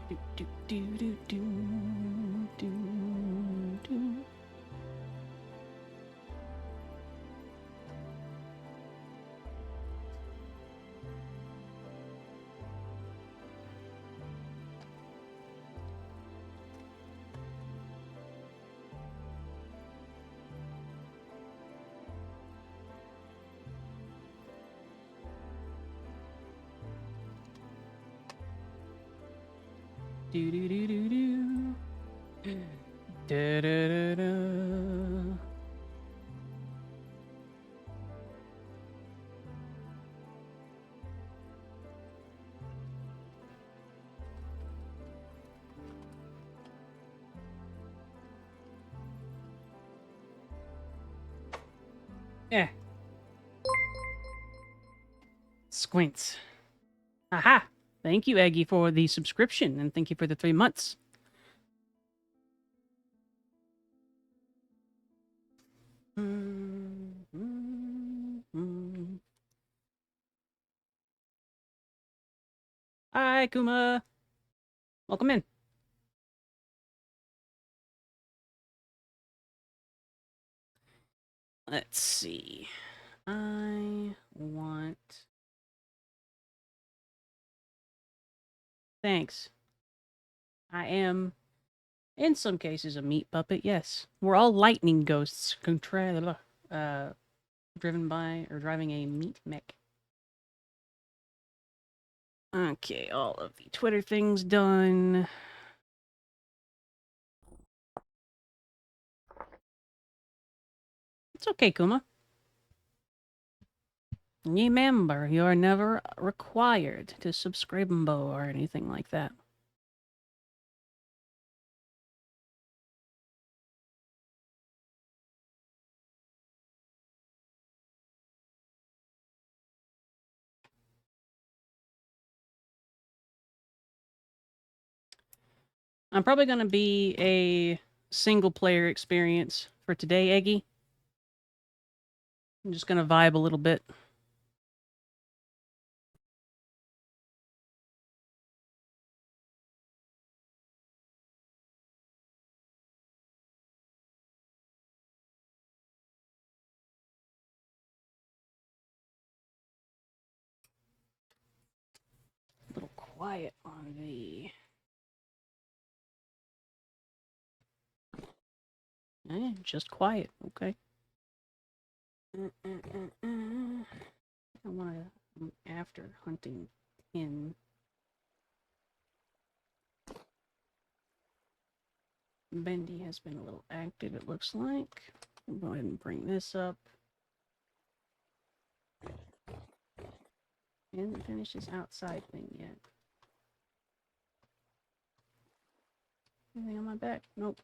Do, do, do, do, do, do, do. Do do do do do. Da da da da. Yeah. Squints. Aha! Thank you, Eggy, for the subscription, and thank you for the 3 months. Hi, Kuma. Welcome in. Let's see. I want... Thanks. I am, in some cases, a meat puppet, yes. We're all lightning ghosts, driven by, or driving a meat mech. Okay, all of the Twitter things done. It's okay, Kuma. Remember, you're never required to subscribe or anything like that. I'm probably going to be a single-player experience for today, Eggy. I'm just going to vibe a little bit. A little quiet on the... just quiet, okay. I want to, after hunting in... Bendy has been a little active, it looks like. I'll go ahead and bring this up. He hasn't finished his outside thing yet. Anything on my back? Nope.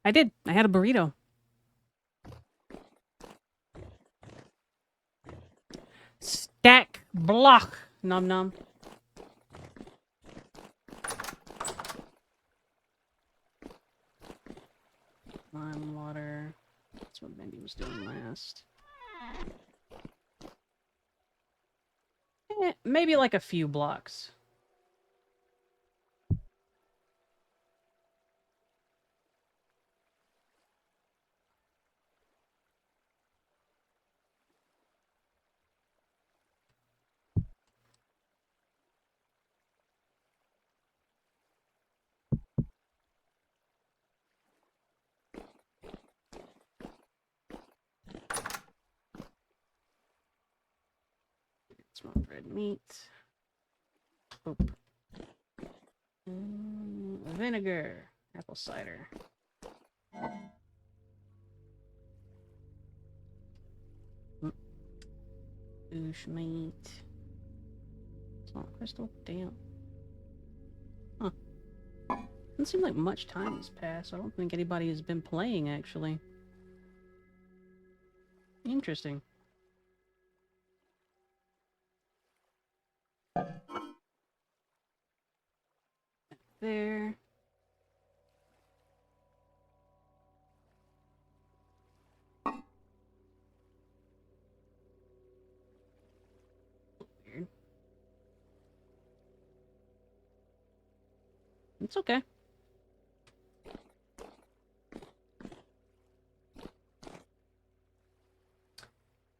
I did. I had a burrito. Stack Blokk. Nom nom. Lime water. That's what Bendy was doing last. Maybe like a few blocks. Smoked red meat. Oop. Vinegar. Apple cider. Bush meat. Salt crystal. Damn. Huh. Doesn't seem like much time has passed. I don't think anybody has been playing, actually. Interesting. There. It's okay.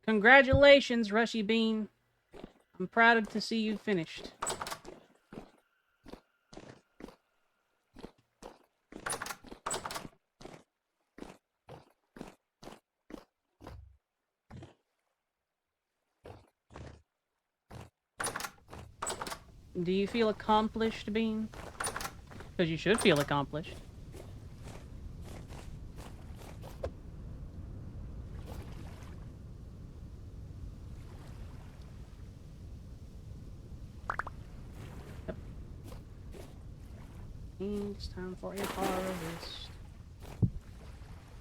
Congratulations, Rushy Bean. I'm proud to see you finished. Do you feel accomplished, Bean? Because you should feel accomplished. Yep. It's time for a harvest.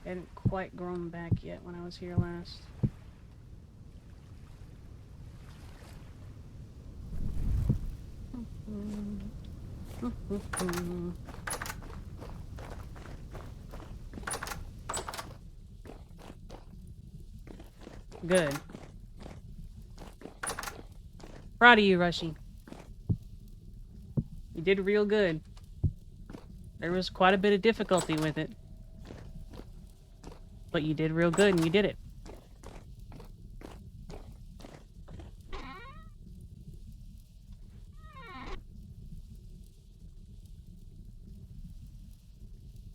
Hadn't quite grown back yet when I was here last. Good. Proud of you, Rushy. You did real good. There was quite a bit of difficulty with it. But you did real good and you did it.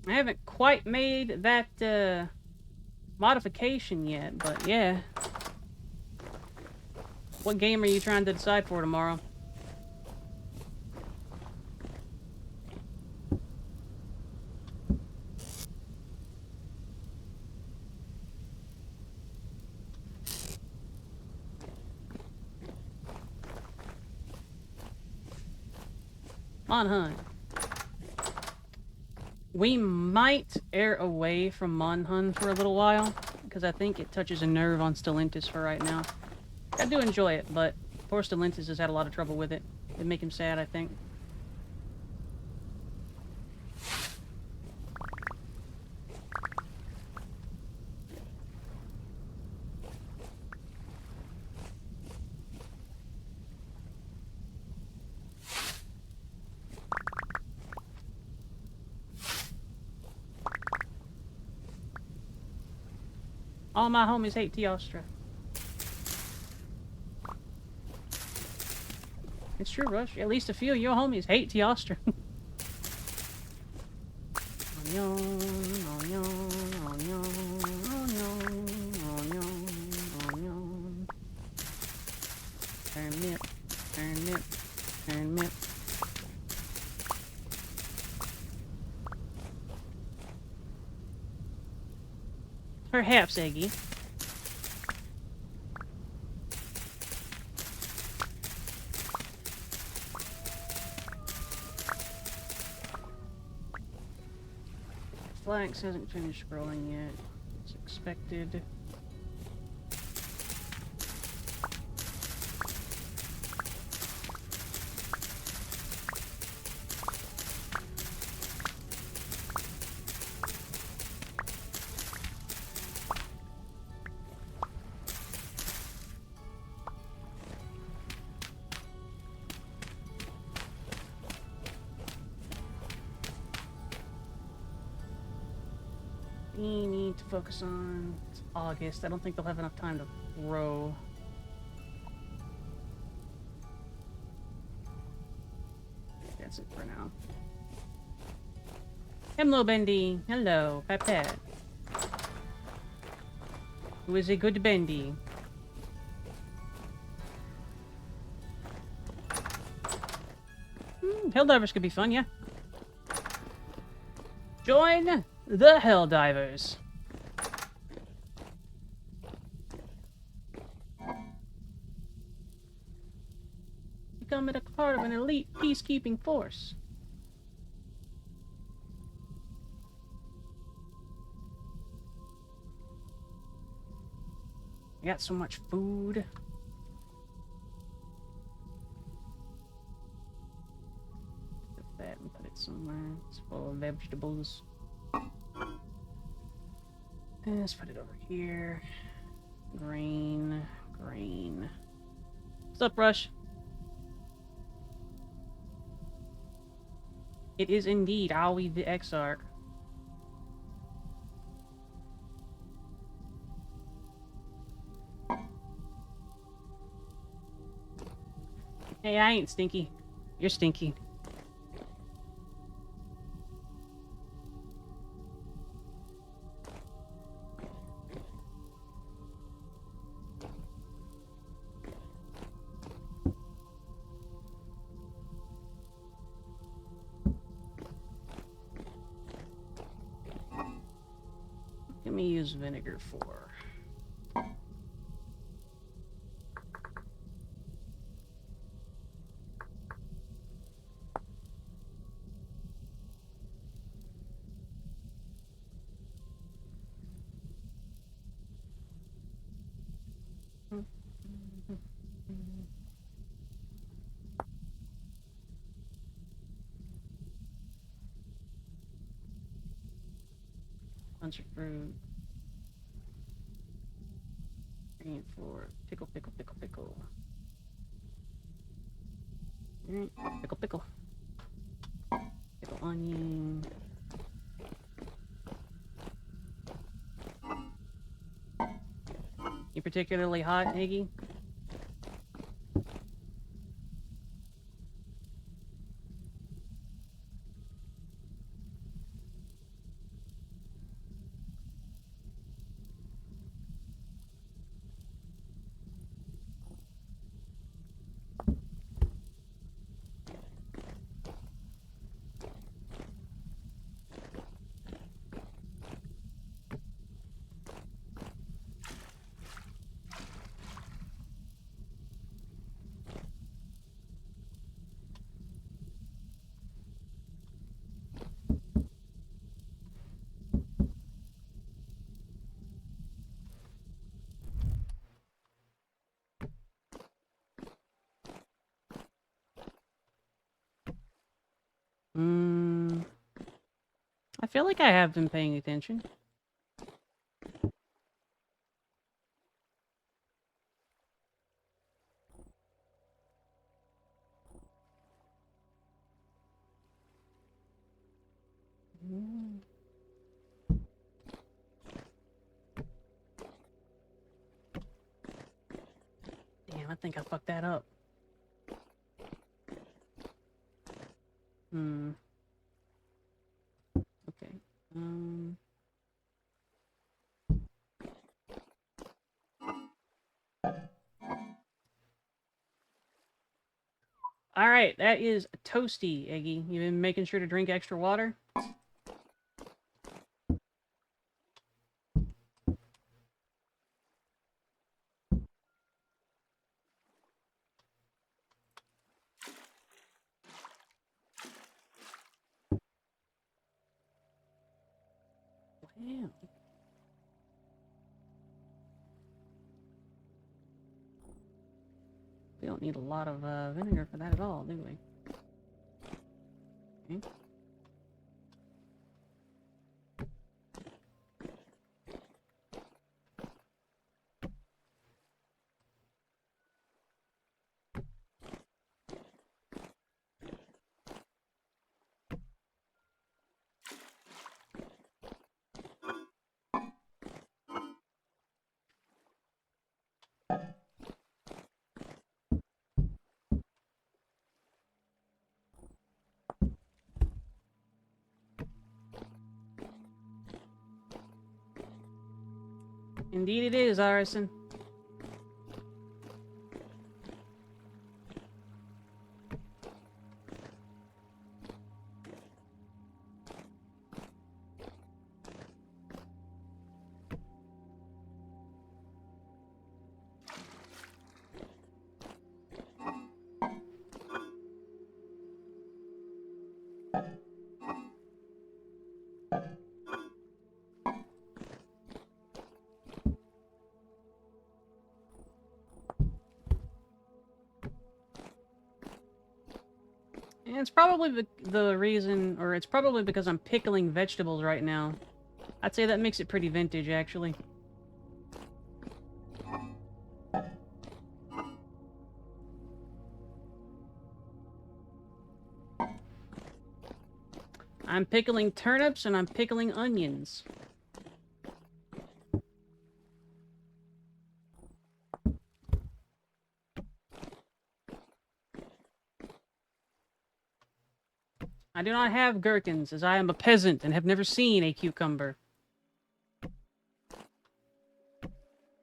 I haven't quite made that modification yet, but yeah. What game are you trying to decide for tomorrow? On Hunt. We might air away from Monhun for a little while, because I think it touches a nerve on Stellantis for right now. I do enjoy it, but poor Stellantis has had a lot of trouble with it. It'd make him sad, I think. All my homies hate Teostra. It's true, Rush. At least a few of your homies hate Teostra. Turn mip, turn mip, turn mip. Perhaps, Eggy. Flax hasn't finished growing yet. It's expected. We need to focus on August. I don't think they'll have enough time to grow. That's it for now. Hello, Bendy. Hello, Pat. Who is a good Bendy? Helldivers could be fun, yeah. Join the Helldivers. Become a part of an elite peacekeeping force. I got so much food. Put that and put it somewhere. It's full of vegetables. And let's put it over here. Green, green. What's up, Rush? It is indeed Auri the Exarch. Hey, I ain't stinky. You're stinky. Let me use vinegar for. Bunch of fruit. Green for pickle, pickle, pickle, pickle. Pickle, pickle. Pickle onion. You particularly hot, Iggy? I feel like I have been paying attention. Damn, I think I fucked that up. Okay. Alright, that is toasty, Eggy. You been making sure to drink extra water? Wow. We don't need a lot of vinegar for that at all, do we? Okay. Indeed it is, Arison. And it's probably the reason, or it's probably because I'm pickling vegetables right now. I'd say that makes it pretty vintage, actually. I'm pickling turnips and I'm pickling onions. I do not have gherkins, as I am a peasant and have never seen a cucumber.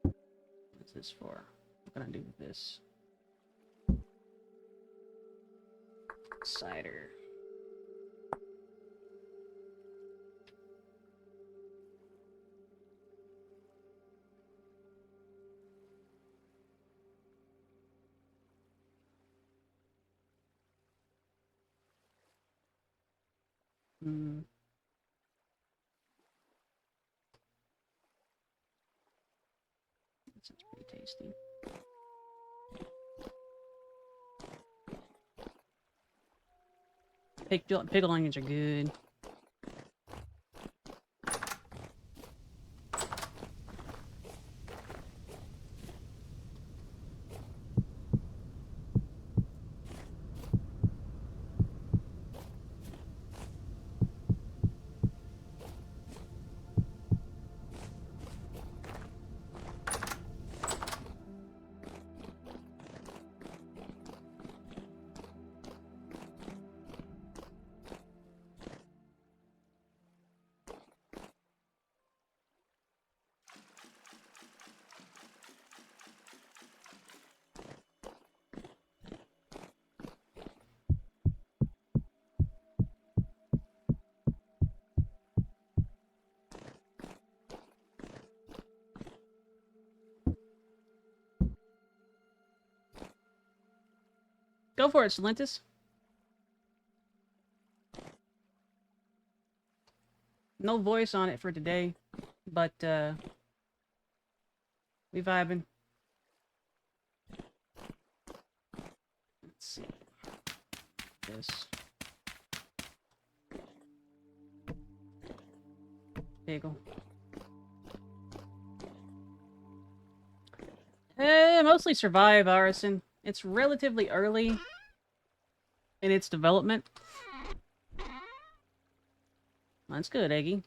What's this for? What can I do with this? Cider. Hmm. That sounds pretty tasty. Pickled onions are good. Go for it, Salentis. No voice on it for today, but, we vibing. Let's see. This. Bagel. Mostly survive, Arison. It's relatively early in its development. That's good, Eggy.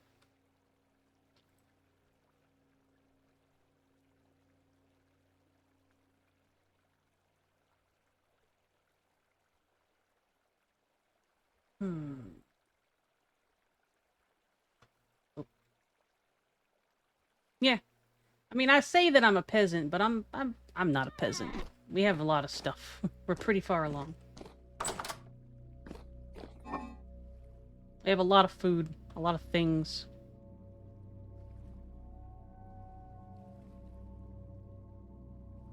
Oh. Yeah. I mean, I say that I'm a peasant, but I'm not a peasant. We have a lot of stuff. We're pretty far along. We have a lot of food, a lot of things.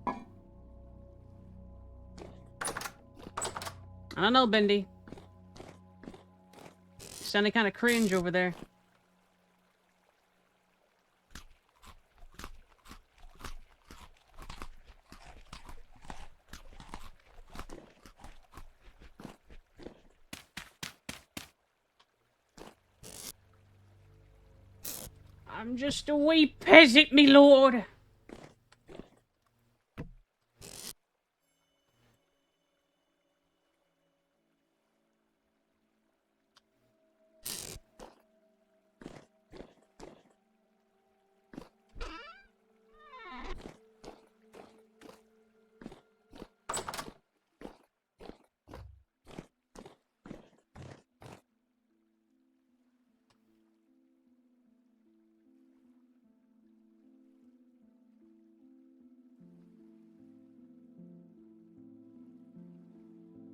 I don't know, Bendy. You sounded kind of cringe over there. I'm just a wee peasant, me lord.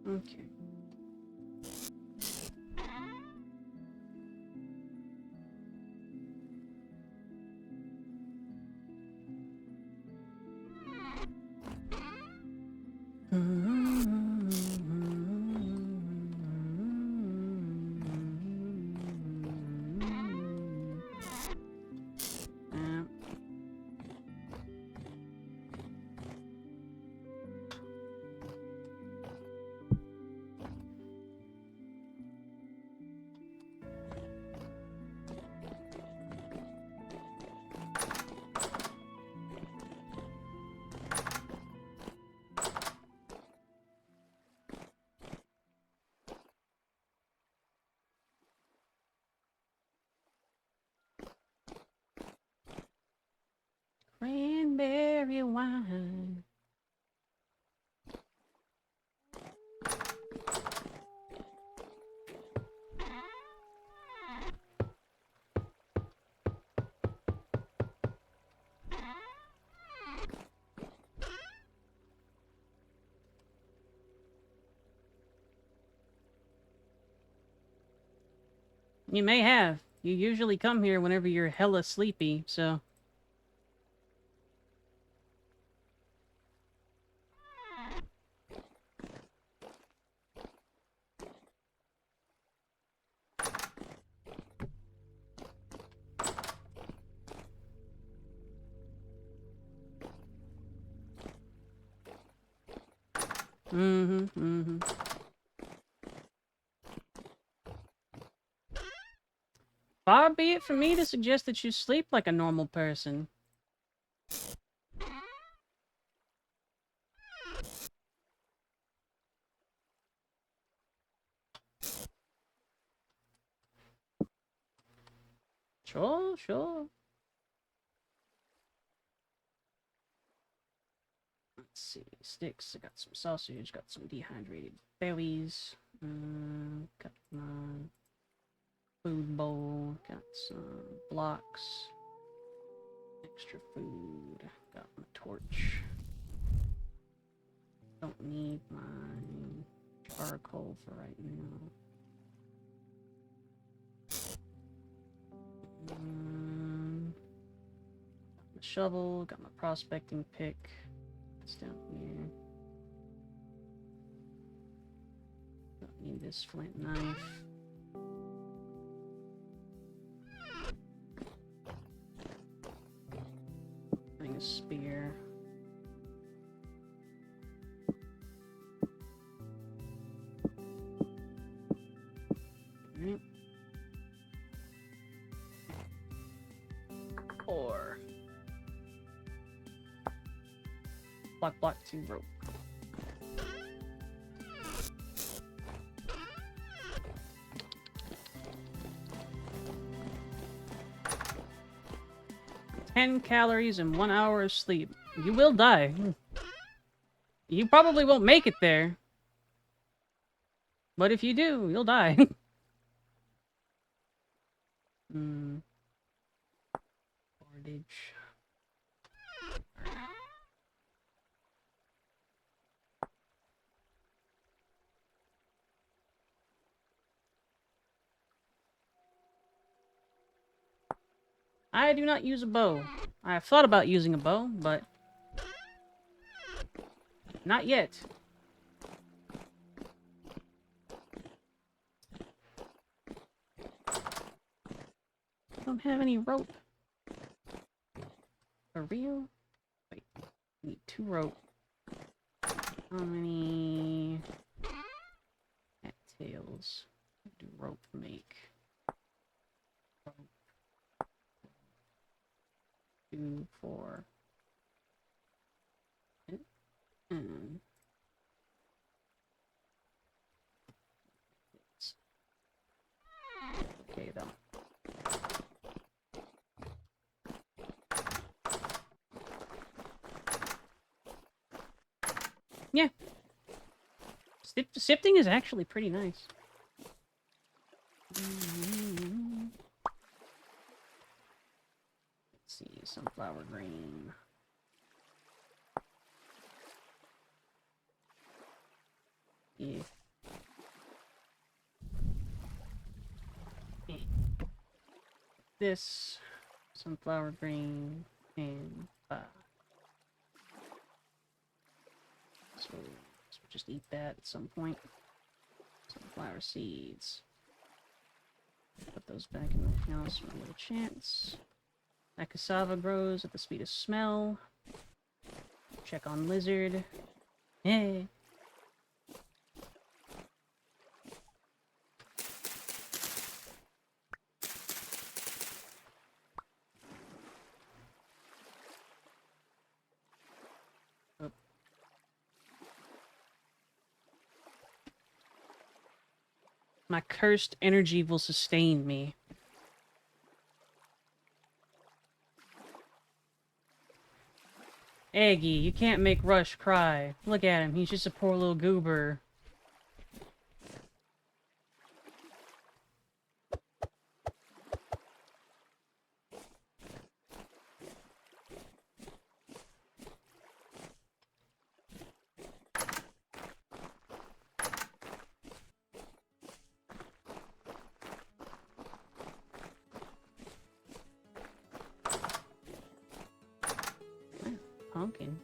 Okay. cherry wine. You may have. You usually come here whenever you're hella sleepy, so... Far be it from me to suggest that you sleep like a normal person. Sure, sure. Let's see. Sticks. I got some sausage. Got some dehydrated berries. Got my food bowl. Got some blocks. Extra food. Got my torch. Don't need my charcoal for right now. Got my shovel. Got my prospecting pick. It's down here. Don't need this flint knife. Bring a spear. Alright. Or block 2 rope. "10 calories and 1 hour of sleep. You will die. You probably won't make it there. But if you do, you'll die." Portage. I do not use a bow. I have thought about using a bow, but not yet. Don't have any rope. For real? Wait, need 2 rope. How many cattails do rope make? 2, 4. Okay, though. Yeah. Sifting is actually pretty nice. Let's see, sunflower green. Yeah. This sunflower green and so we'll just eat that at some point. Sunflower seeds. Put those back in the house for a little chance. That cassava grows at the speed of smell. Check on lizard. Hey. My cursed energy will sustain me. Eggy, you can't make Rush cry. Look at him, he's just a poor little goober. Pumpkin.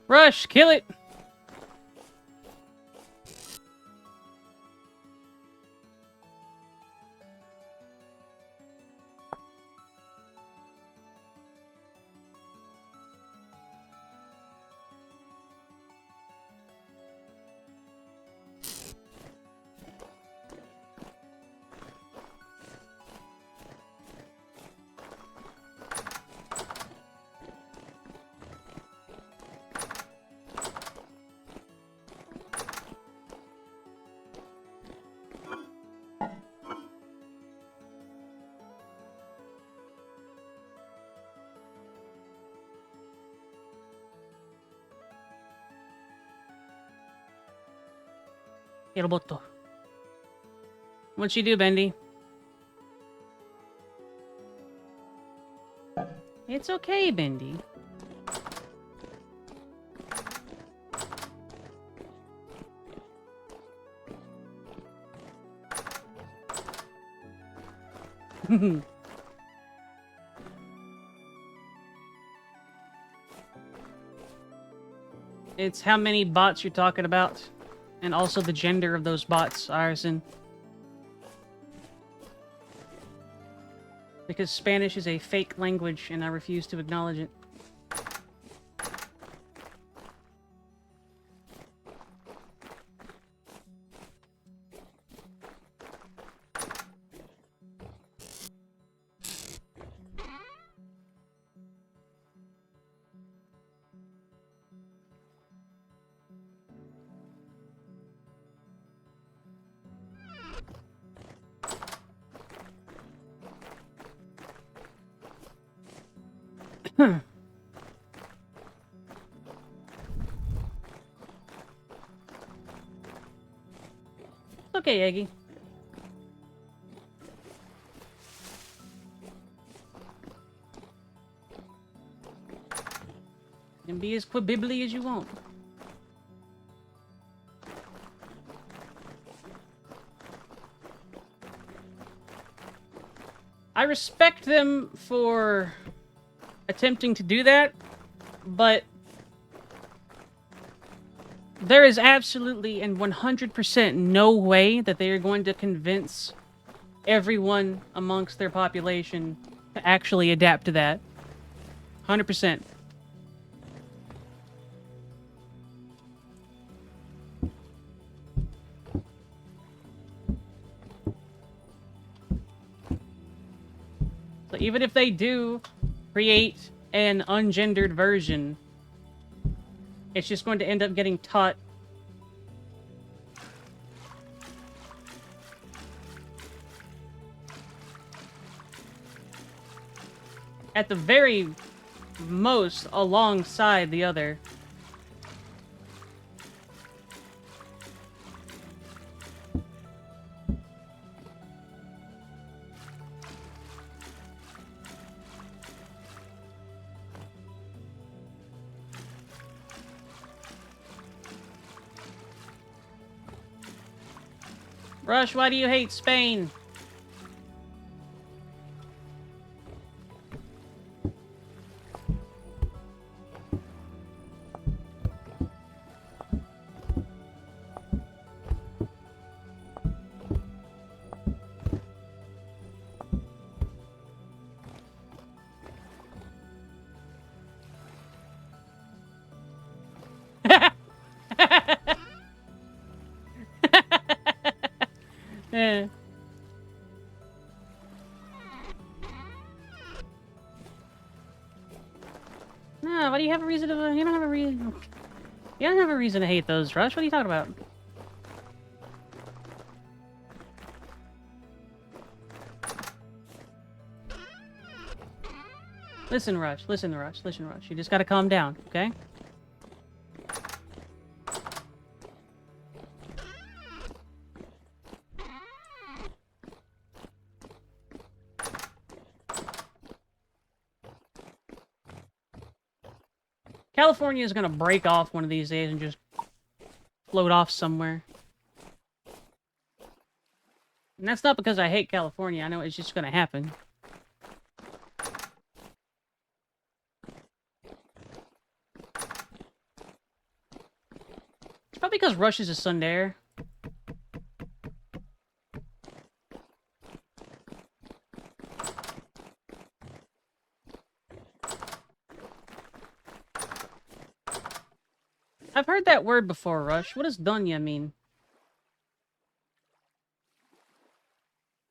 Rush, kill it! Il botto. What'd you do, Bendy? It's okay, Bendy. It's how many bots you're talking about, and also the gender of those bots, Arison. Because Spanish is a fake language, and I refuse to acknowledge it. Okay, Eggy. You can be as quibbly as you want. I respect them for attempting to do that, but there is absolutely and 100% no way that they are going to convince everyone amongst their population to actually adapt to that. 100%. So even if they do create an ungendered version, it's just going to end up getting taught at the very most alongside the other. Rush, why do you hate Spain? No, why do you have a reason to... You don't have a reason... You don't have a reason to hate those, Rush. What are you talking about? Listen, Rush. Listen, Rush. Listen, Rush. You just gotta calm down, okay? California is gonna break off one of these days and just float off somewhere. And that's not because I hate California. I know it's just gonna happen. It's probably because Rush is a Sundare. I've heard that word before, Rush. What does Dunya mean?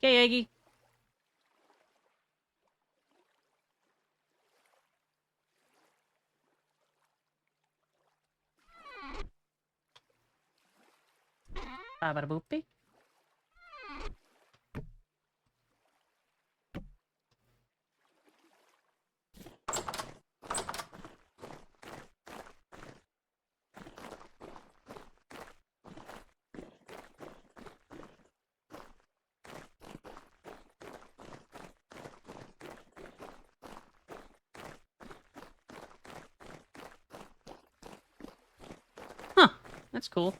Okay, Eggy. Bada boopy. Huh. That's cool.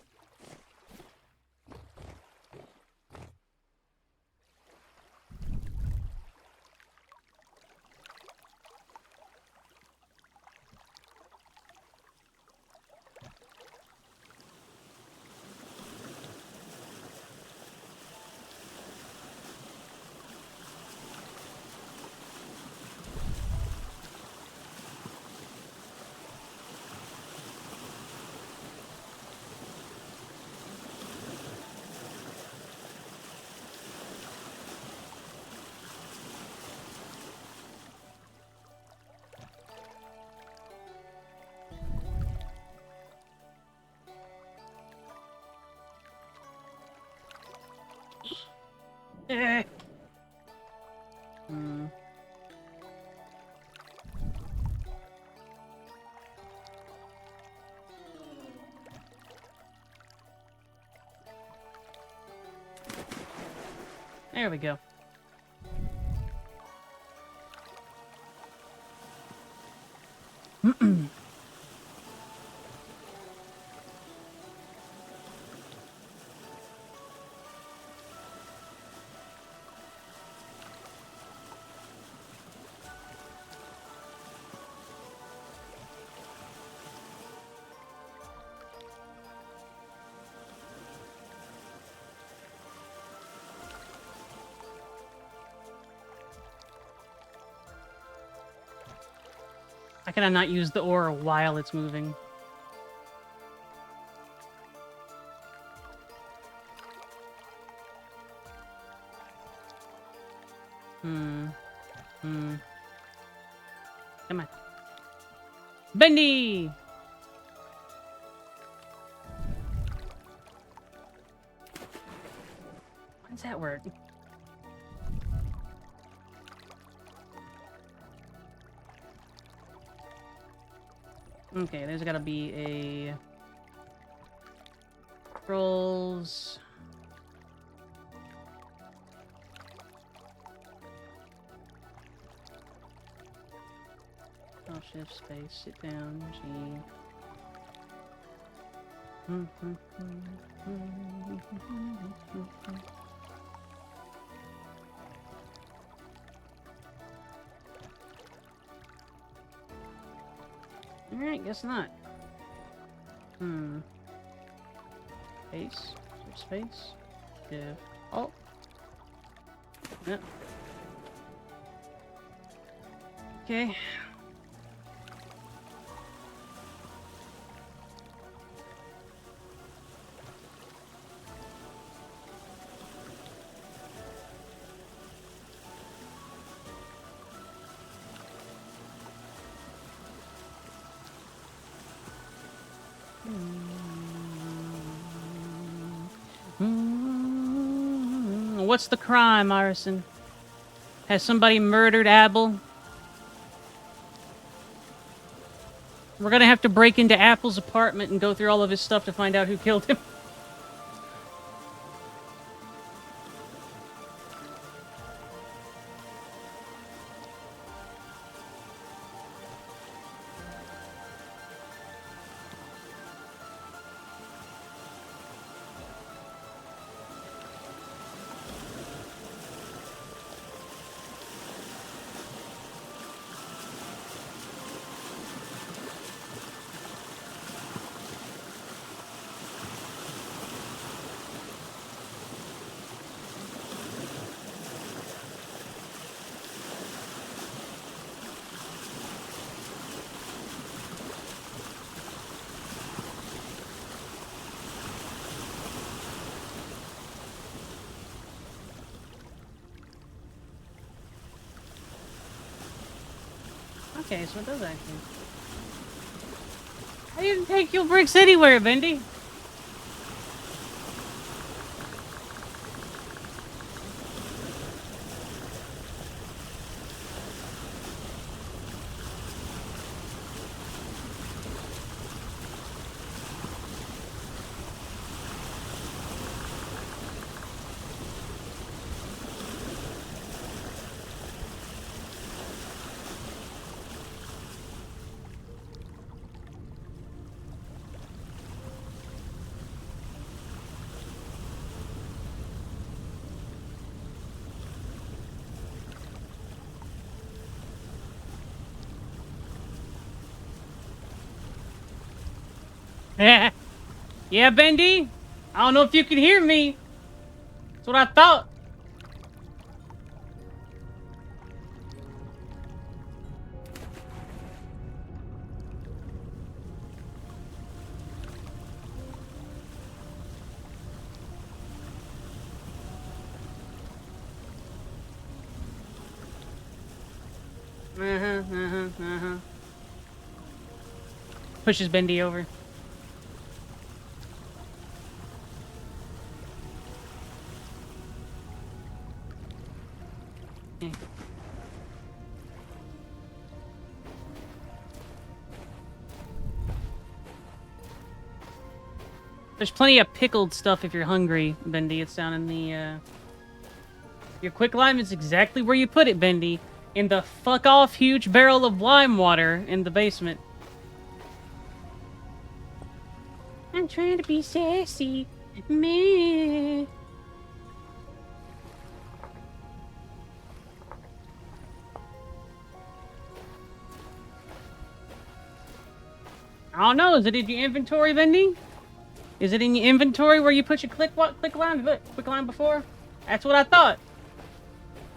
Eh. Hmm. There we go. How can I not use the aura while it's moving? Come on. Bendy! How does that work? Okay, there's gotta be a... Rolls... Oh, shift, space, sit down, G. Alright, guess not. Space, space, div, alt. Yep. Okay. What's the crime, Arison? Has somebody murdered Abel? We're gonna have to break into Apple's apartment and go through all of his stuff to find out who killed him. Okay, so it does actually. I didn't take your bricks anywhere, Bendy. Yeah. Yeah, Bendy? I don't know if you can hear me. That's what I thought. Pushes Bendy over. Yeah. There's plenty of pickled stuff if you're hungry, Bendy. It's down in the, Your quick lime is exactly where you put it, Bendy. In the fuck-off huge barrel of lime water in the basement. I'm trying to be sassy. Me. I don't know. Is it in your inventory, Bendy? Is it in your inventory where you put your quick lime before? That's what I thought.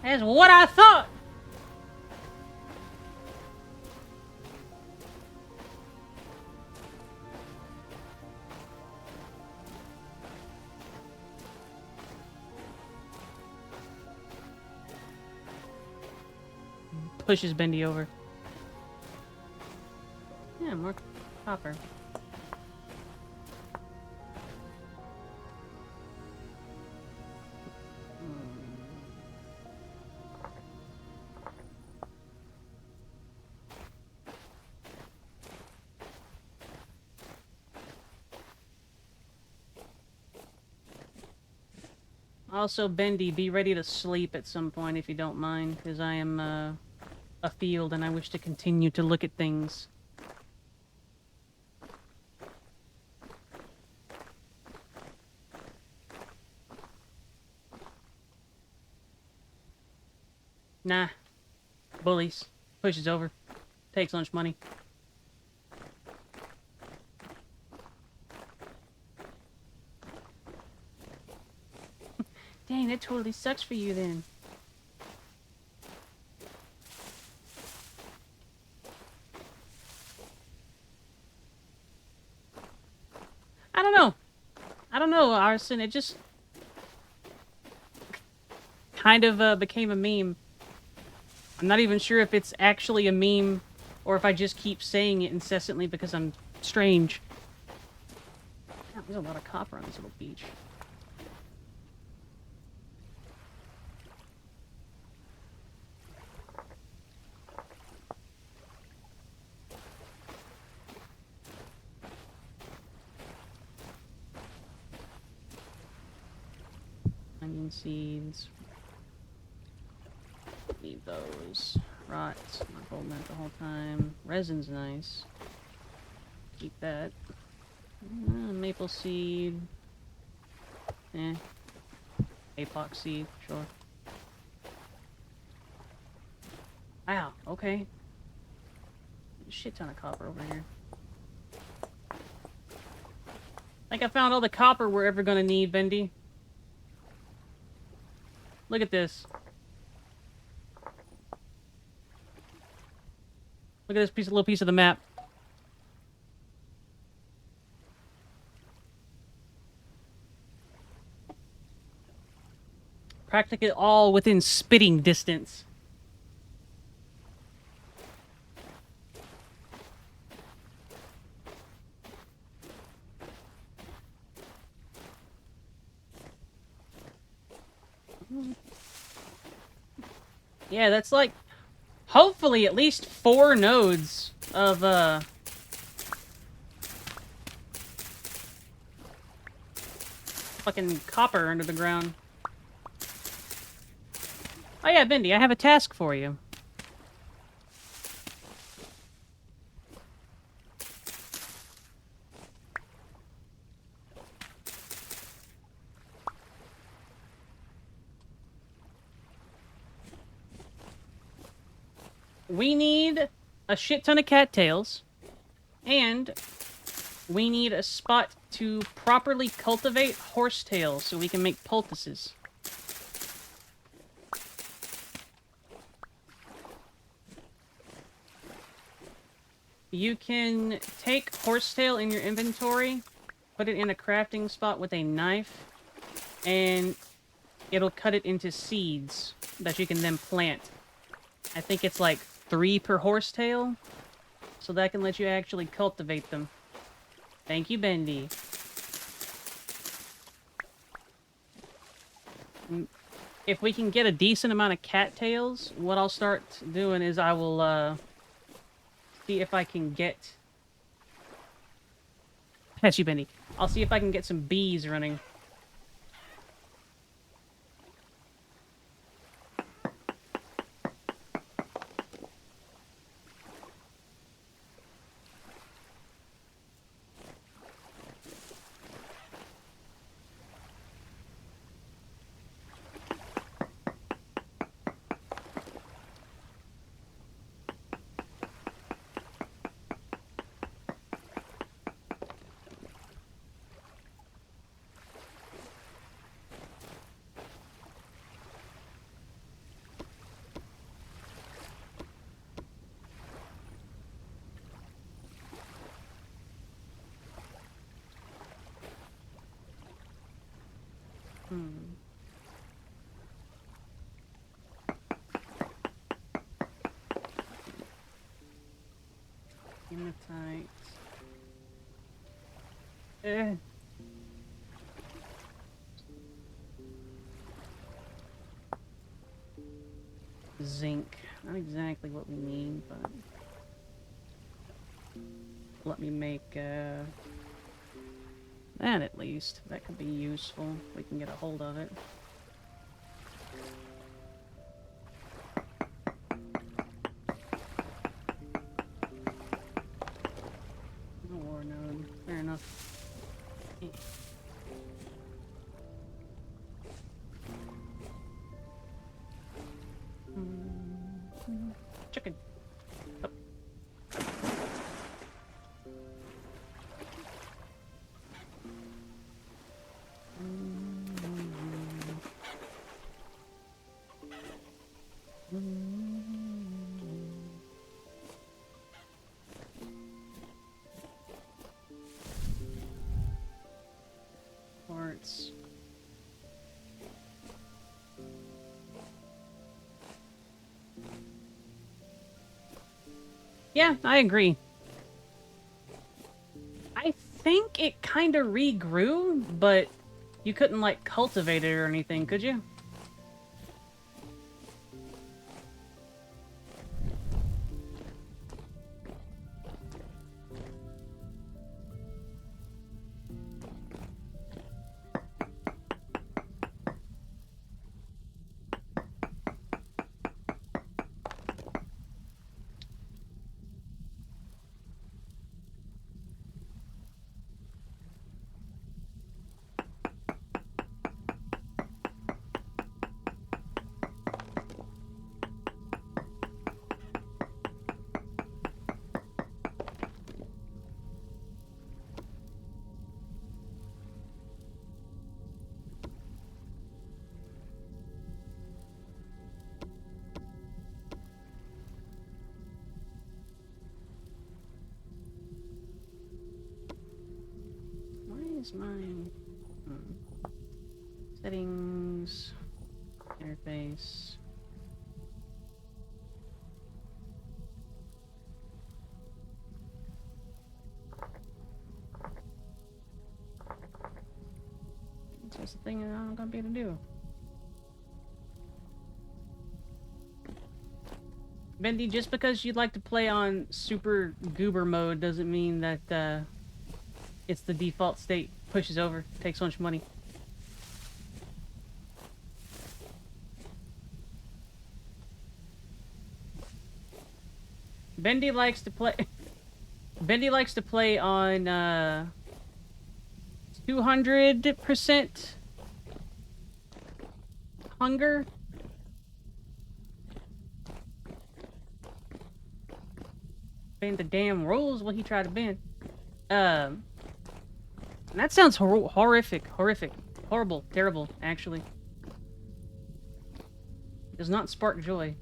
That's what I thought. Pushes Bendy over. Yeah, more copper. Also, Bendy, be ready to sleep at some point if you don't mind, because I am afield and I wish to continue to look at things. Nah. Bullies. Pushes over. Takes lunch money. Dang, that totally sucks for you then. I don't know. I don't know, Arson. It just kind of became a meme. I'm not even sure if it's actually a meme or if I just keep saying it incessantly because I'm strange. God, there's a lot of copper on this little beach. Melon seeds. Need those. Rot. Not holding that the whole time. Resin's nice. Keep that. Maple seed. Eh. Apox seed, sure. Wow, okay. Shit ton of copper over here. Like I found all the copper we're ever gonna need, Bendy. Look at this. Look at this little piece of the map. Practically all within spitting distance. Yeah, that's like, hopefully at least 4 nodes of, fucking copper under the ground. Oh yeah, Bendy, I have a task for you. We need a shit ton of cattails, and we need a spot to properly cultivate horsetails so we can make poultices. You can take horsetail in your inventory, put it in a crafting spot with a knife, and it'll cut it into seeds that you can then plant. I think it's like 3 per horsetail, so that can let you actually cultivate them. Thank you, Bendy. If we can get a decent amount of cattails, what I'll start doing is I will, see if I can get... That's you, Bendy. I'll see if I can get some bees running. Hematite. Zinc. Not exactly what we need, but... Let me make, that at least. That could be useful. If we can get a hold of it. No war node. Fair enough. Chicken. Oh. Parts. Yeah, I agree. I think it kind of regrew, but you couldn't, like, cultivate it or anything, could you? is mine. Settings. Interface. That's the thing I'm gonna be able to do. Bendy, just because you'd like to play on super goober mode doesn't mean that it's the default state. Pushes over, takes so much money. Bendy likes to play. Bendy likes to play on 200% hunger. Bend the damn rules. What he tried to bend. That sounds horrific, horrible, terrible. Actually, does not spark joy.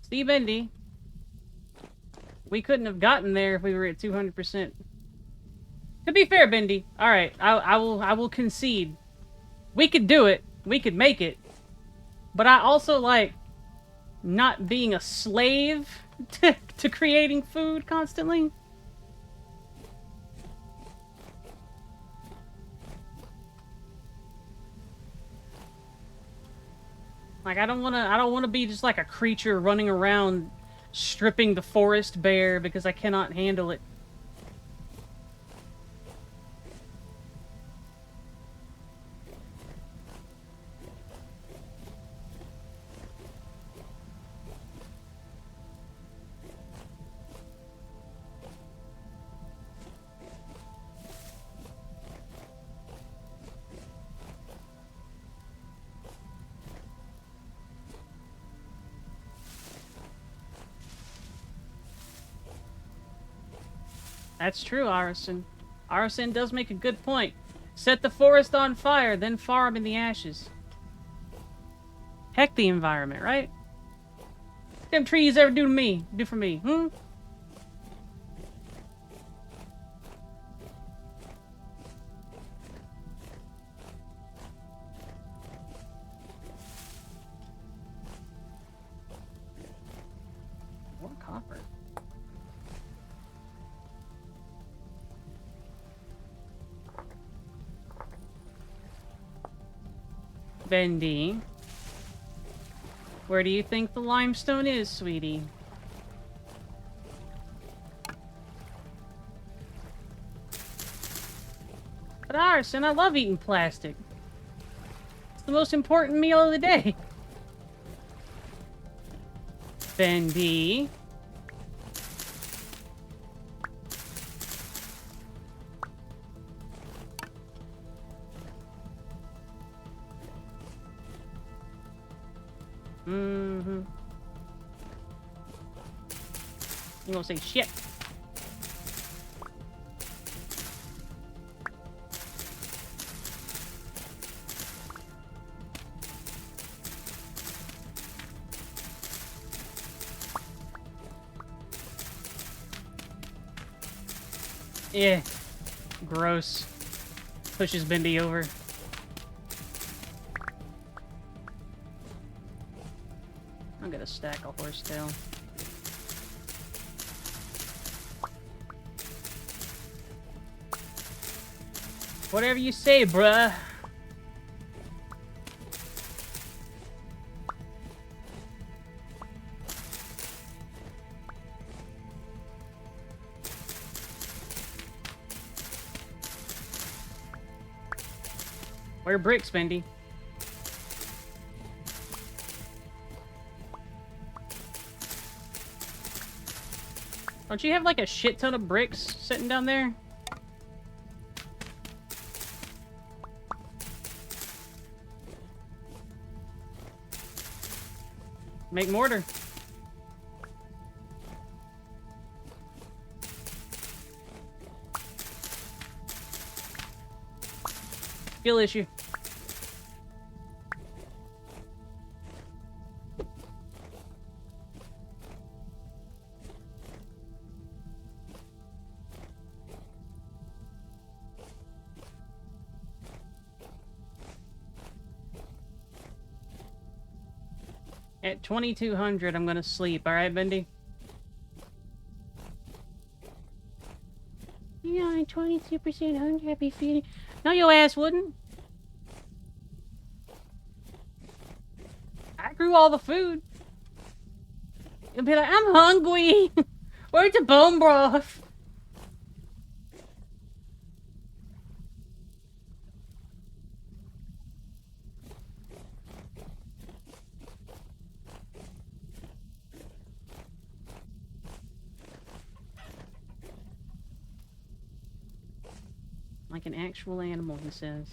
See, Bendy. We couldn't have gotten there if we were at 200%. To be fair, Bendy, alright, I will concede. We could do it. We could make it. But I also like not being a slave to creating food constantly. Like, I don't wanna be just like a creature running around stripping the forest bare because I cannot handle it. That's true, Arison. Arison does make a good point. Set the forest on fire, then farm in the ashes. Heck the environment, right? What them trees ever do to me? Do for me, hmm? More copper. Bendy. Where do you think the limestone is, sweetie? But Arson, I love eating plastic. It's the most important meal of the day. Bendy. You gonna say shit? Yeah. Gross. Pushes Bendy over. I'm gonna stack a horsetail. Whatever you say, bruh. Where are bricks, Bendy? Don't you have like a shit ton of bricks sitting down there? Make mortar. Skill issue. At 2200, I'm gonna sleep. Alright, Bendy? Yeah, I'm 22% hungry. I'd be feeding. No, your ass wouldn't. I grew all the food. You'll be like, I'm hungry. Where's the bone broth? Like an actual animal, he says.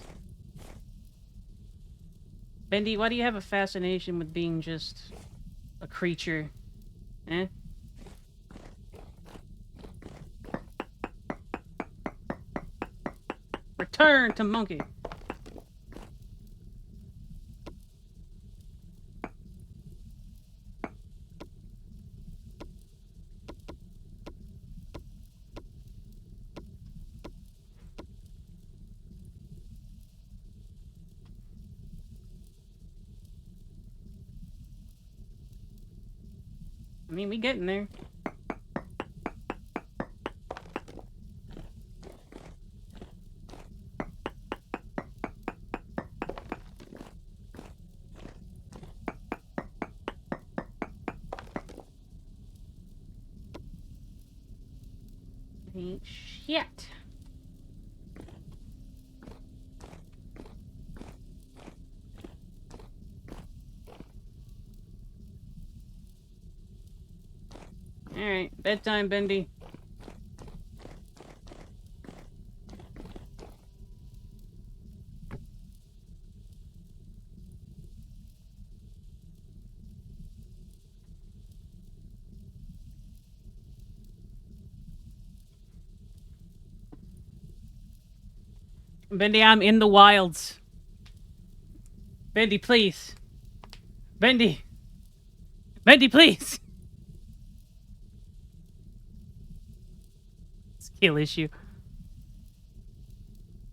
Bendy, why do you have a fascination with being just a creature? Eh? Return to monkey. I mean, we getting there. Ain't shit. Alright, bedtime, Bendy. Bendy, I'm in the wilds. Bendy, please. Bendy. Bendy, please. Skill issue.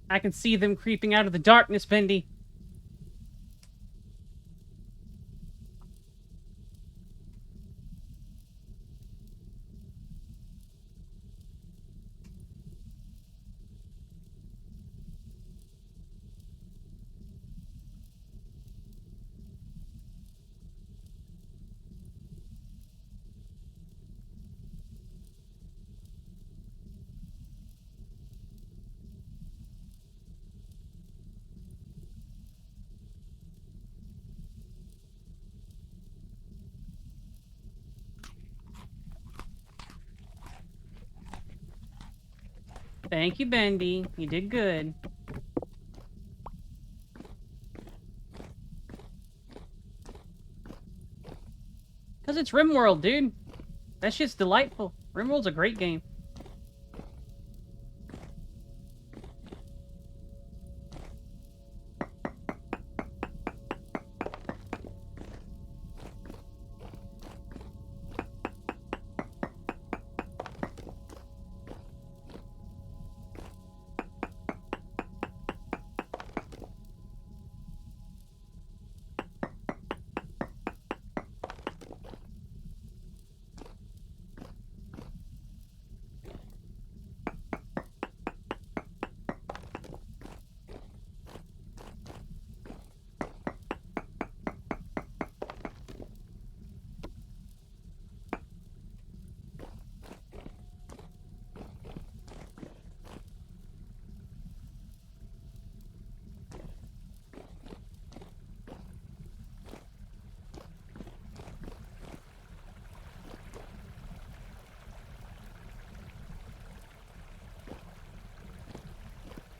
I can see them creeping out of the darkness, Bendy. Thank you, Bendy. You did good. Because it's RimWorld, dude. That shit's delightful. RimWorld's a great game.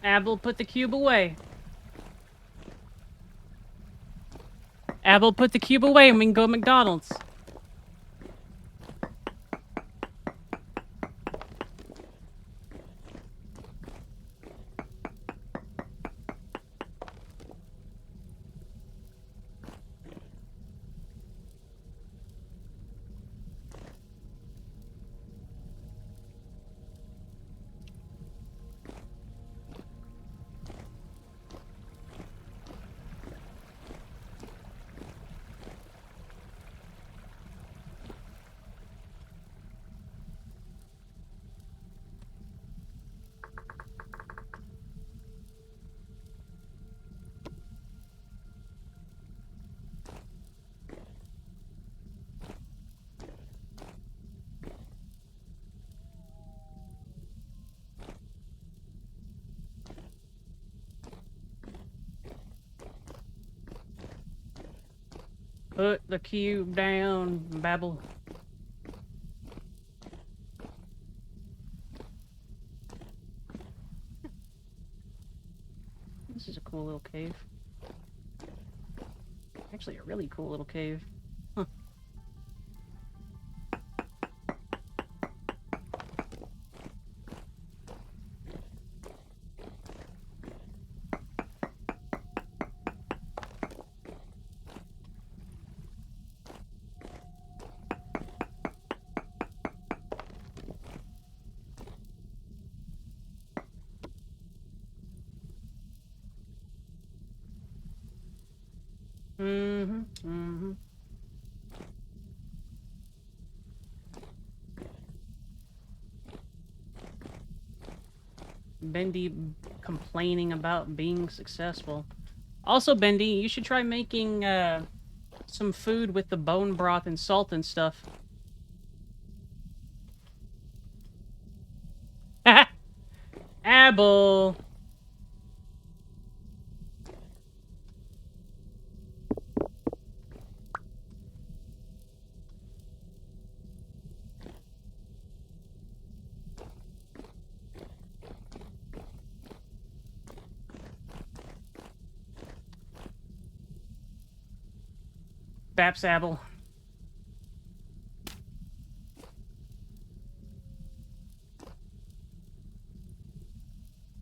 Abel, put the cube away. Abel, put the cube away and we can go to McDonald's. Put the cube down, Babble. This is a cool little cave. Actually, a really cool little cave. Huh. Mm-hmm. Mm-hmm. Bendy complaining about being successful. Also, Bendy, you should try making some food with the bone broth and salt and stuff. Apple. Baps apple.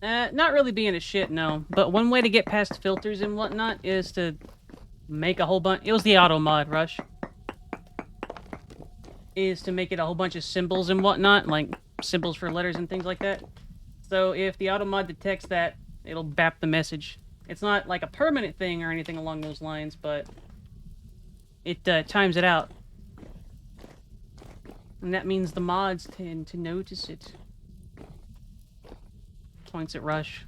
Not really being a shit, no. But one way to get past filters and whatnot is to make a whole bunch. It was the auto mod, Rush. Is to make it a whole bunch of symbols and whatnot, like symbols for letters and things like that. So if the auto mod detects that, it'll bap the message. It's not like a permanent thing or anything along those lines, but it times it out. And that means the mods tend to notice it. Points at Rush.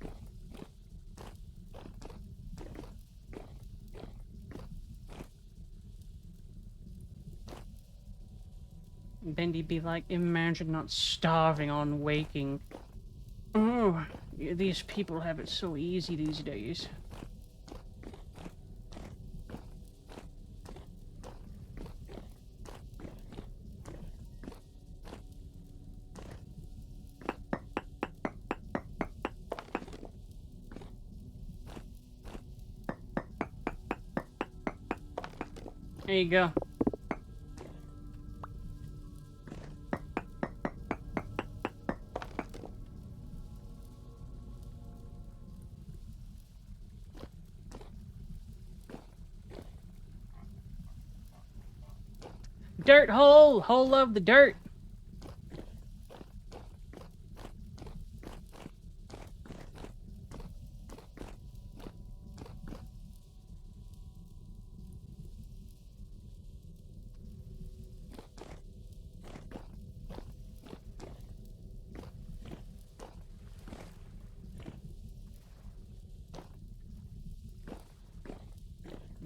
Bendy be like, imagine not starving on waking. Oh, these people have it so easy these days. There you go. Dirt hole! Hole of the dirt!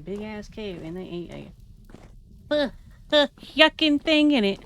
Big ass cave, and they ain't a yucking thing in it.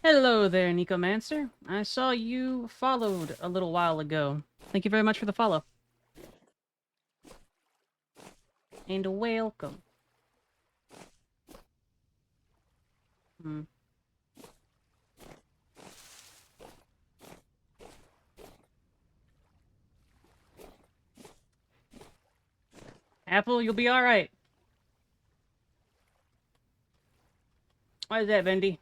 Hello there, Nicomancer. I saw you followed a little while ago. Thank you very much for the follow. And welcome. Hmm. Apple, you'll be alright. Why is that, Bendy?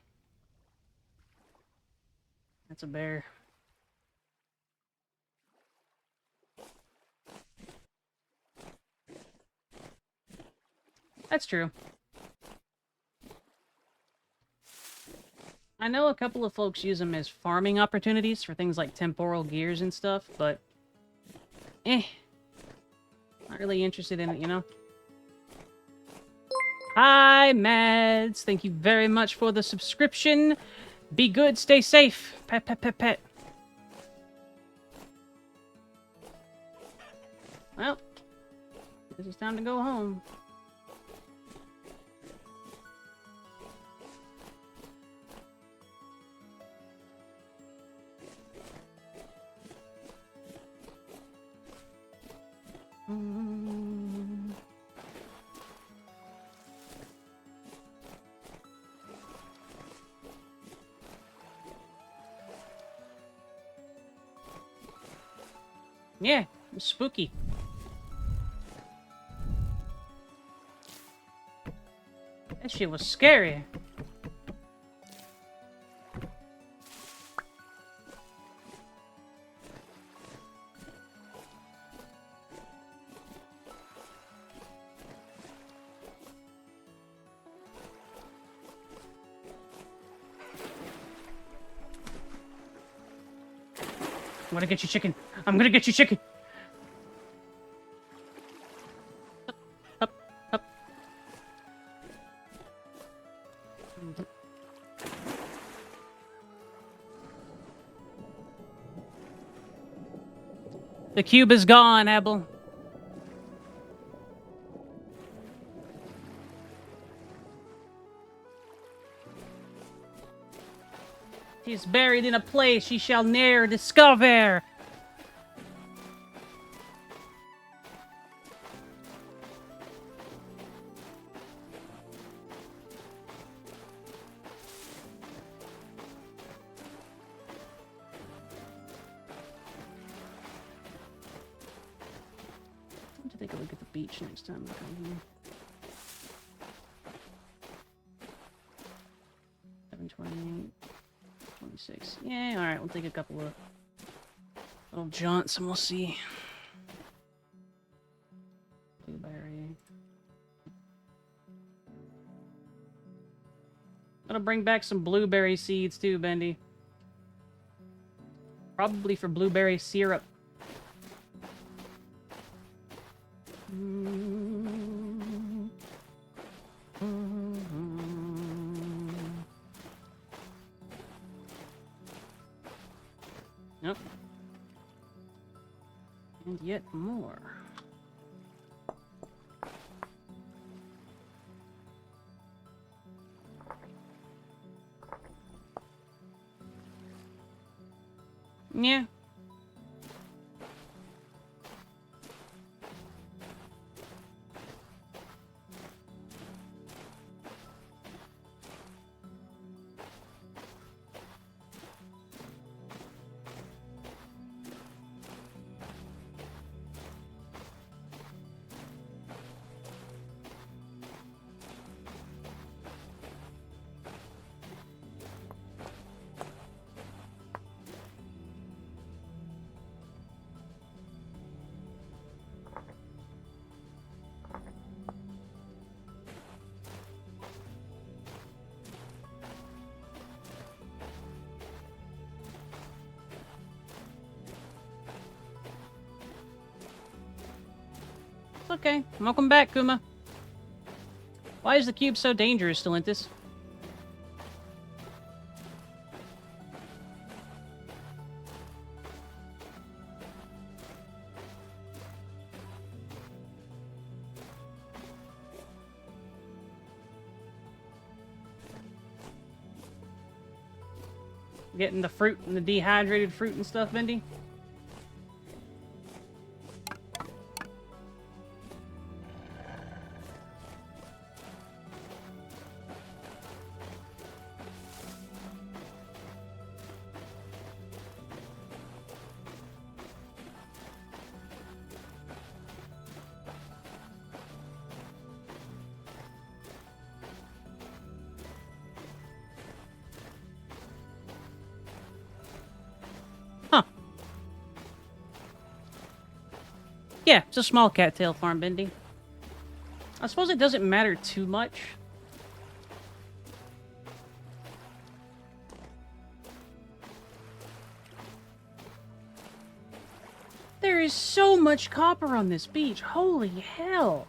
That's a bear. That's true. I know a couple of folks use them as farming opportunities for things like temporal gears and stuff, but... Not really interested in it, you know? Hi, Mads! Thank you very much for the subscription. Be good, stay safe. Pet, pet, pet, pet. Well, guess it's time to go home. Yeah, it was spooky. That shit was scary. I'm gonna get you chicken. I'm gonna get you chicken. Up, up. The cube is gone, Abel. She's buried in a place she shall ne'er discover. I have to take a look at the beach next time I come here. 728. 26. Yeah, alright, we'll take a couple of little jaunts and we'll see. Blueberry. Gonna bring back some blueberry seeds too, Bendy. Probably for blueberry syrup. Yep. And yet more. Yeah. Okay, welcome back, Kuma. Why is the cube so dangerous, Delintus? Getting the fruit and the dehydrated fruit and stuff, Bendy? Yeah, it's a small cattail farm, Bendy. I suppose it doesn't matter too much. There is so much copper on this beach. Holy hell.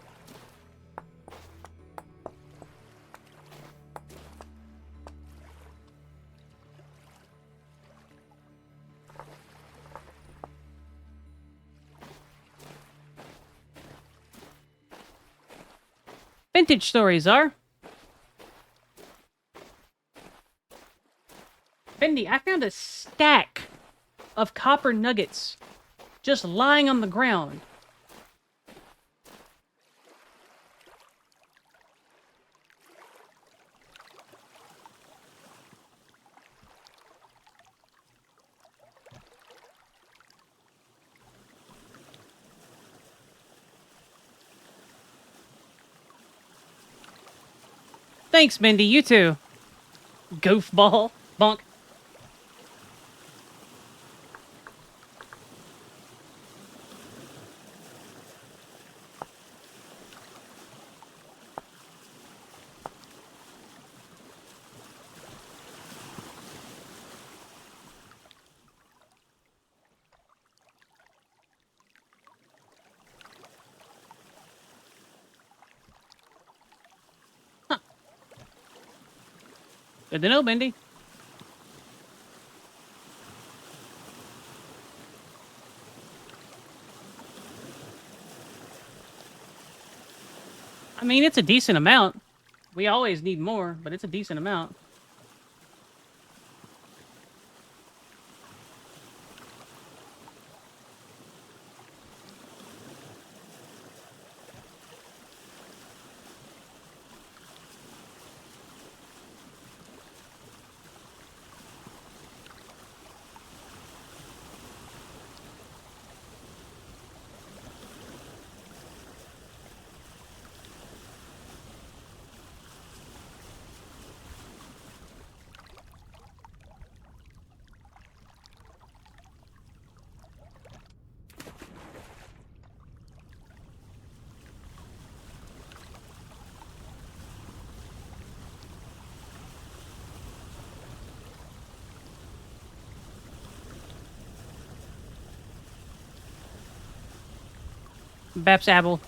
Vintage stories are. Bendy, I found a stack of copper nuggets just lying on the ground. Thanks, Mindy. You too. Goofball. Bonk. Huh. Good to know, Mindy. I mean, it's a decent amount. We always need more, but it's a decent amount. Baps apple.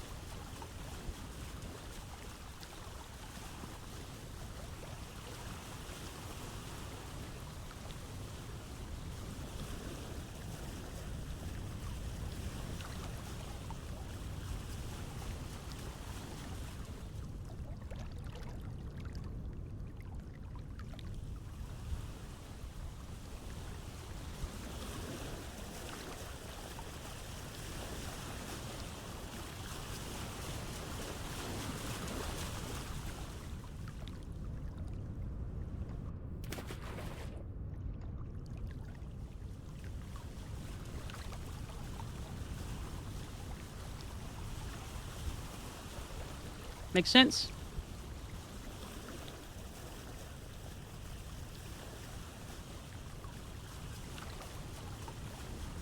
Makes sense?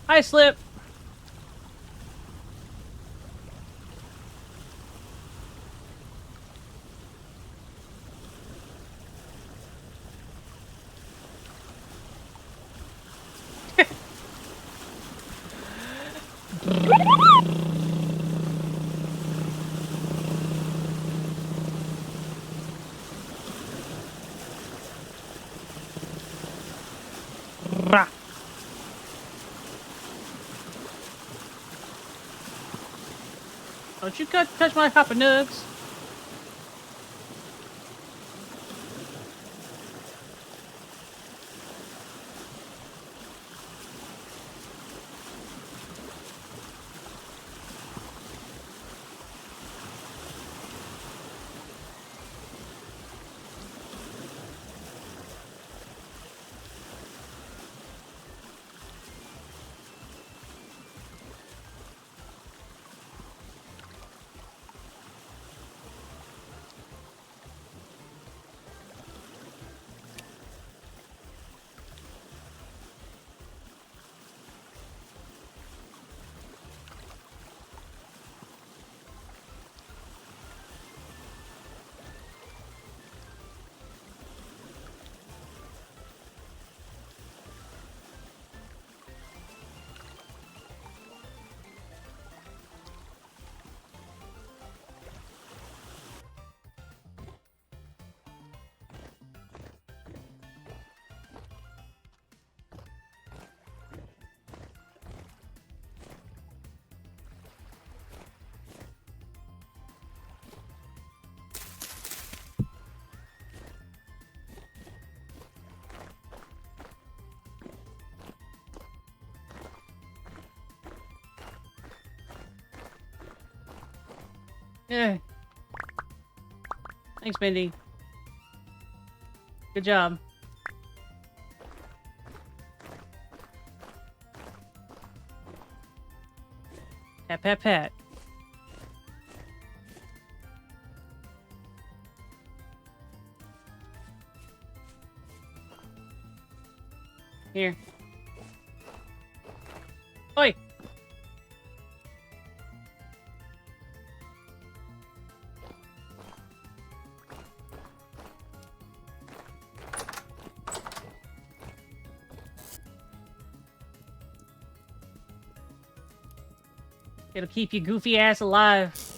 Hi, Slip. Rah. Don't you touch my copper nugs. Yeah. Thanks, Mindy. Good job. Pat, pat, pat. Here. Oi! It'll keep your goofy ass alive.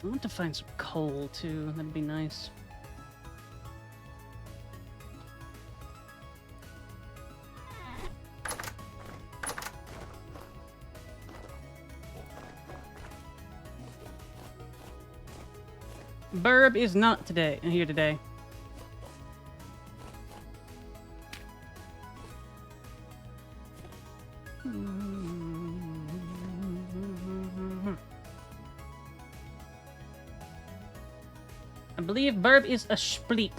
I want to find some coal, too. That'd be nice. Burb is not here today. I believe Burb is a spleep.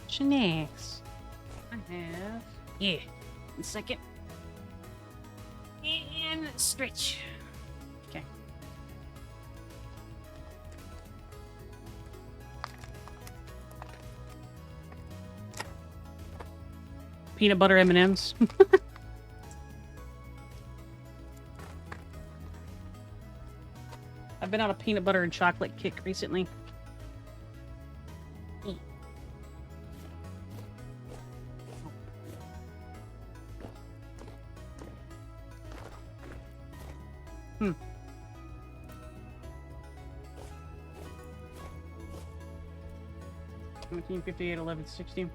Snacks. I have... Yeah. 1 second. And stretch. Okay. Peanut butter M&Ms. I've been on a peanut butter and chocolate kick recently. Hmm. $19.58, $11.60.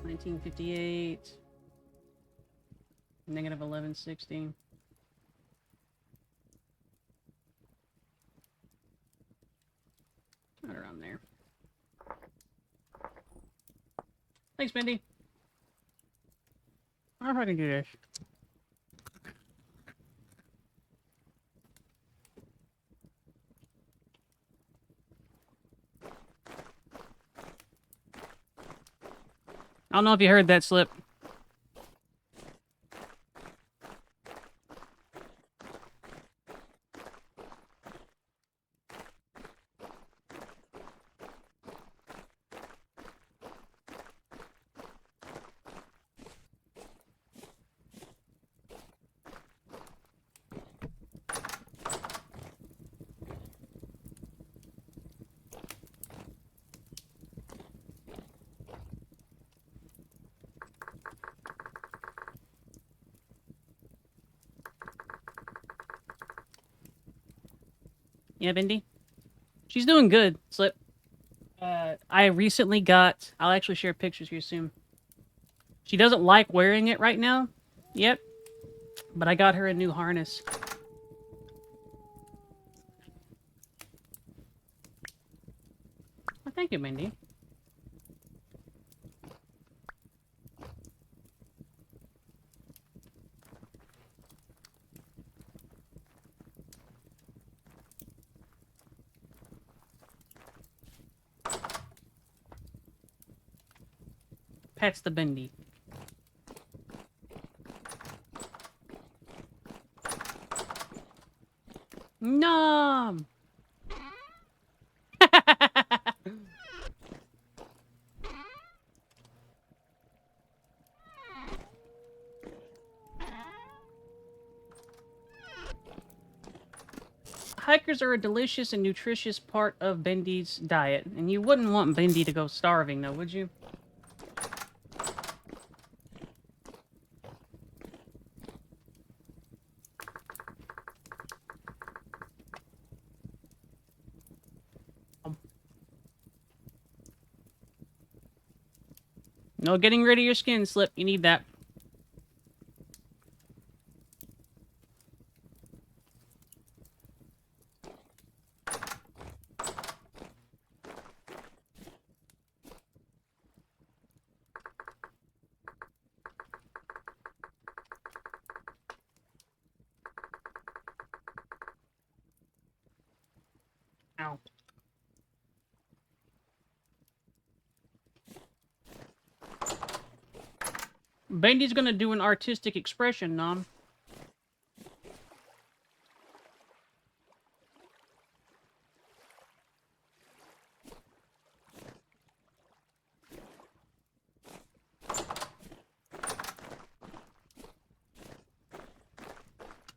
$19.58. Negative $11.60. Right around there. Thanks, Mindy. I don't know if I can do this. I don't know if you heard that, Slip. Yeah, Bindi? She's doing good, Slip. I recently got... I'll actually share pictures here soon. She doesn't like wearing it right now. Yep. But I got her a new harness. Well, thank you, Mindy. Pets the Bendy. Nom! hikers are a delicious and nutritious part of Bendy's diet. And you wouldn't want Bendy to go starving, though, would you? No getting rid of your skin, Slip. You need that. Ow. Bendy's gonna do an artistic expression, Nom.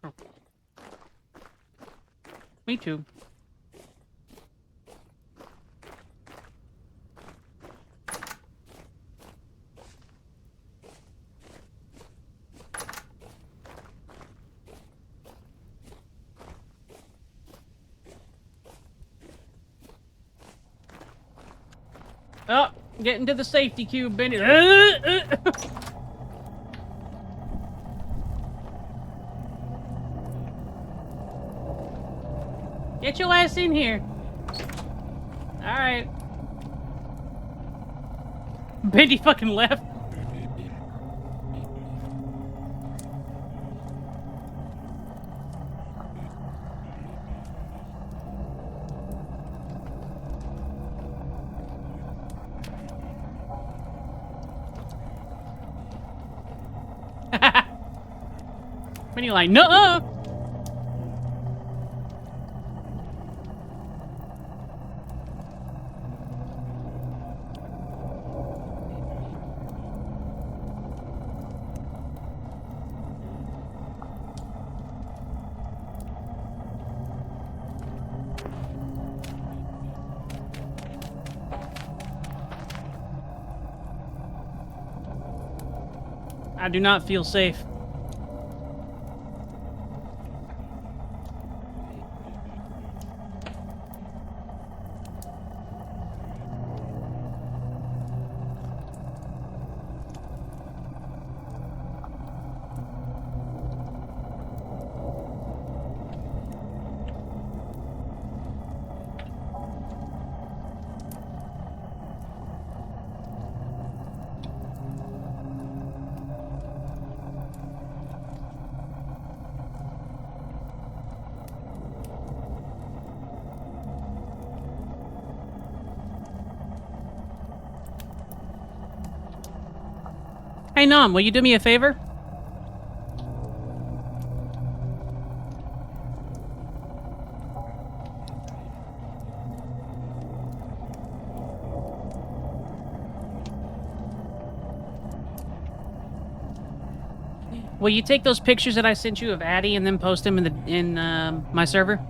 Oh. Me too. Oh, get into the safety cube, Bendy. Get your ass in here. Alright. Bendy fucking left. When you're like, nuh-uh! I do not feel safe. Hey, Nom, will you do me a favor? Will you take those pictures that I sent you of Addie and then post them in my server?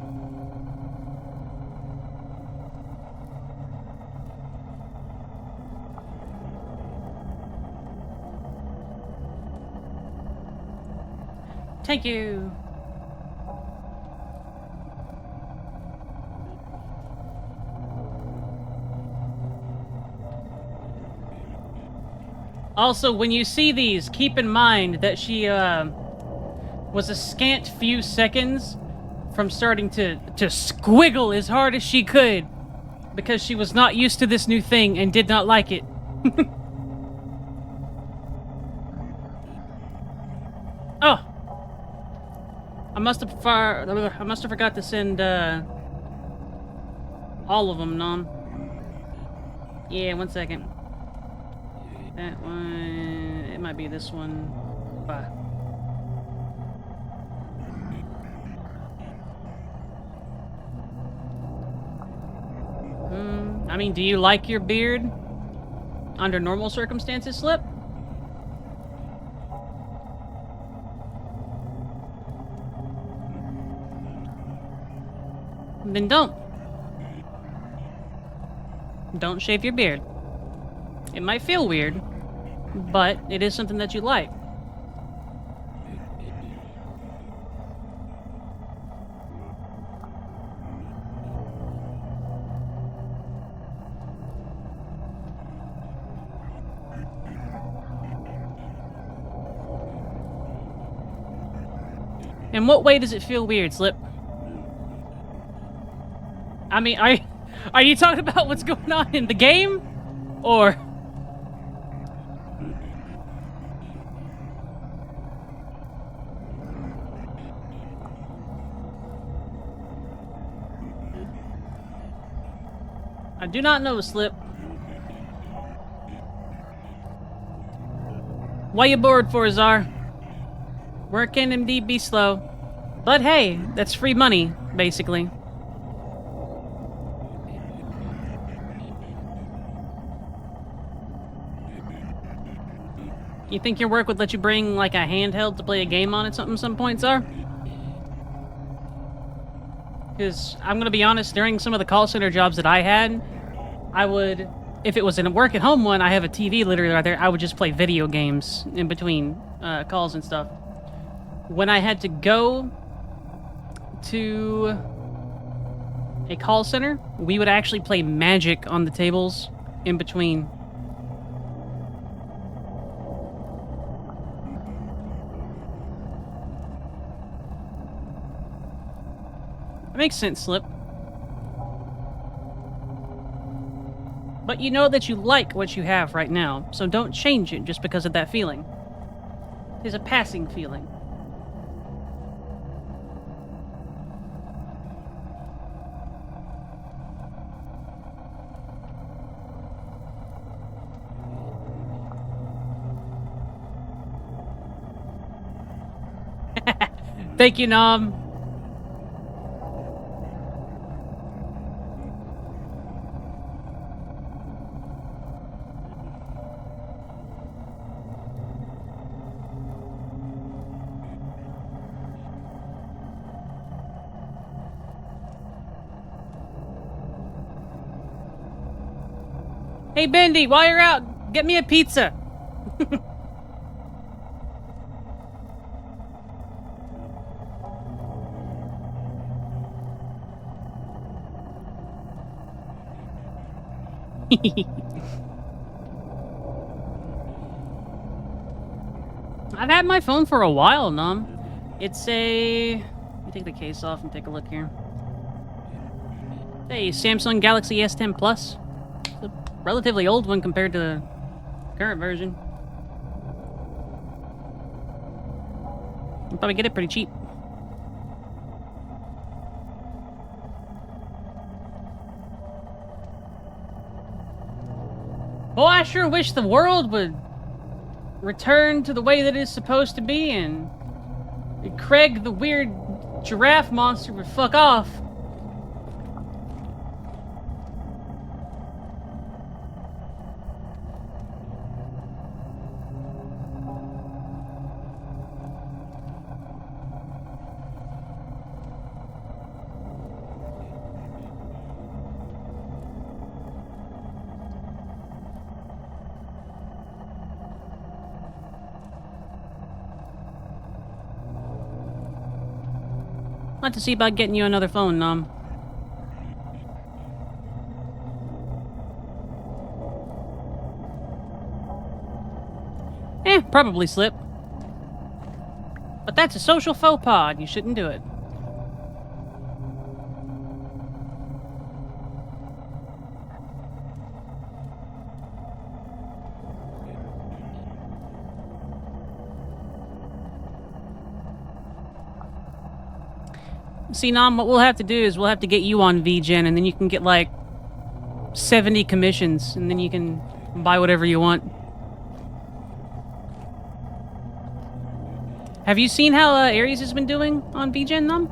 Thank you. Also, when you see these, keep in mind that she was a scant few seconds from starting to squiggle as hard as she could because she was not used to this new thing and did not like it. Oh. I must have forgot to send all of them, Nom. Yeah, 1 second. That one, it might be this one. Bye. I mean, do you like your beard under normal circumstances, Slip? then don't. Don't shave your beard. It might feel weird, but it is something that you like. In what way does it feel weird, Slip? I mean, are you talking about what's going on in the game? Or... I do not know, Slip. Why you bored for, Czar? Work can indeed be slow. But hey, that's free money, basically. You think your work would let you bring, like, a handheld to play a game on at some point, Czar? Because, I'm gonna be honest, during some of the call center jobs that I had, I would... If it was in a work-at-home one, I have a TV literally right there, I would just play video games in between calls and stuff. When I had to go to a call center, we would actually play Magic on the tables in between. That makes sense, Slip. But you know that you like what you have right now, so don't change it just because of that feeling. It is a passing feeling. Thank you, Nom. Hey, Bendy, while you're out, get me a pizza. I've had my phone for a while, Nom. It's a... Let me take the case off and take a look here. Hey, Samsung Galaxy S10 Plus. It's a relatively old one compared to the current version. You'll probably get it pretty cheap. Boy, I sure wish the world would return to the way that it's supposed to be, and Craig, the weird giraffe monster, would fuck off. I'll have to see about getting you another phone, Nom. Probably Slip. But that's a social faux pas, and you shouldn't do it. See, Nom, what we'll have to do is we'll have to get you on VGen, and then you can get, like, 70 commissions, and then you can buy whatever you want. Have you seen how Aries has been doing on VGen, Nom?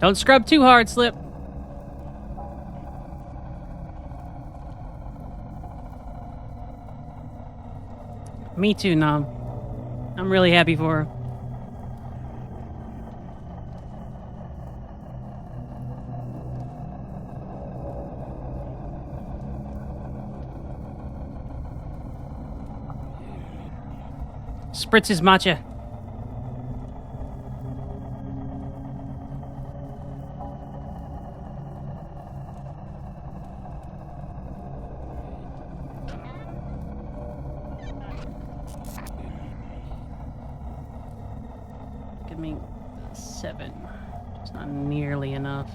Don't scrub too hard, Slip. Me too, Nom. I'm really happy for her. Spritz his matcha. Give me 7. It's not nearly enough.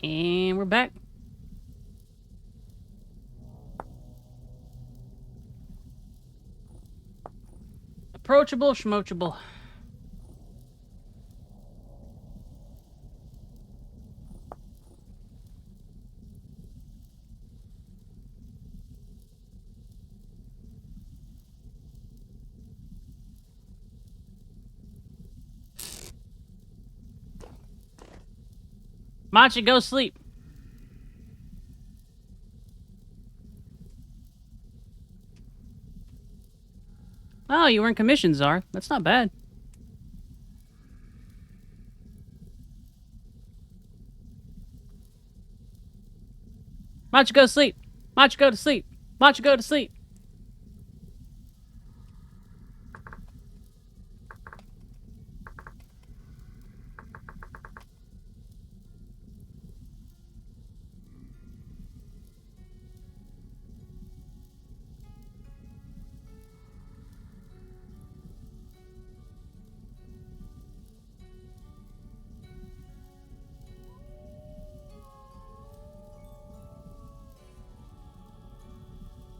And we're back. Approachable, schmoachable. Matcha, go sleep. Oh, you were in commission, Czar. That's not bad. Matcha, go to sleep. Matcha, go to sleep. Matcha, go to sleep.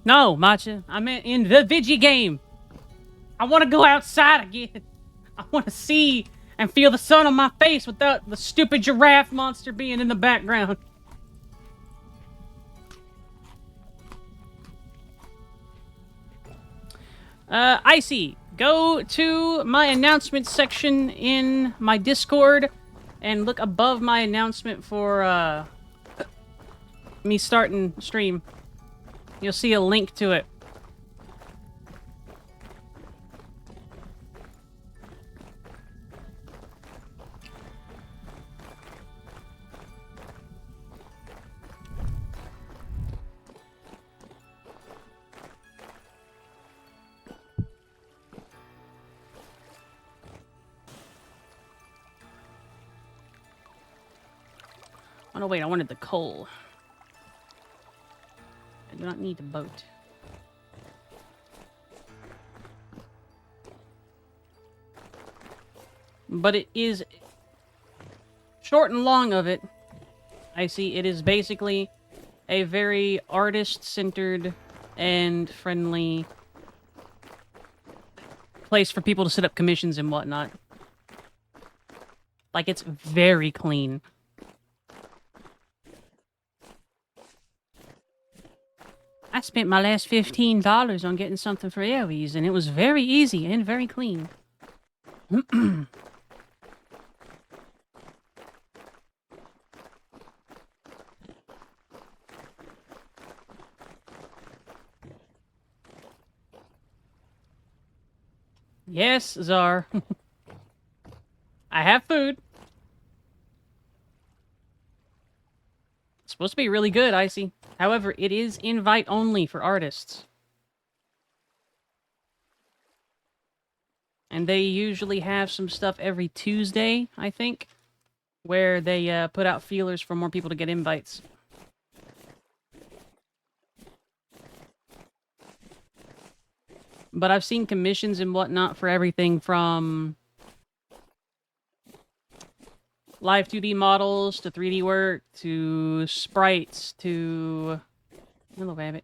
No, Matcha. I meant in the Vigi game. I want to go outside again. I want to see and feel the sun on my face without the stupid giraffe monster being in the background. Icy, go to my announcement section in my Discord and look above my announcement for me starting stream. You'll see a link to it. Oh, no, wait, I wanted the coal. I do not need the boat. But it is... short and long of it, I see it is basically a very artist-centered and friendly place for people to set up commissions and whatnot. Like, it's very clean. I spent my last $15 on getting something for Aries, and it was very easy and very clean. Yes, Czar. I have food. It's supposed to be really good, Icy. However, it is invite only for artists. And they usually have some stuff every Tuesday, I think, where they put out feelers for more people to get invites. But I've seen commissions and whatnot for everything from live 2D models to 3D work to sprites to... Hello, Rabbit.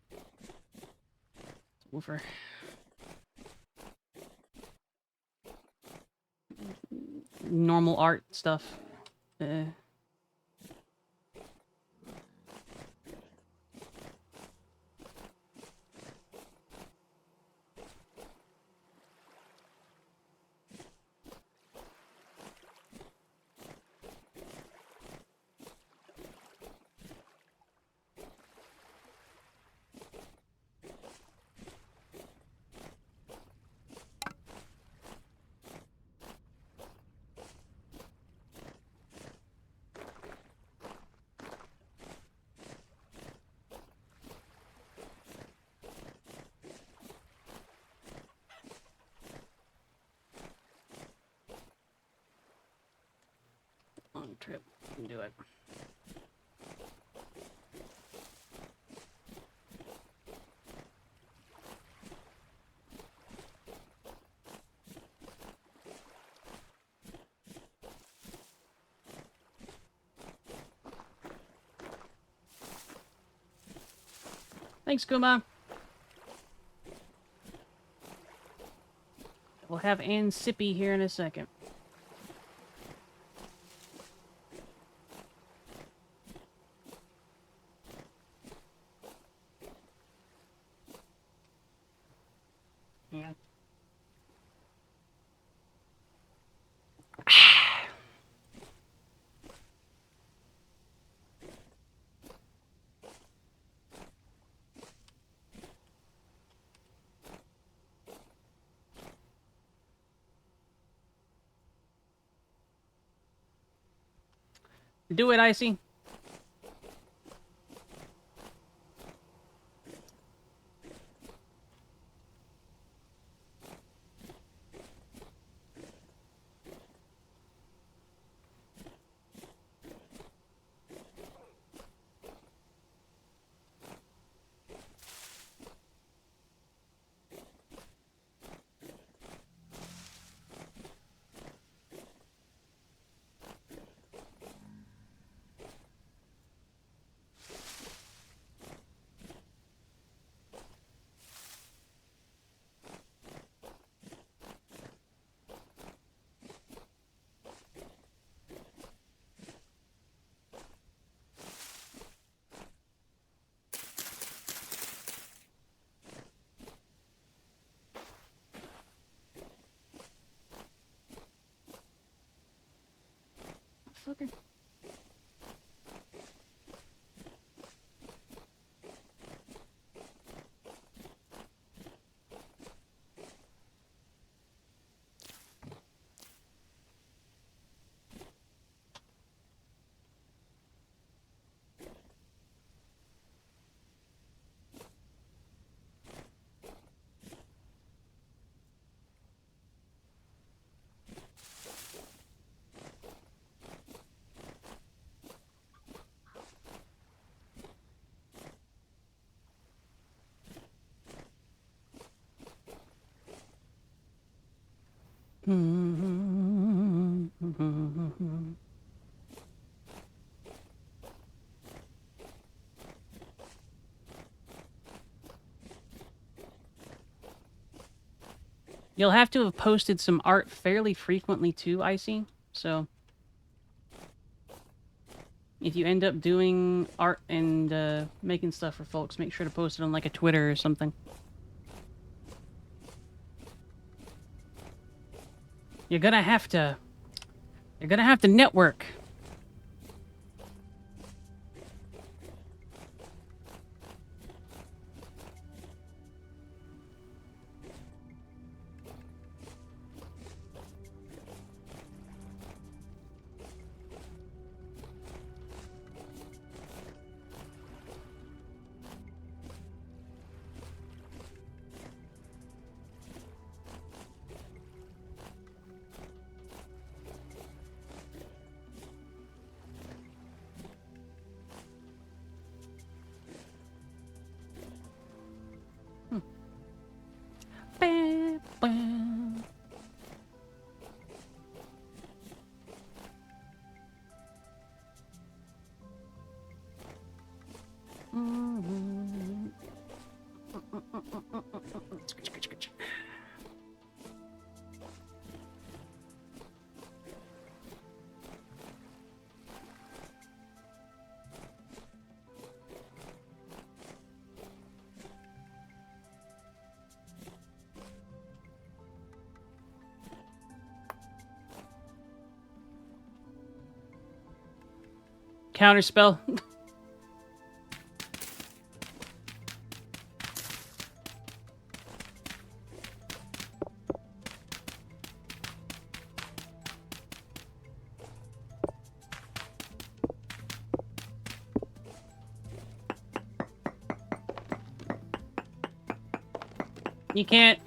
Woofer. Normal art stuff. Long trip. Can do it. Thanks, Kuma. We'll have Ann Sippy here in a second. Yeah. Do it, Icy. Fucker. You'll have to have posted some art fairly frequently too, Icy. So if you end up doing art and making stuff for folks, make sure to post it on like a Twitter or something. You're gonna have to network. counterspell. You can't...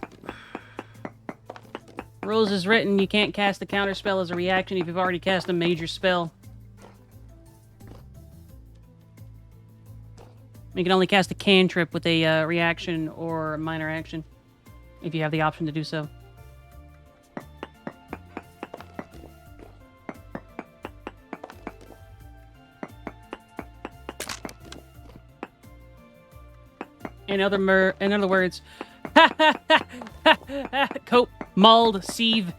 Rules is written, you can't cast a counterspell as a reaction if you've already cast a major spell. You can only cast a cantrip with a reaction or a minor action, if you have the option to do so. In other words, cope, mauled, sieve.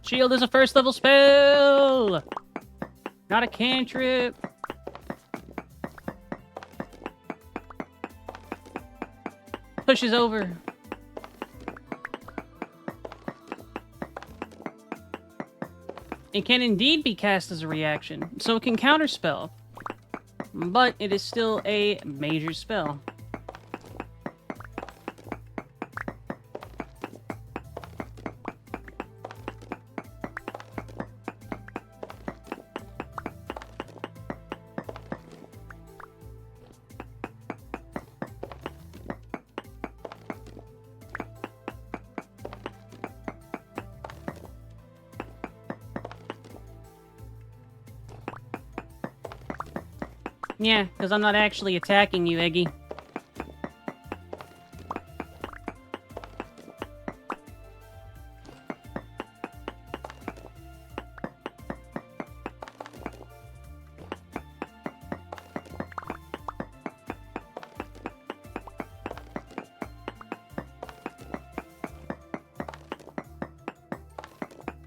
Shield is a first level spell! Not a cantrip. Pushes over. It can indeed be cast as a reaction, so it can counterspell. But it is still a major spell. Yeah, because I'm not actually attacking you, Eggy.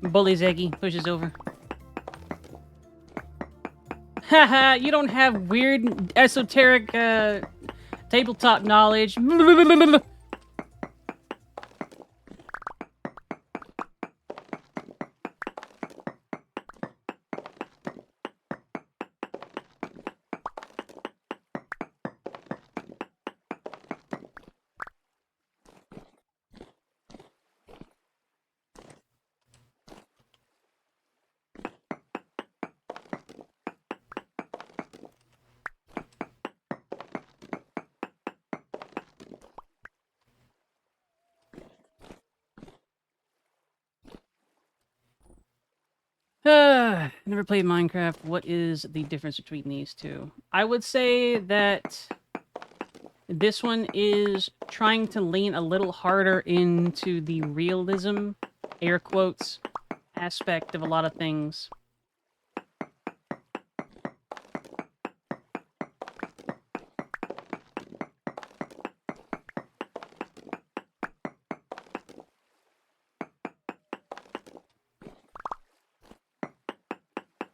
Bullies Eggy, pushes over. Haha, you don't have weird, esoteric, tabletop knowledge. Never played Minecraft. What is the difference between these two? I would say that this one is trying to lean a little harder into the realism, air quotes, aspect of a lot of things.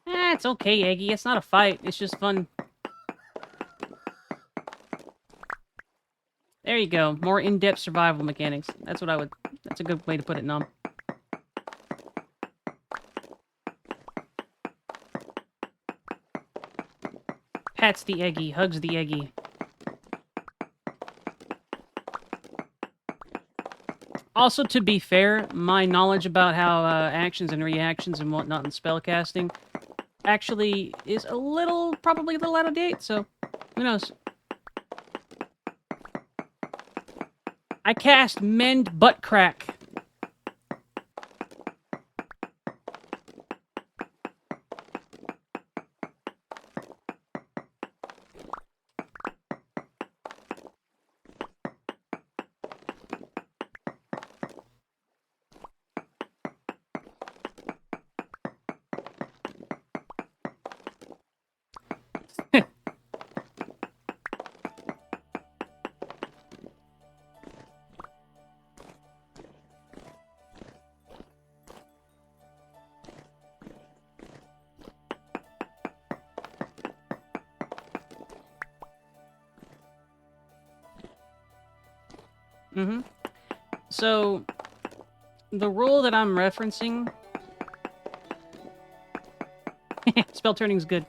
It's okay, Eggy. It's not a fight. It's just fun. There you go. More in-depth survival mechanics. That's what I would... That's a good way to put it, Nom. Pats the Eggy. Hugs the Eggy. Also, to be fair, my knowledge about how actions and reactions and whatnot in spellcasting actually is probably a little out of date, so who knows? I cast Mend Butt Crack. Mm-hmm. So, the rule that I'm referencing... Spell turning's good.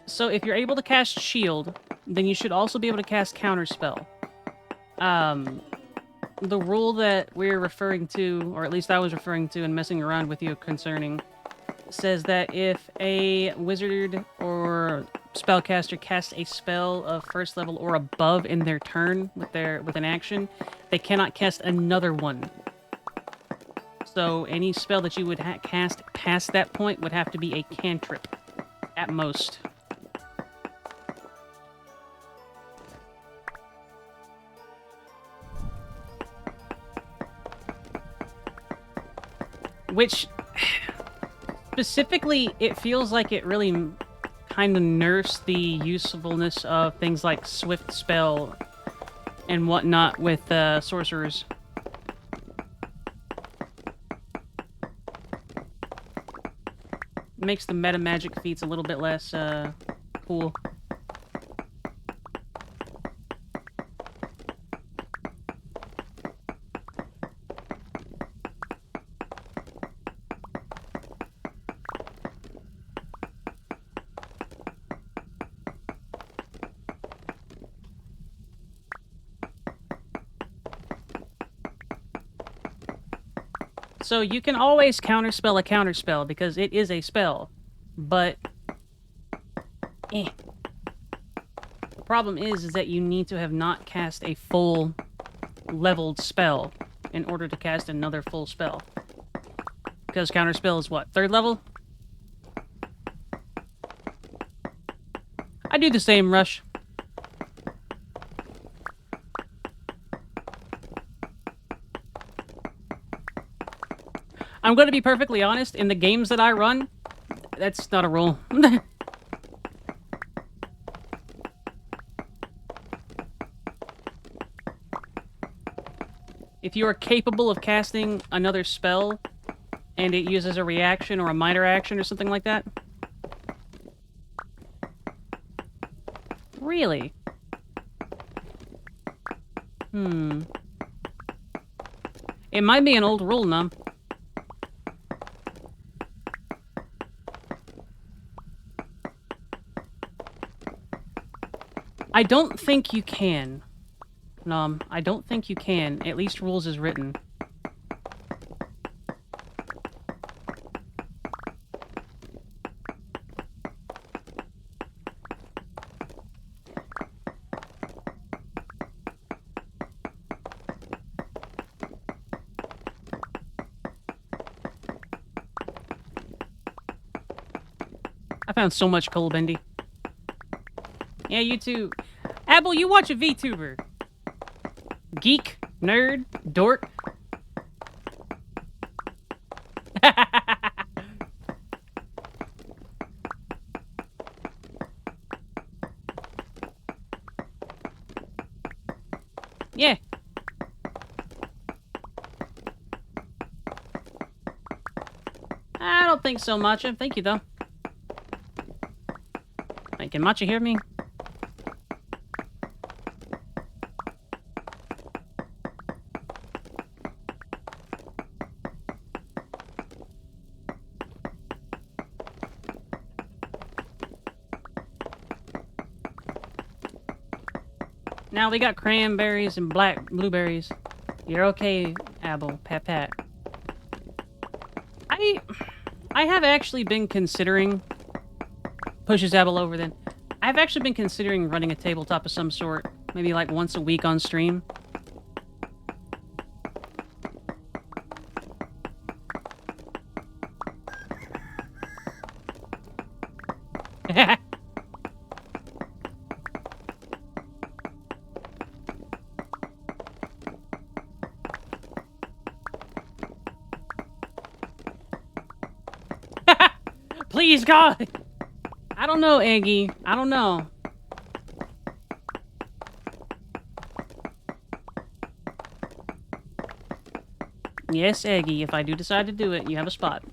So if you're able to cast Shield, then you should also be able to cast Counterspell. The rule that we're referring to, or at least I was referring to and messing around with you concerning, says that if a wizard or spellcaster casts a spell of first level or above in their turn with an action, they cannot cast another one. So any spell that you would cast past that point would have to be a cantrip, at most. Which, specifically, it feels like it really kind of nerfs the usefulness of things like Swift Spell and whatnot with sorcerers. Makes the meta magic feats a little bit less cool. So you can always counterspell a counterspell because it is a spell, but the problem is that you need to have not cast a full leveled spell in order to cast another full spell. Because counterspell is what, 3rd level? I do the same, Rush. I'm going to be perfectly honest, in the games that I run, that's not a rule. If you are capable of casting another spell, and it uses a reaction or a minor action or something like that. Really? It might be an old rule, Num. I don't think you can. Nom, I don't think you can. At least rules is written. I found so much coal bendy. Yeah, you too. Abel, you watch a VTuber. Geek, nerd, dork. Yeah. I don't think so, Matcha. Thank you, though. Wait, can Matcha hear me? Now we got cranberries and blueberries. You're okay, Abel. Pat pat. I have actually been considering... Pushes Abel over then. I've actually been considering running a tabletop of some sort. Maybe like once a week on stream. Please, God! I don't know, Aggie. I don't know. Yes, Aggie, if I do decide to do it, you have a spot.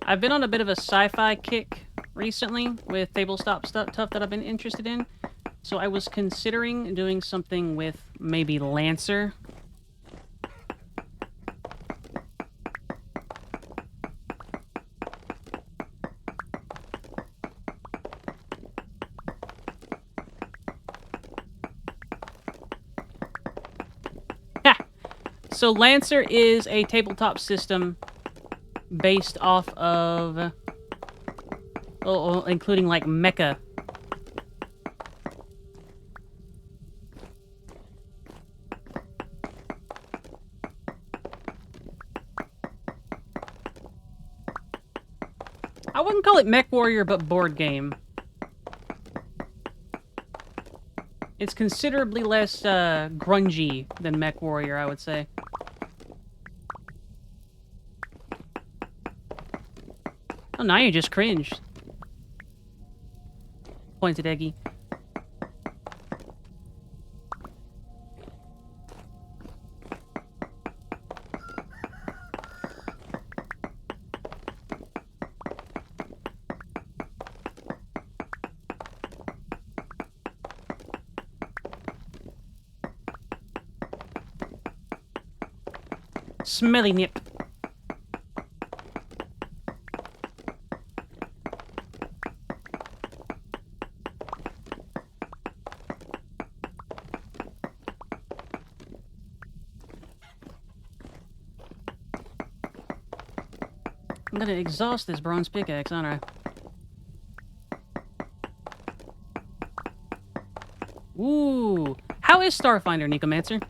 I've been on a bit of a sci-fi kick recently with tabletop stuff that I've been interested in. So I was considering doing something with maybe Lancer. Ha! So Lancer is a tabletop system based off of, including like mecha. I wouldn't call it Mech Warrior, but board game. It's considerably less grungy than Mech Warrior, I would say. Oh, now you just cringed. Pointed Eggy. Smelly nip. I'm gonna exhaust this bronze pickaxe, aren't I? Ooh. How is Starfinder, Nicomancer?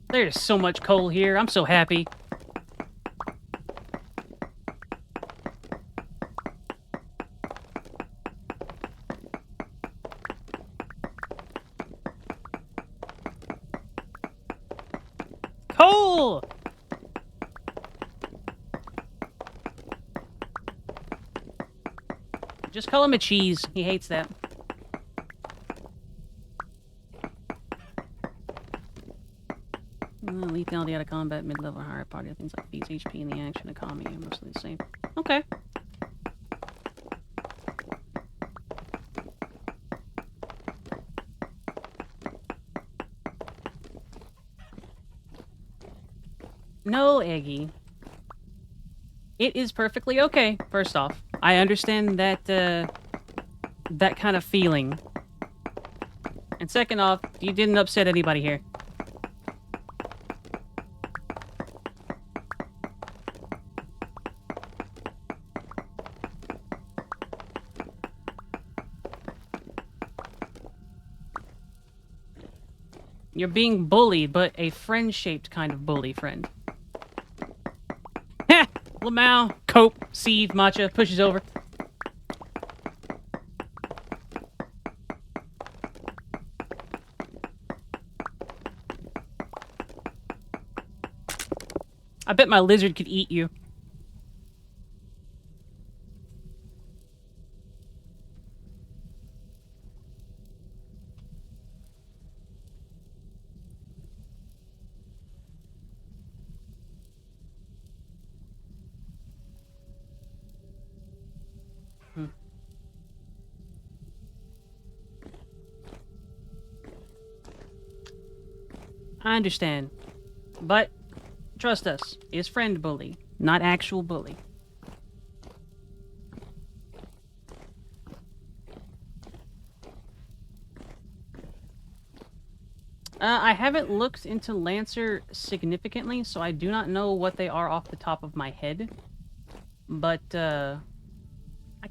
There's so much coal here. I'm so happy. Coal! Just call him a cheese. He hates that. Lethality out of combat, mid-level, higher party, things like these HP and the action economy are mostly the same. Okay. No, Eggy. It is perfectly okay, first off. I understand that, that kind of feeling. And second off, you didn't upset anybody here. You're being bullied, but a friend-shaped kind of bully, friend. Heh! Lamau, Cope, Sieve, Matcha, pushes over. I bet my lizard could eat you. I understand. But, trust us, is friend bully, not actual bully. I haven't looked into Lancer significantly, so I do not know what they are off the top of my head. But, I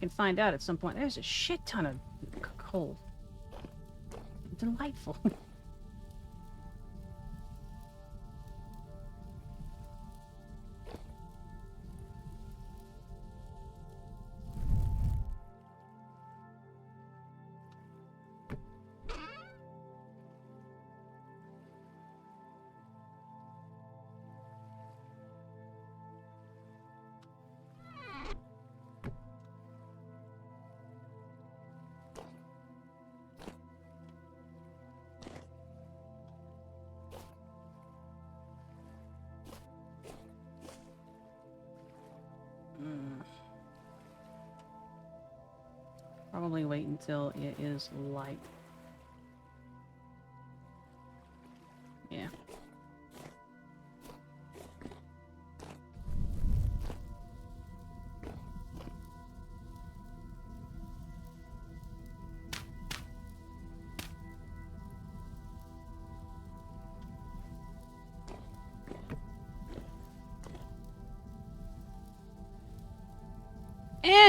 can find out at some point. There's a shit ton of coal. Delightful. Probably wait until it is light. Yeah.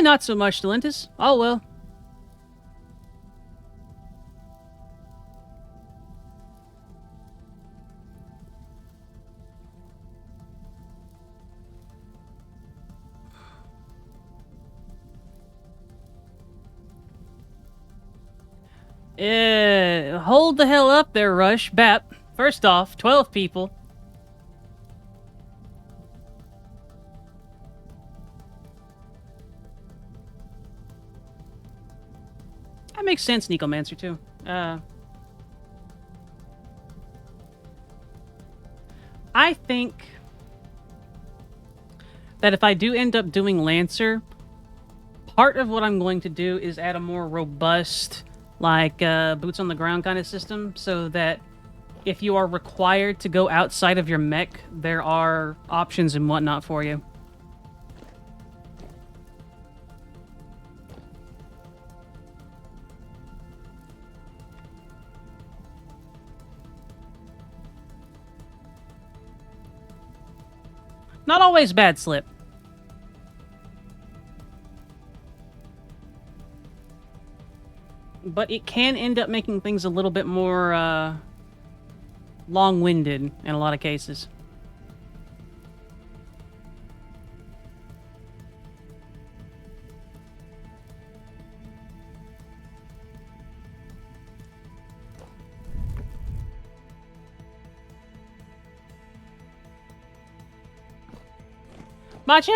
Not so much, Delentis. Oh well. Hold the hell up there, Rush. Bap. First off, 12 people. That makes sense, Necomancer, too. I think that if I do end up doing Lancer, part of what I'm going to do is add a more robust, like, boots on the ground kind of system, so that if you are required to go outside of your mech, there are options and whatnot for you. Not always bad, Slip. But it can end up making things a little bit more, long-winded in a lot of cases. Matcha!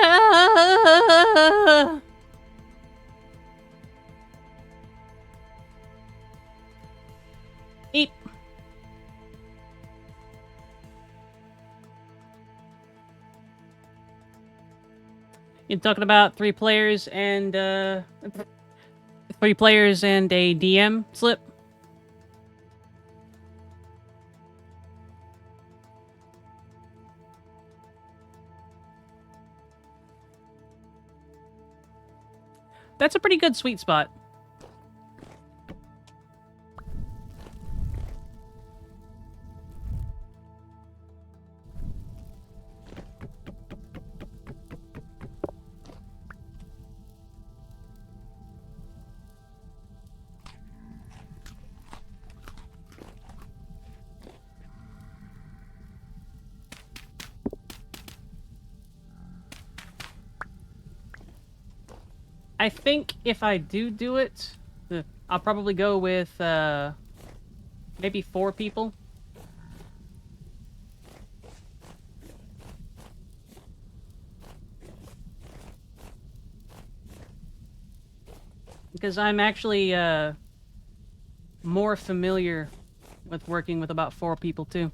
Eat. You're talking about 3 players and, 3 players and a DM, Slip? That's a pretty good sweet spot. I think if I do it, I'll probably go with, maybe 4 people. Because I'm actually, more familiar with working with about 4 people, too.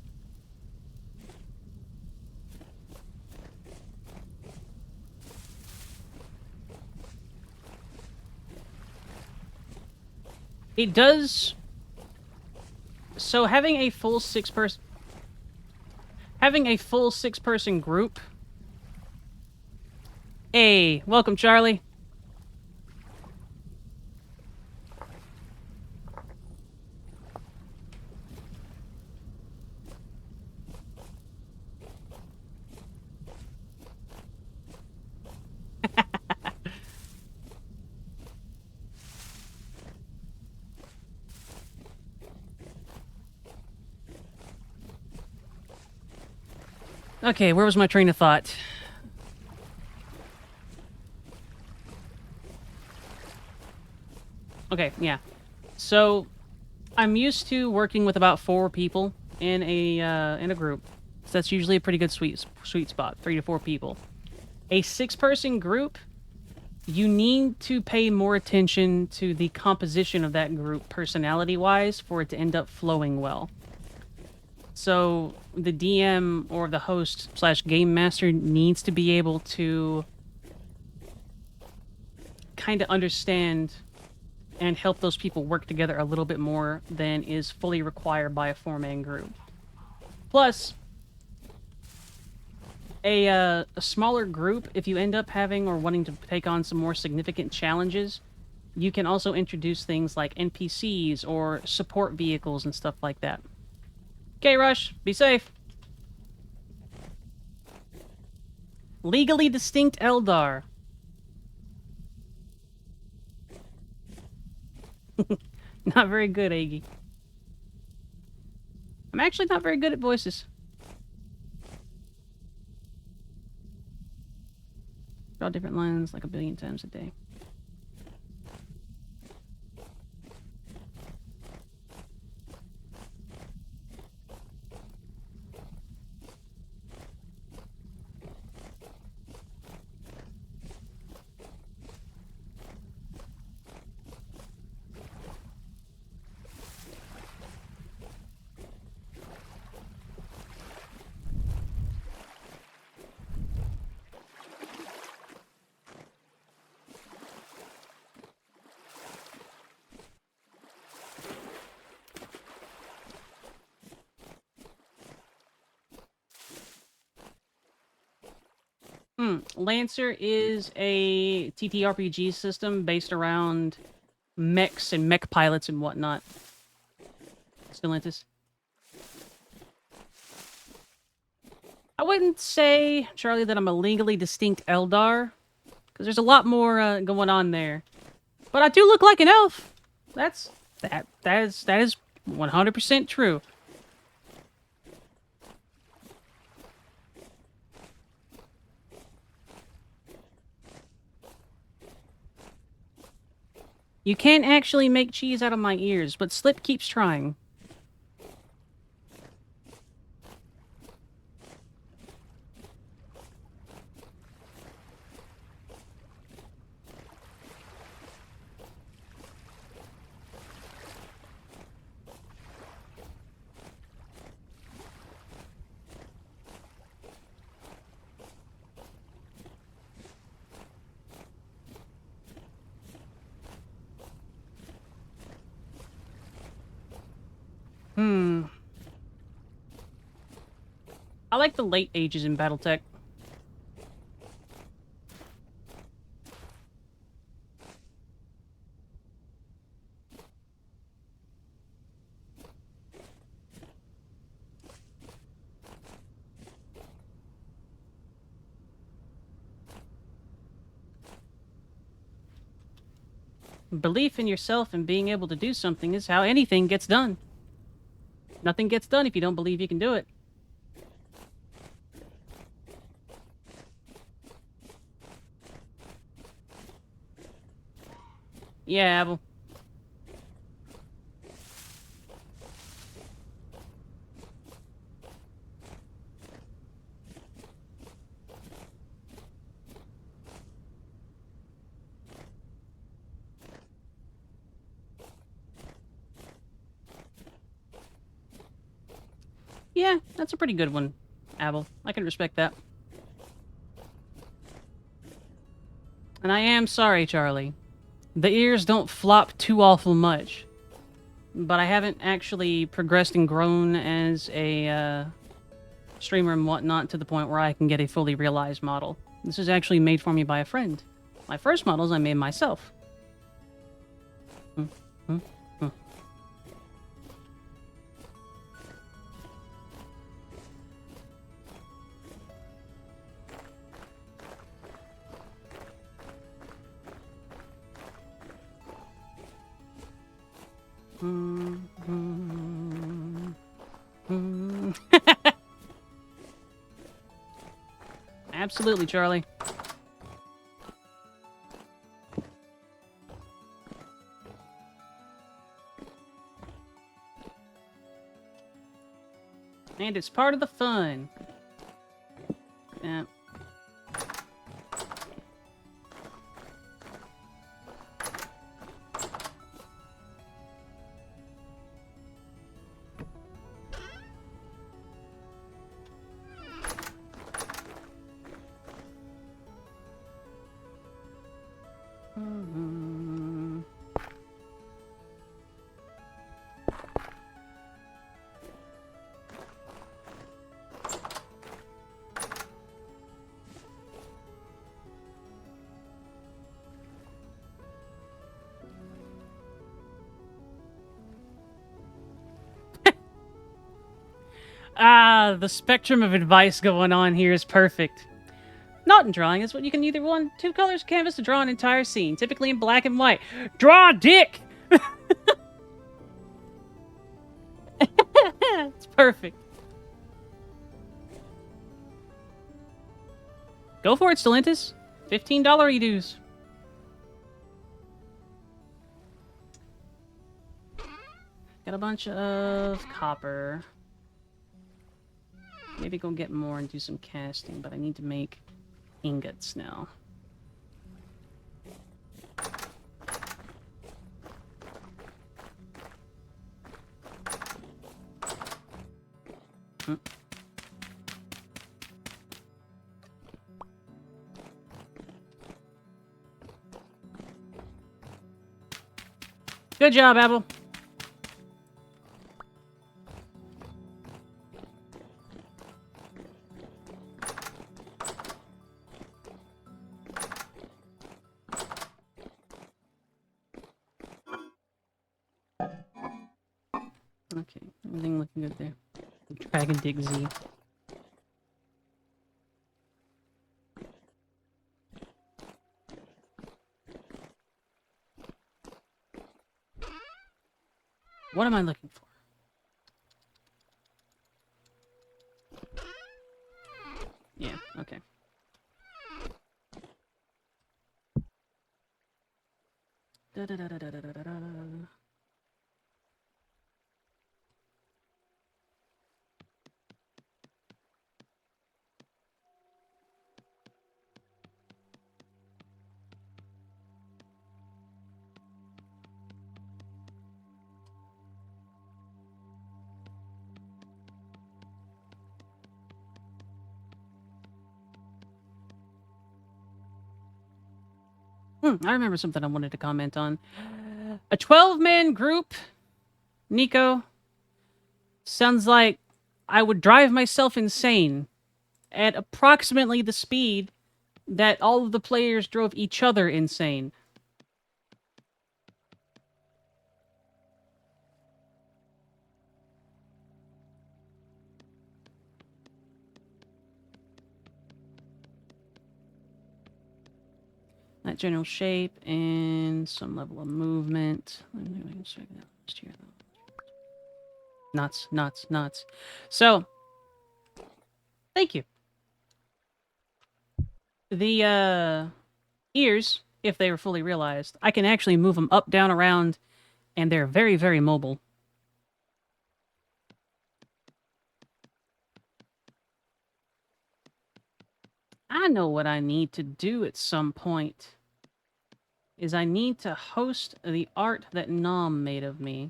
It does... So having a full 6-person... Having a full 6-person group... Hey, welcome, Charlie. Okay, where was my train of thought? Okay, yeah. So, I'm used to working with about 4 people in a group. So that's usually a pretty good sweet spot, 3 to 4 people. A 6-person group, you need to pay more attention to the composition of that group personality-wise for it to end up flowing well. So the DM or the host / game master needs to be able to kind of understand and help those people work together a little bit more than is fully required by a 4-man group. Plus, a smaller group, if you end up having or wanting to take on some more significant challenges, you can also introduce things like NPCs or support vehicles and stuff like that. Okay, Rush, be safe. Legally distinct Eldar. Not very good, Aggie. I'm actually not very good at voices. Draw different lines like a billion times a day. Lancer is a TTRPG system based around mechs and mech pilots and whatnot. Stellantis. I wouldn't say, Charlie, that I'm a legally distinct Eldar, because there's a lot more going on there. But I do look like an elf. That is 100% true. You can't actually make cheese out of my ears, but Slip keeps trying. I like the late ages in Battletech. Belief in yourself and being able to do something is how anything gets done. Nothing gets done if you don't believe you can do it. Yeah, Abel. Yeah, that's a pretty good one, Abel. I can respect that. And I am sorry, Charlie. The ears don't flop too awful much. But I haven't actually progressed and grown as a streamer and whatnot to the point where I can get a fully realized model. This is actually made for me by a friend. My first models I made myself. Absolutely, Charlie. And it's part of the fun. Yeah. Ah, the spectrum of advice going on here is perfect. Not in drawing is what you can either one two colors canvas to draw an entire scene, typically in black and white. Draw a dick! It's perfect. Go for it, Stellantis. $15 e-dues. Got a bunch of copper. Maybe go get more and do some casting, but I need to make ingots now. Good job, Apple. Okay, everything looking good there. Dragon Dick Z. What am I looking for? Yeah, okay. Da da da da da da da da. I remember something I wanted to comment on. A 12-man group, Nico, sounds like I would drive myself insane at approximately the speed that all of the players drove each other insane. That general shape and some level of movement. Nuts, nuts, nuts. So, thank you. The ears, if they were fully realized, I can actually move them up, down, around, and they're very, very mobile. I know what I need to do at some point. Is I need to host the art that Nom made of me.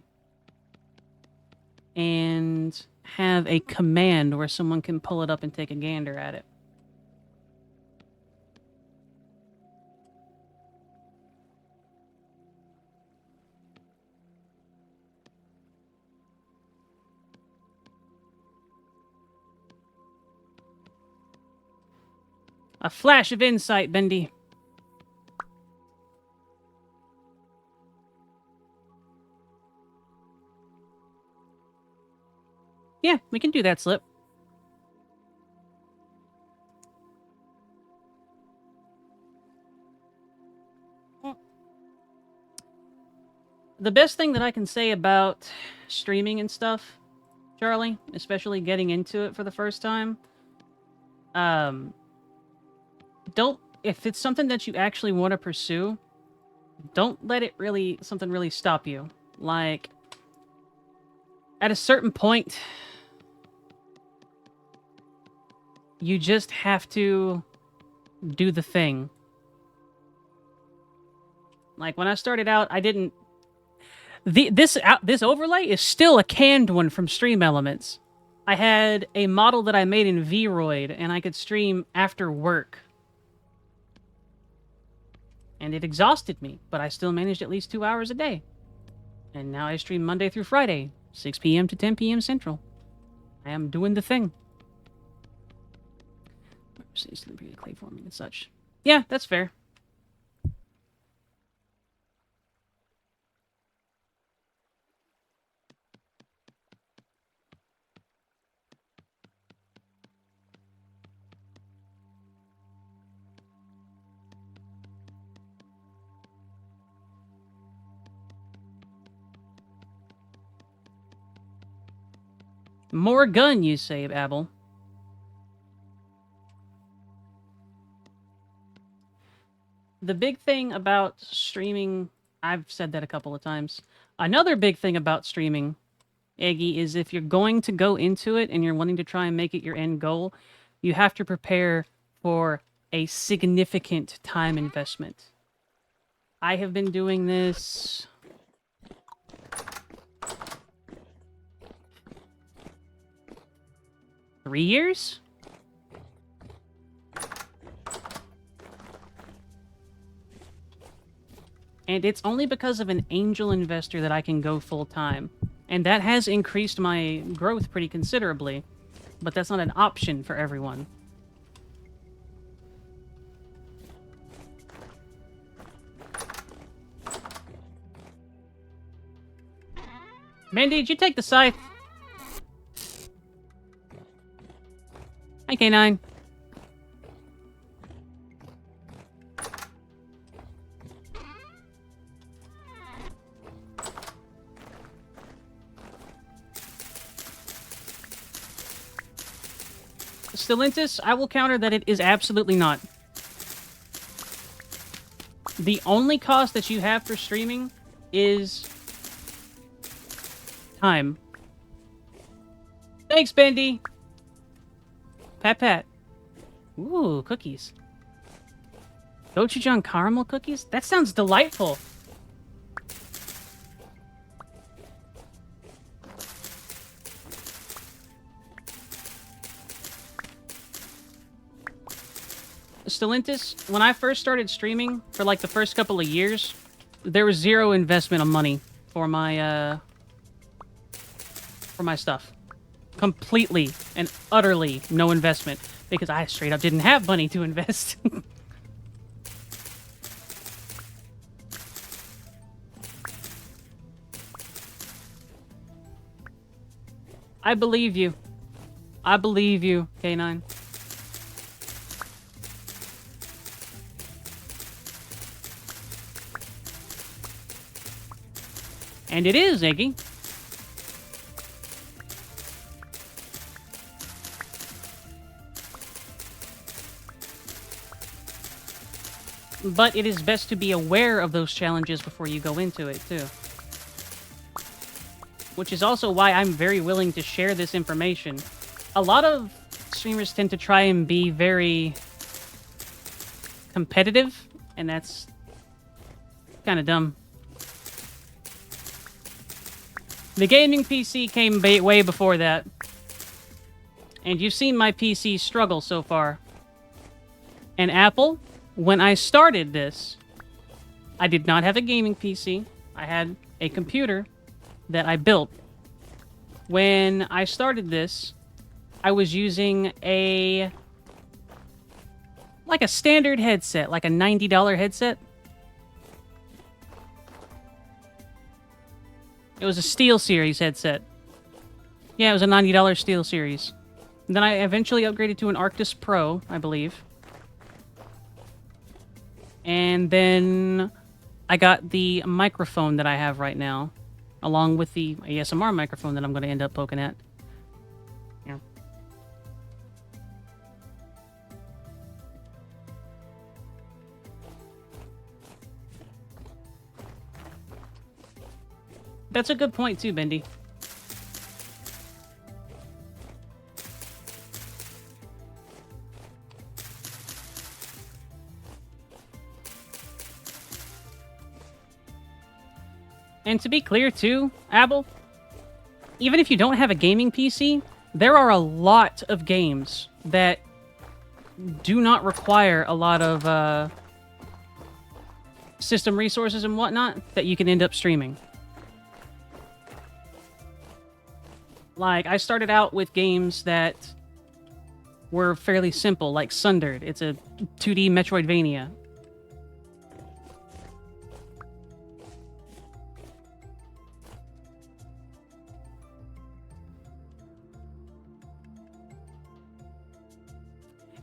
And have a command where someone can pull it up and take a gander at it. A flash of insight, Bendy. Yeah, we can do that, Slip. The best thing that I can say about streaming and stuff, Charlie, especially getting into it for the first time, don't, if it's something that you actually want to pursue, don't let it something really stop you. Like, at a certain point, you just have to do the thing. Like, when I started out, I didn't... This overlay is still a canned one from Stream Elements. I had a model that I made in Vroid, and I could stream after work. And it exhausted me, but I still managed at least 2 hours a day. And now I stream Monday through Friday, 6 p.m. to 10 p.m. Central. I am doing the thing. Clay forming and such. Yeah, that's fair. More gun, you say, Abel. The big thing about streaming, I've said that a couple of times. Another big thing about streaming, Eggy, is if you're going to go into it and you're wanting to try and make it your end goal, you have to prepare for a significant time investment. I have been doing this... 3 years? And it's only because of an angel investor that I can go full-time. And that has increased my growth pretty considerably. But that's not an option for everyone. Mandy, did you take the scythe? Hi, K9. Stellantis, I will counter that it is absolutely not. The only cost that you have for streaming is time. Thanks, Bendy. Pat pat. Ooh, cookies. Gochujang caramel cookies? That sounds delightful. Stellantis, when I first started streaming, for like the first couple of years, there was zero investment of money for my stuff. Completely and utterly no investment, because I straight up didn't have money to invest. I believe you. I believe you, K9. And it is, Iggy. But it is best to be aware of those challenges before you go into it, too. Which is also why I'm very willing to share this information. A lot of streamers tend to try and be very competitive, and that's kind of dumb. The gaming PC came way before that. And you've seen my PC struggle so far. And Apple, when I started this, I did not have a gaming PC. I had a computer that I built. When I started this, I was using like a standard headset, like a $90 headset. It was a SteelSeries headset. Yeah, it was a $90 SteelSeries. Then I eventually upgraded to an Arctis Pro, I believe. And then I got the microphone that I have right now, along with the ASMR microphone that I'm going to end up poking at. Yeah. That's a good point too, Bendy. And to be clear too, Abel, even if you don't have a gaming PC, there are a lot of games that do not require a lot of system resources and whatnot that you can end up streaming. Like, I started out with games that were fairly simple, like Sundered. It's a 2D Metroidvania.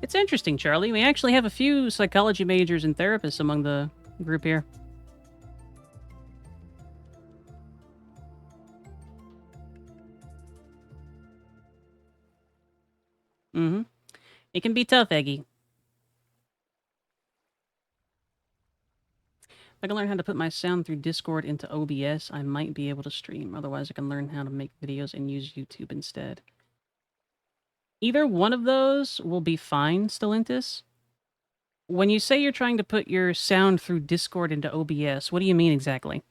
It's interesting, Charlie. We actually have a few psychology majors and therapists among the group here. Mm-hmm. It can be tough, Eggy. If I can learn how to put my sound through Discord into OBS, I might be able to stream. Otherwise, I can learn how to make videos and use YouTube instead. Either one of those will be fine, Stellantis. When you say you're trying to put your sound through Discord into OBS, what do you mean exactly?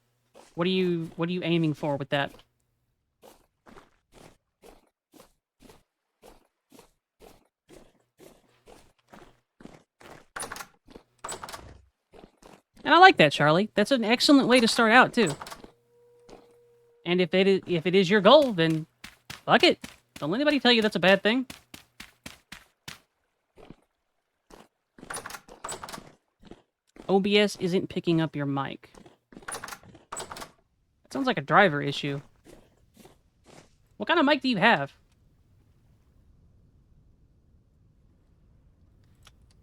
What are you aiming for with that? And I like that, Charlie. That's an excellent way to start out too. And if it is your goal, then fuck it. Don't let anybody tell you that's a bad thing. OBS isn't picking up your mic. That sounds like a driver issue. What kind of mic do you have?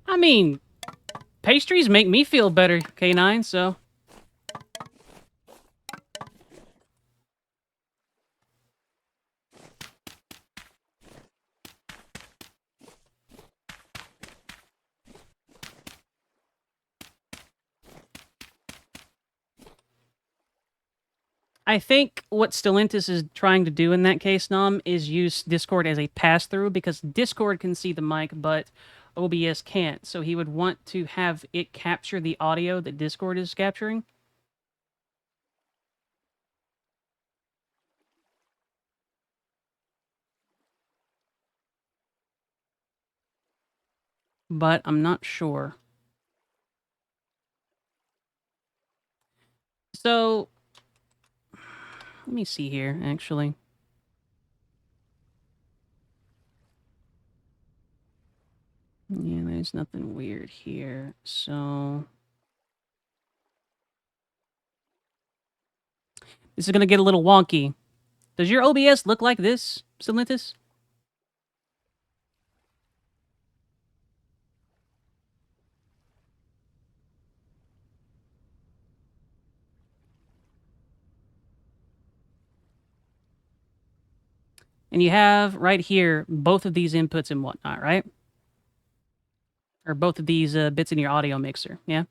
I mean, pastries make me feel better, K9, so... I think what Stellantis is trying to do in that case, Nom, is use Discord as a pass-through, because Discord can see the mic, but OBS can't. So he would want to have it capture the audio that Discord is capturing. But I'm not sure. So, let me see here, actually. Yeah, there's nothing weird here. So... this is going to get a little wonky. Does your OBS look like this, Stellantis? And you have, right here, both of these inputs and whatnot, right? Or both of these bits in your audio mixer, yeah?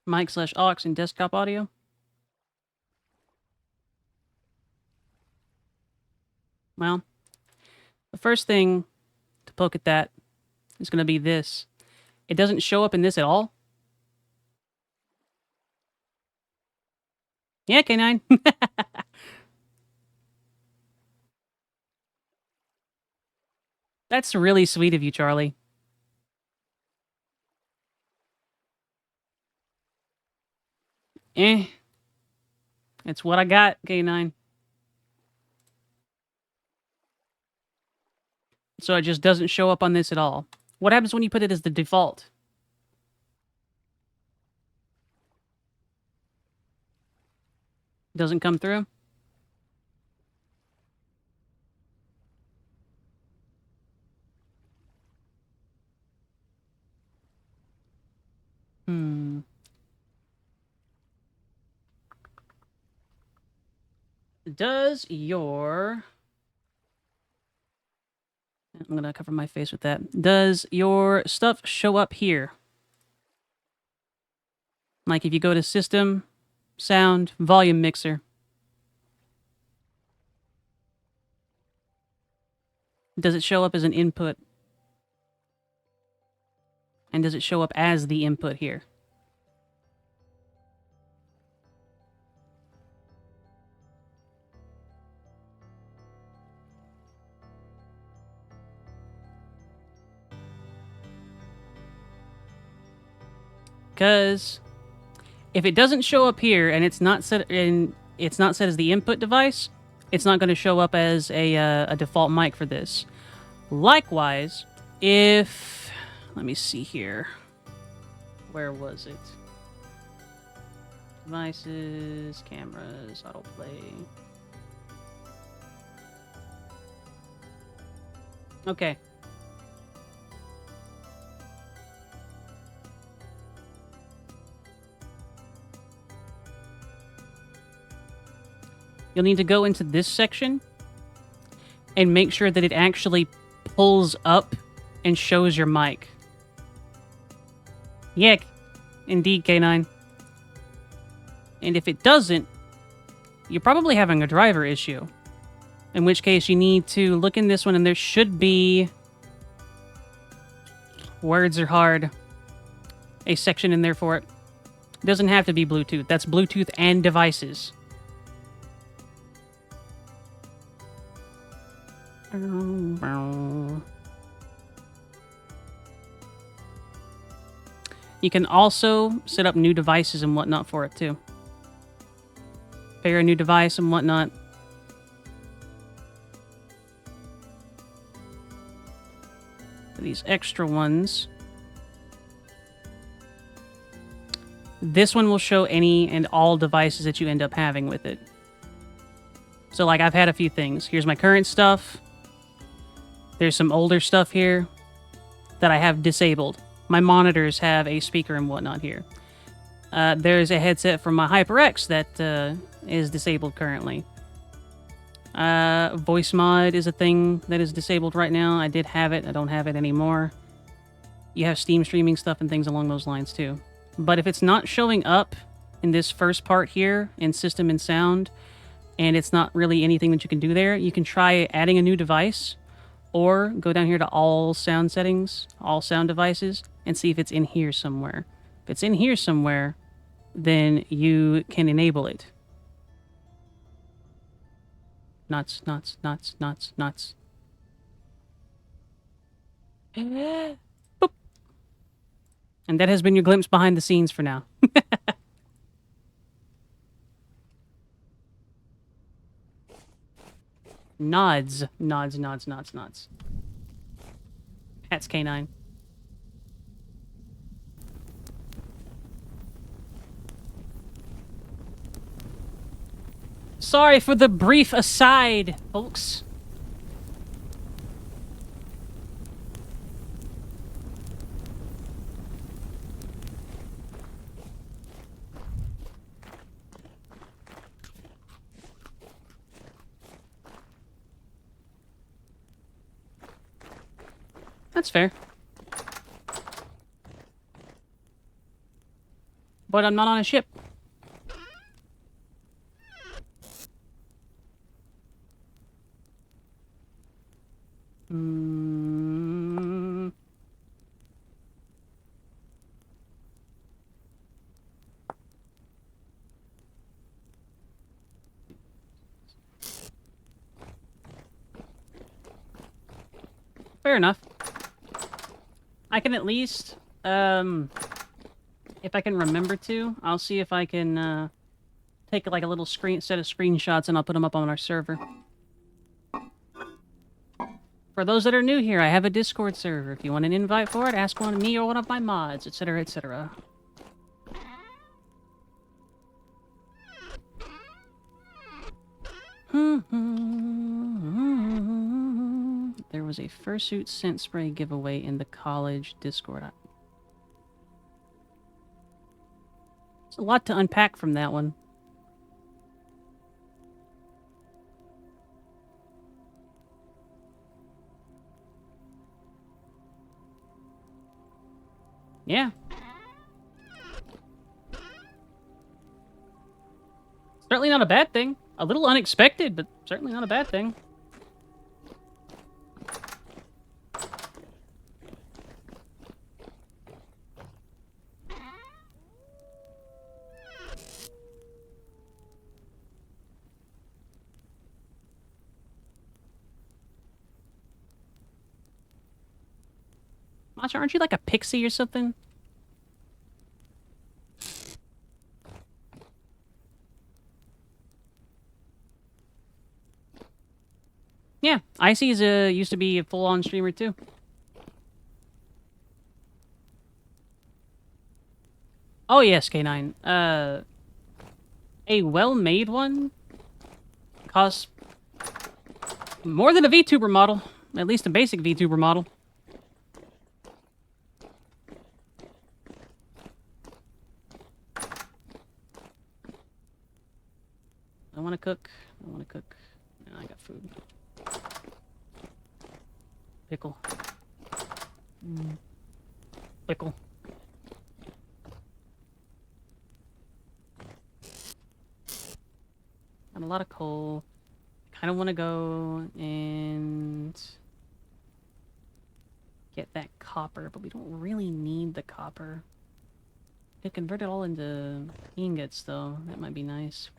Mic/aux and desktop audio? Well, the first thing to poke at that is going to be this. It doesn't show up in this at all. Yeah, K9. That's really sweet of you, Charlie. Eh. It's what I got, K9. So it just doesn't show up on this at all. What happens when you put it as the default? Doesn't come through? Hmm. Does your... I'm gonna cover my face with that. Does your stuff show up here? Like if you go to System, Sound, Volume Mixer. Does it show up as an input? And does it show up as the input here? Because if it doesn't show up here and it's not set as the input device, it's not going to show up as a default mic for this. Likewise, if... Let me see here. Where was it? Devices, cameras, autoplay. Okay. You'll need to go into this section and make sure that it actually pulls up and shows your mic. Yeah, indeed, K9. And if it doesn't, you're probably having a driver issue. In which case, you need to look in this one, and there should be... Words are hard. A section in there for it. It doesn't have to be Bluetooth. That's Bluetooth and devices. You can also set up new devices and whatnot for it, too. Pair a new device and whatnot. These extra ones. This one will show any and all devices that you end up having with it. So, like, I've had a few things. Here's my current stuff. There's some older stuff here that I have disabled. My monitors have a speaker and whatnot here. There's a headset from my HyperX that is disabled currently. Voice mod is a thing that is disabled right now. I did have it. I don't have it anymore. You have Steam streaming stuff and things along those lines too. But if it's not showing up in this first part here in System and Sound, and it's not really anything that you can do there, you can try adding a new device, or go down here to all sound settings, all sound devices, and see if it's in here somewhere. If it's in here somewhere, then you can enable it. Nuts, nuts, nuts, nuts, nuts. Boop. And that has been your glimpse behind the scenes for now. Nods. Nods, nods, nods, nods. That's K9. Sorry for the brief aside, folks. That's fair. But I'm not on a ship. Fair enough. I can at least, if I can remember to, I'll see if I can, take like a little set of screenshots and I'll put them up on our server. For those that are new here, I have a Discord server. If you want an invite for it, ask one of me or one of my mods, etc., etc. There was a fursuit scent spray giveaway in the college Discord. There's a lot to unpack from that one. Yeah. Certainly not a bad thing. A little unexpected, but certainly not a bad thing. Masha, aren't you like a pixie or something? Yeah, Icy's used to be a full-on streamer too. Oh yes, K9. A well-made one costs more than a VTuber model. At least a basic VTuber model. I want to cook. I want to cook. No, I got food. Pickle. Pickle. Got a lot of coal. Kind of want to go and get that copper, but we don't really need the copper. Could convert it all into ingots, though. That might be nice.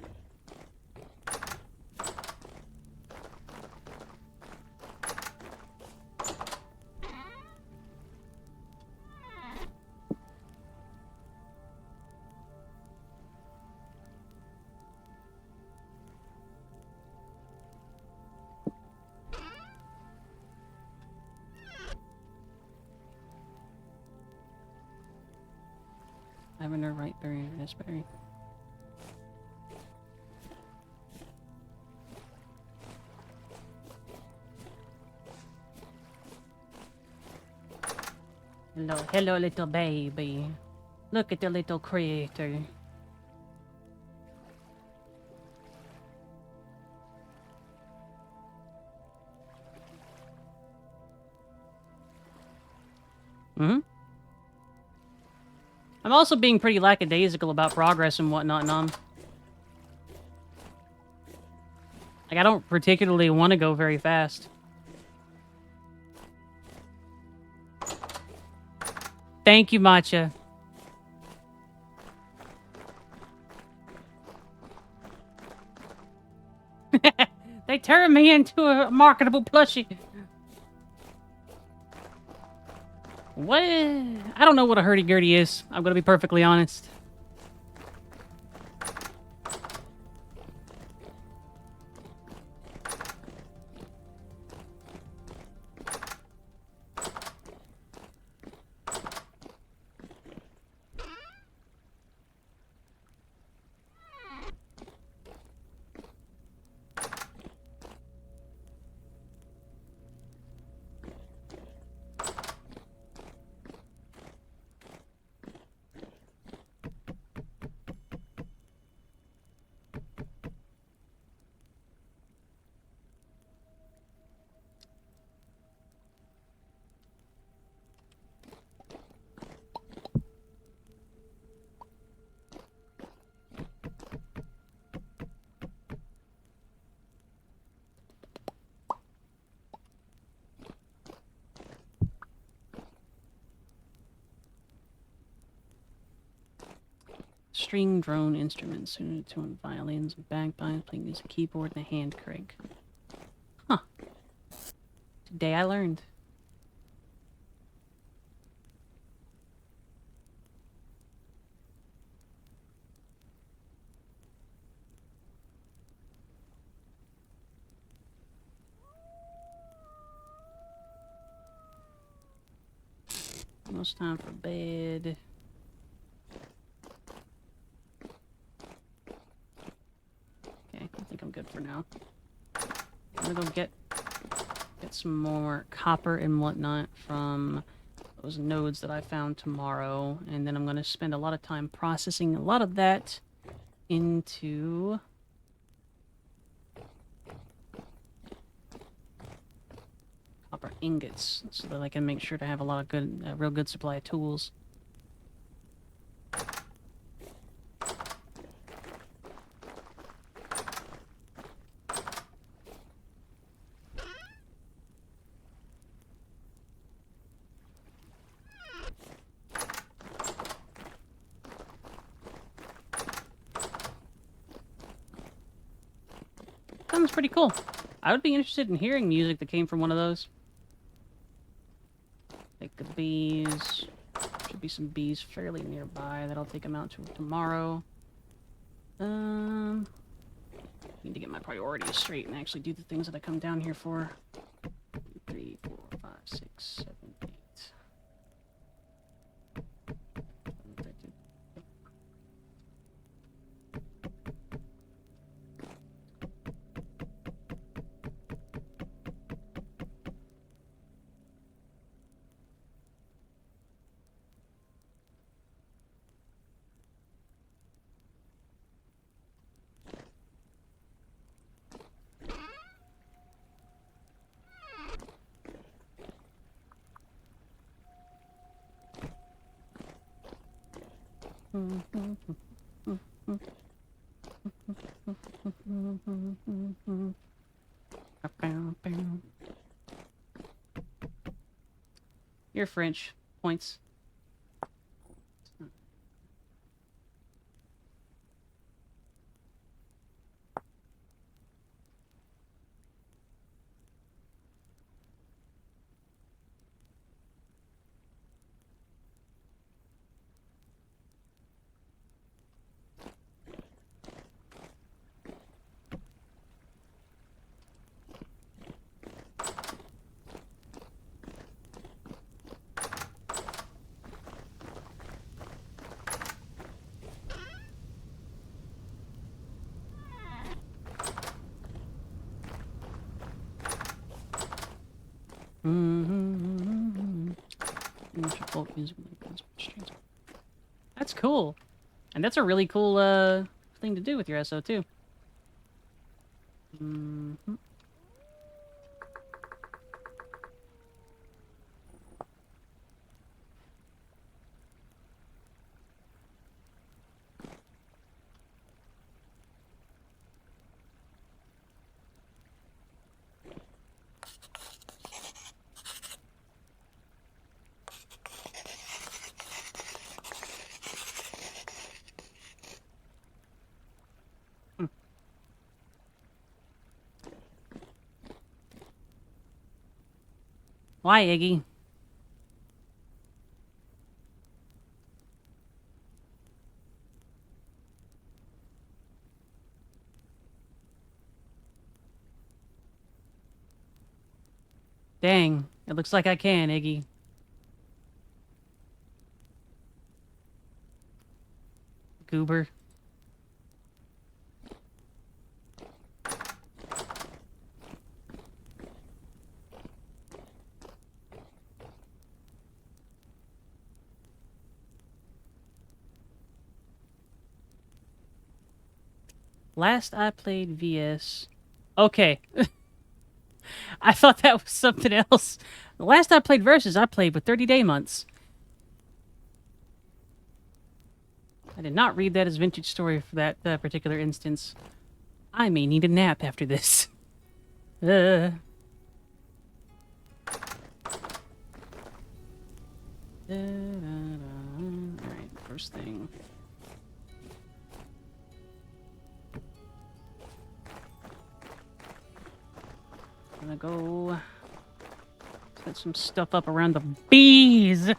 Lavender, right berry, raspberry. Hello, hello, little baby. Look at the little creator. Mm-hmm. I'm also being pretty lackadaisical about progress and whatnot, Nom. Like, I don't particularly want to go very fast. Thank you, Matcha. They turned me into a marketable plushie. What? I don't know what a hurdy-gurdy is. I'm gonna be perfectly honest. String drone instruments suited to violins and bagpipes, playing music, keyboard, and a hand crank. Huh. Today I learned. Almost time for bed. Okay, I think I'm good for now. I'm gonna go get some more copper and whatnot from those nodes that I found tomorrow, and then I'm gonna spend a lot of time processing a lot of that into copper ingots, so that I can make sure to have a lot of good, real good supply of tools. sounds pretty cool. I would be interested in hearing music that came from one of those. Like the bees. Should be some bees fairly nearby that I'll take them out to tomorrow. Need to get my priorities straight and actually do the things that I come down here for. 3, 4, 5, 6, 7, 8. You're French. Points. That's cool. And that's a really cool thing to do with your SO too. Why, Iggy? Dang, it looks like I can, Iggy. Goober. Last I played VS... Okay. I thought that was something else. The last I played Versus, I played with 30-day months. I did not read that as vintage story for that particular instance. I may need a nap after this. Alright, first thing. I'm gonna go set some stuff up around the bees.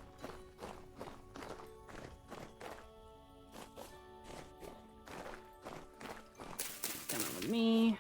Come on with me.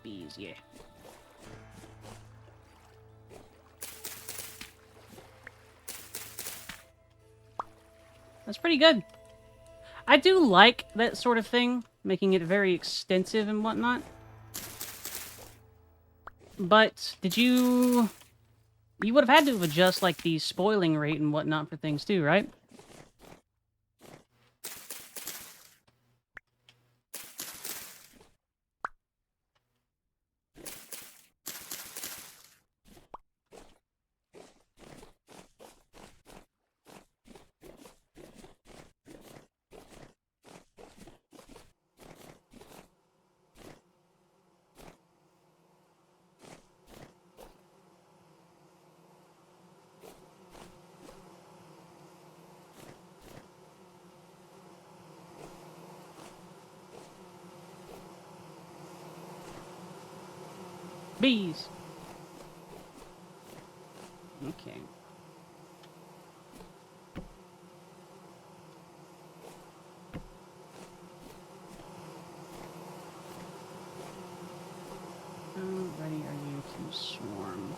Bees, yeah. That's pretty good. I do like that sort of thing, making it very extensive and whatnot. But did you... You would have had to adjust, like, the spoiling rate and whatnot for things too, right? Bees. Okay. How ready are you to swarm?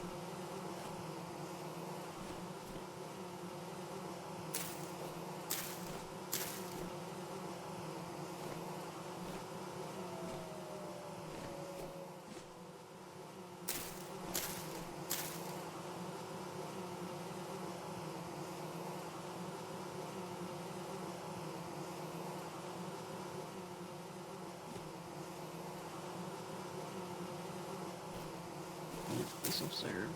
This will serve.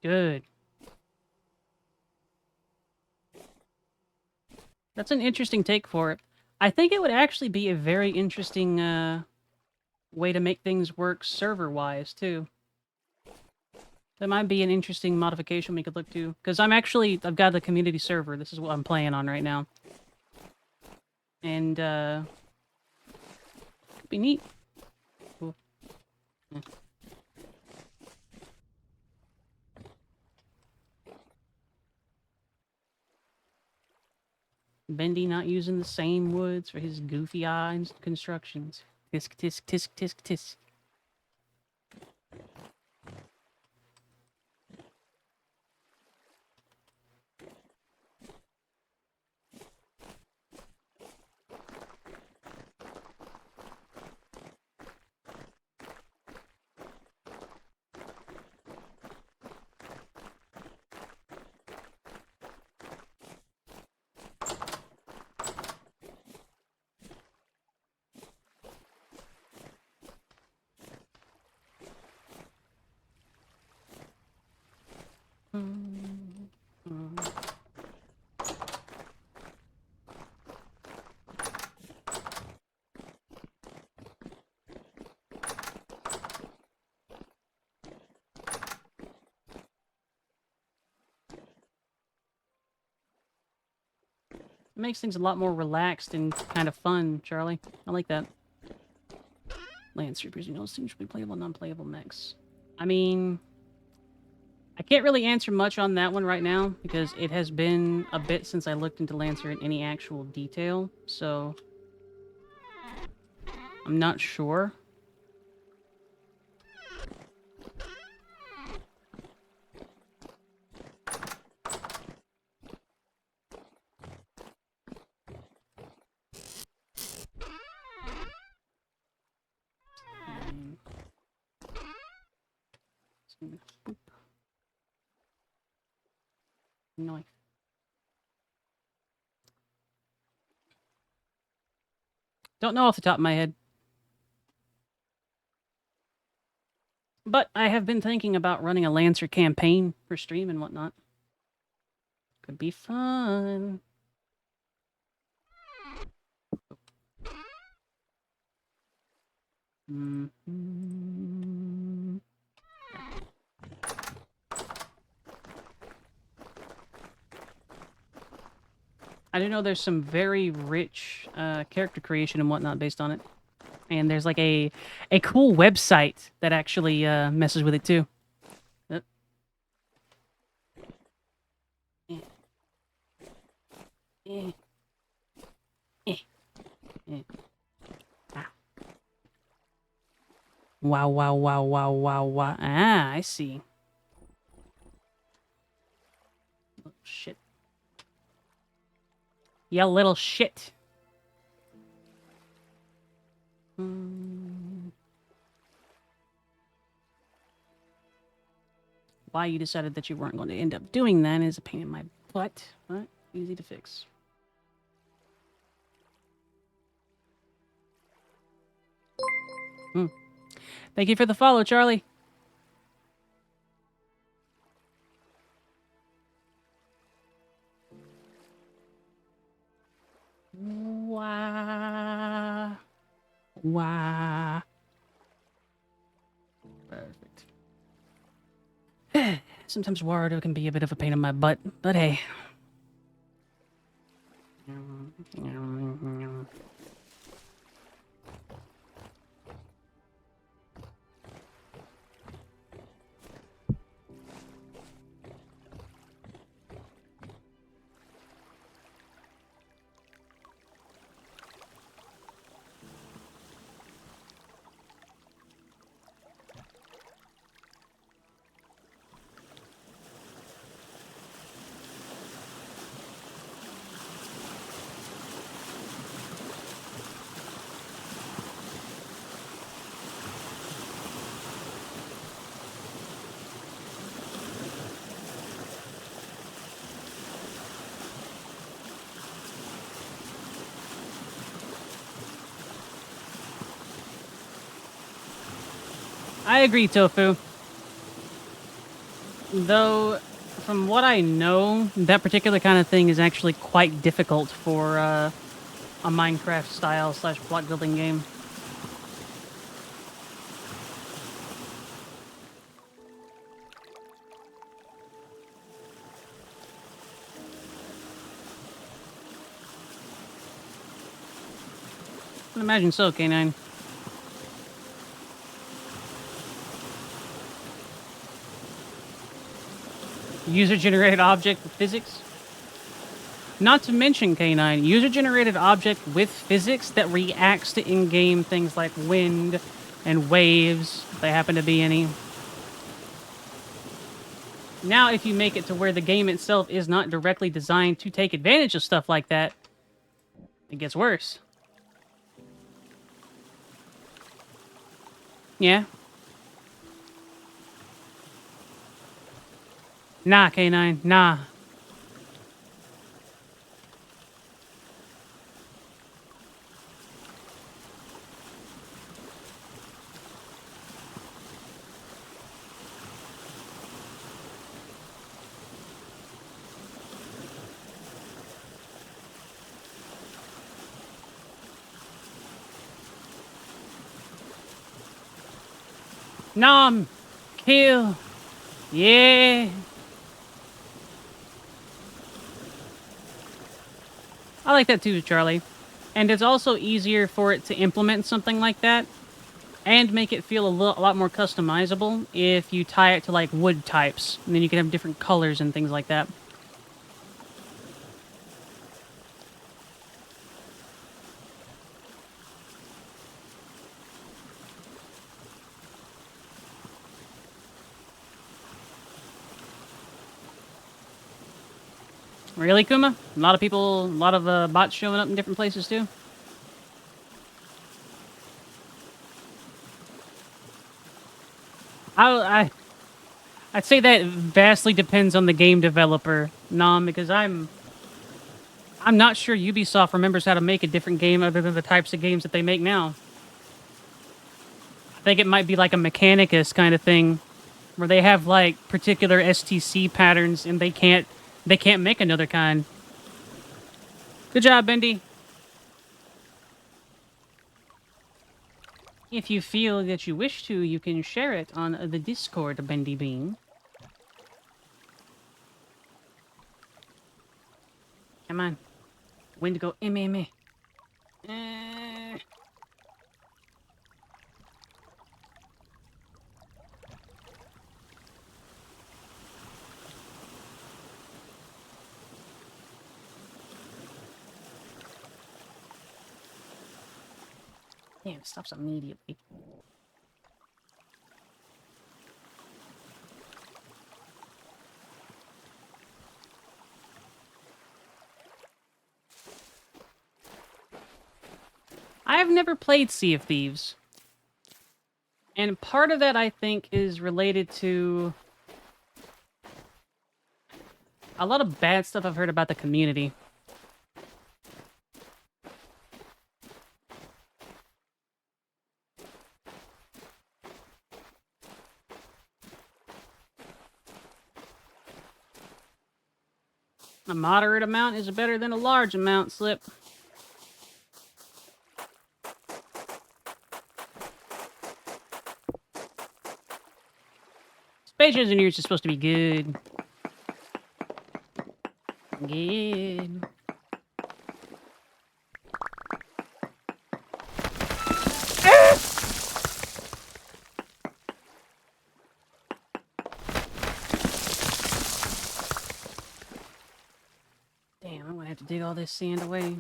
Good. That's an interesting take for it. I think it would actually be a very interesting way to make things work server-wise, too. That might be an interesting modification we could look to. Because I've got the community server. This is what I'm playing on right now. And, could be neat. Cool. Yeah. Bendy not using the same woods for his goofy eyes constructions. Tisk, tisk, tisk, tisk, tisk. It makes things a lot more relaxed and kind of fun, Charlie. I like that. Lancer, you know, distinguishably playable, non-playable mechs. I mean, I can't really answer much on that one right now because it has been a bit since I looked into Lancer in any actual detail, so I'm not sure. Knife. Don't know off the top of my head. But I have been thinking about running a Lancer campaign for stream and whatnot. Could be fun. I do know there's some very rich character creation and whatnot based on it. And there's like a cool website that actually messes with it too. Eh. Eh. Eh. Ah. Wow, wow, wow, wow, wow, wow. Ah, I see. Oh, shit. You little shit. Why you decided that you weren't going to end up doing that is a pain in my butt, but easy to fix. Thank you for the follow, Charlie. Wah. Wah. Perfect. Sometimes Warudo can be a bit of a pain in my butt, but hey. I agree, Tofu. Though, from what I know, that particular kind of thing is actually quite difficult for a Minecraft style / block building game. I imagine so, K9. User-generated object with physics. Not to mention, K9, user-generated object with physics that reacts to in-game things like wind and waves, if they happen to be any. Now, if you make it to where the game itself is not directly designed to take advantage of stuff like that, it gets worse. Yeah. Nah, K9, nah. Nom! Kill! Yeah! I like that too, Charlie. And it's also easier for it to implement something like that and make it feel a lot more customizable if you tie it to, like, wood types. And then you can have different colors and things like that. Really, Kuma? A lot of bots showing up in different places too? I'd say that vastly depends on the game developer, Nam, because I'm not sure Ubisoft remembers how to make a different game other than the types of games that they make now. I think it might be like a Mechanicus kind of thing, where they have like particular STC patterns and they can't make another kind. Good job, Bendy. If you feel that you wish to, you can share it on the Discord, Bendy Bean. Come on. When to go, meh. Damn, it stops immediately. I have never played Sea of Thieves. And part of that, I think, is related to a lot of bad stuff I've heard about the community. A moderate amount is better than a large amount, Slip. Space engineers are supposed to be good. Good. Damn, I'm gonna have to dig all this sand away.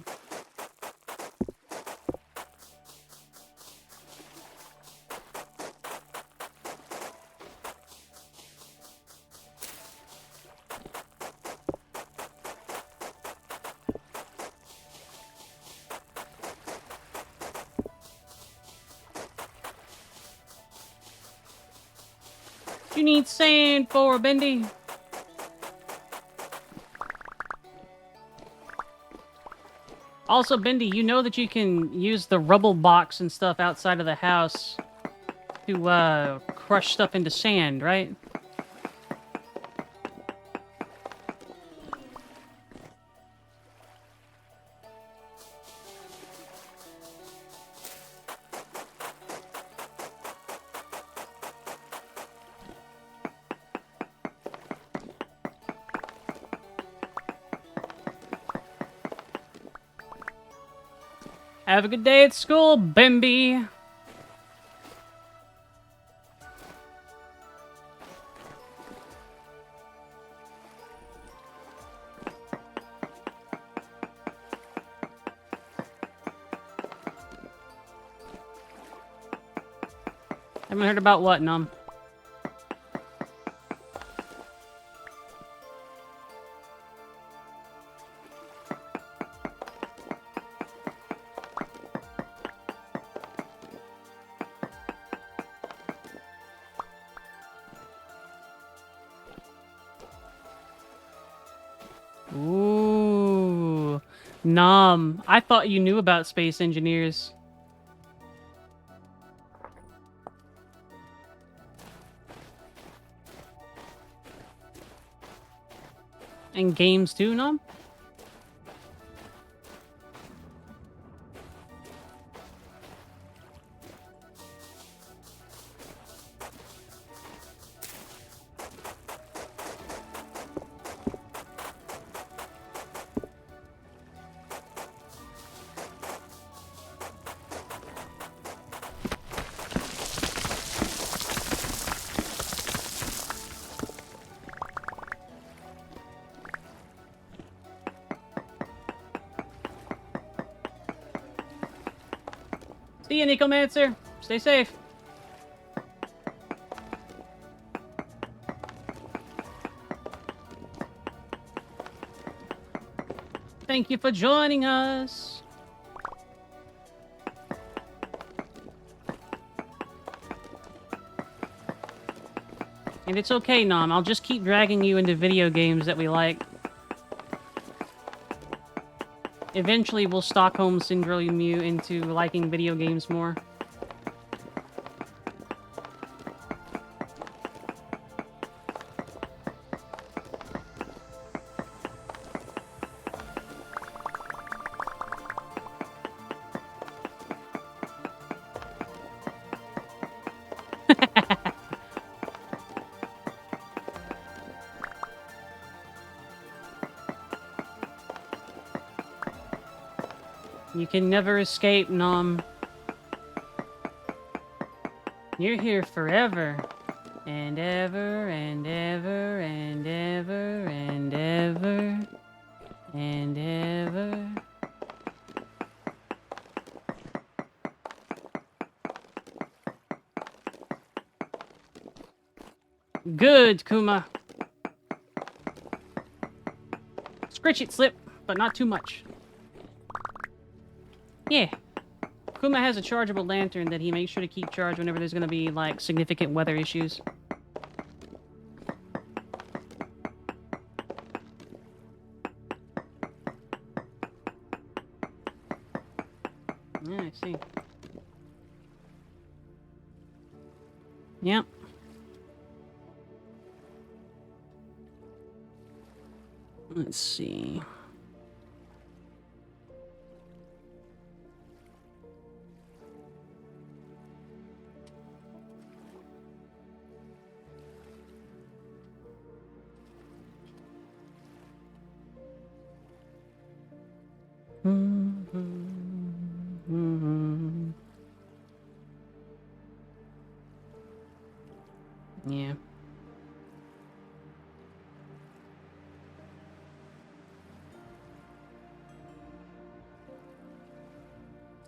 You need sand for, Bendy? Also, Bendy, you know that you can use the rubble box and stuff outside of the house to crush stuff into sand, right? Have a good day at school, Bimby. Haven't heard about what, Num? Ooh. Nom, I thought you knew about space engineers. And games too, Nom? See ya, Nicomancer. Stay safe. Thank you for joining us. And it's okay, Nom. I'll just keep dragging you into video games that we like. Eventually, we'll Stockholm Syndrome you into liking video games more. You can never escape, Nom. You're here forever. And ever, and ever, and ever, and ever, and ever. Good, Kuma. Scritch it, Slip, but not too much. Yeah. Kuma has a chargeable lantern that he makes sure to keep charged whenever there's going to be, like, significant weather issues. Yeah, I see. Yep. Let's see. Yeah.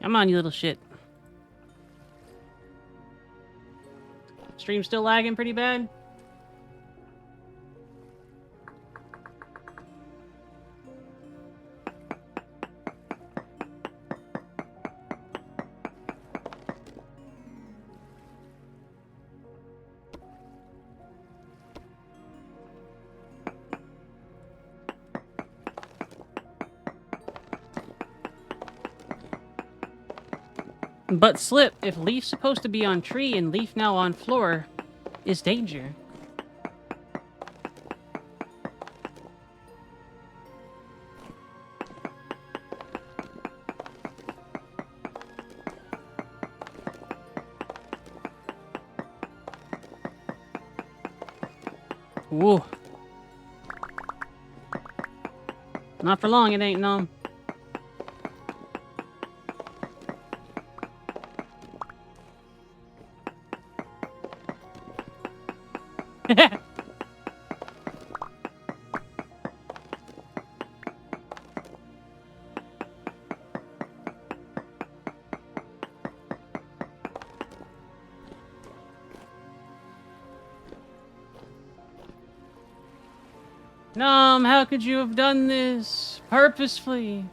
Come on, you little shit. Stream still lagging pretty bad? But Slip, if Leaf's supposed to be on tree and Leaf now on floor, is danger. Whoa. Not for long, it ain't, no. Nom, how could you have done this? Purposefully.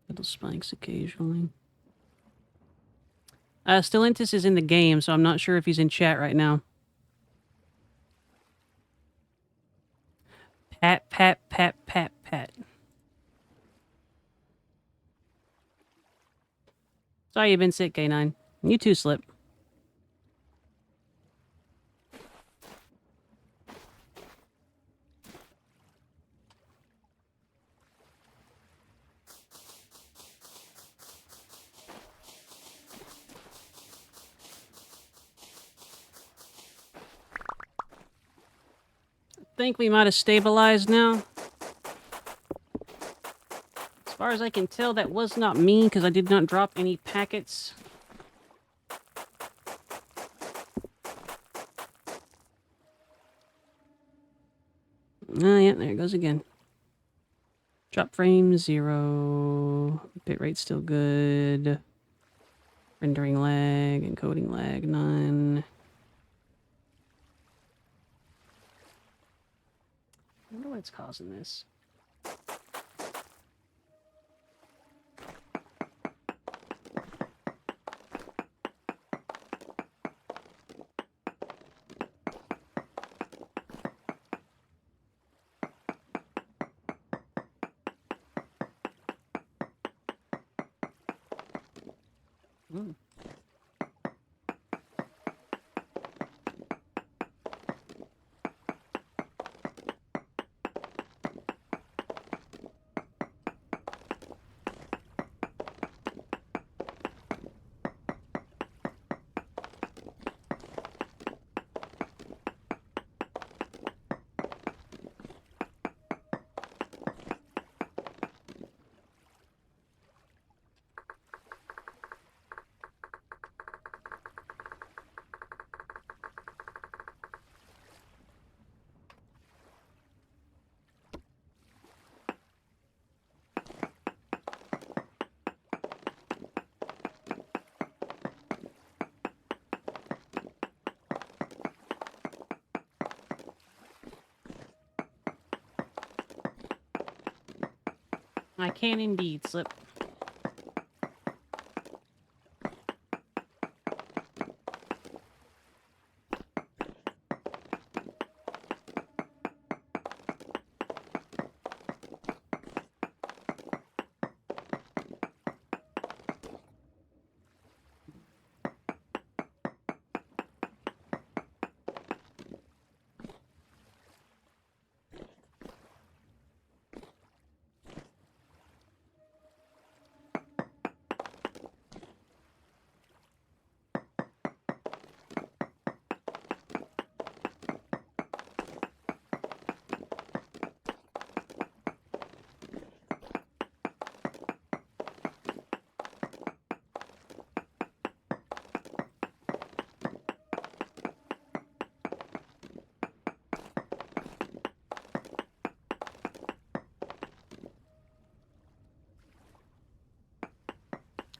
Little spikes occasionally. Stellantis is in the game, so I'm not sure if he's in chat right now. Pat, pat, pat, pat, pat. Sorry you've been sick, K9. You too, Slip. I think we might have stabilized now. As far as I can tell, that was not me, because I did not drop any packets. Oh, yeah, there it goes again. Drop frame 0. Bitrate still good. Rendering lag, encoding lag none. I wonder what's causing this. Mm. I can indeed slip.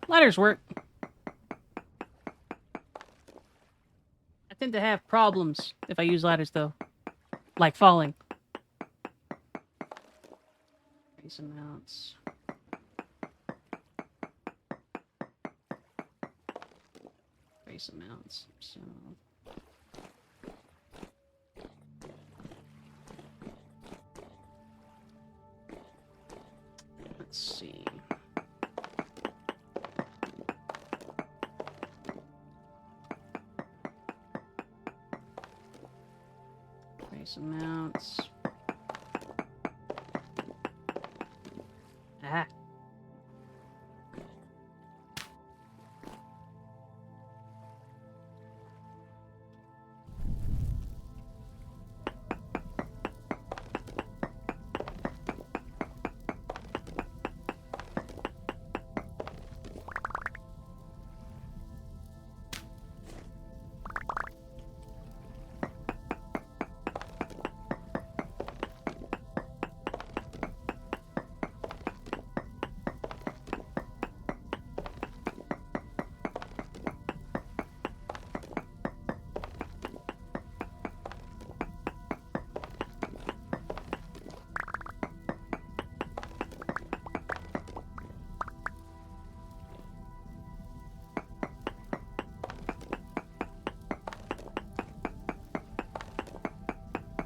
Ladders work. I tend to have problems if I use ladders, though. Like falling. Trace amounts. Trace amounts. So... let's see. Trace amounts. Ah.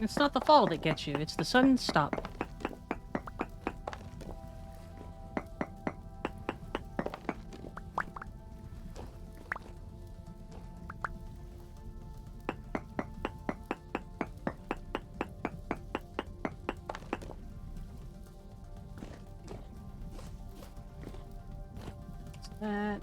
It's not the fall that gets you, it's the sudden stop. That.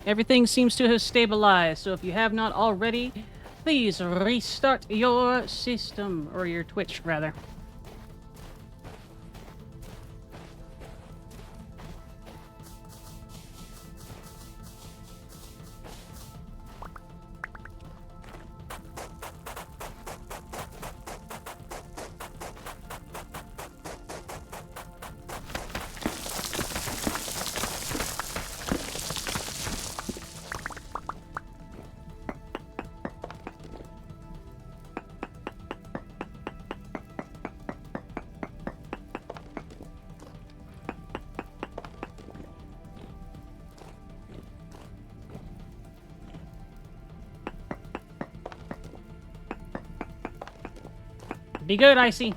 Everything seems to have stabilized, so if you have not already, please restart your system, or your Twitch, rather. Be good, Icy.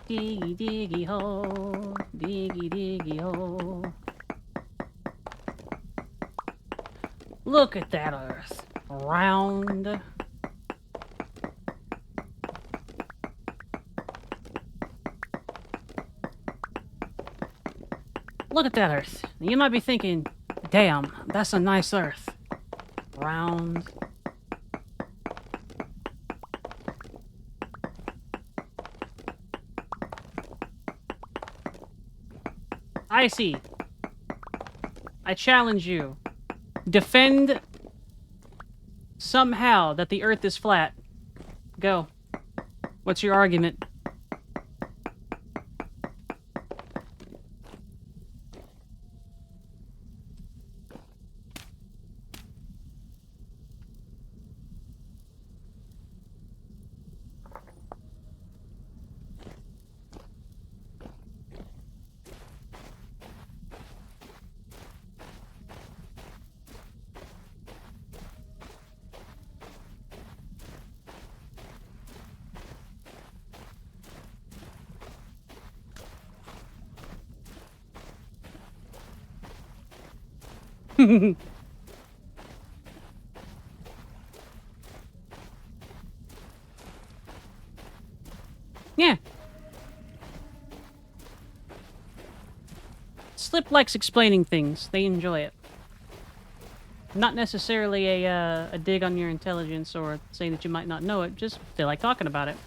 Diggy diggy hole, diggy diggy hole. Look at that earth. Round. Look at that earth. You might be thinking, damn, that's a nice earth. Round. Icy. I challenge you. Defend somehow that the earth is flat. Go. What's your argument? Yeah. Slip likes explaining things. They enjoy it. Not necessarily a dig on your intelligence or saying that you might not know it, just they like talking about it.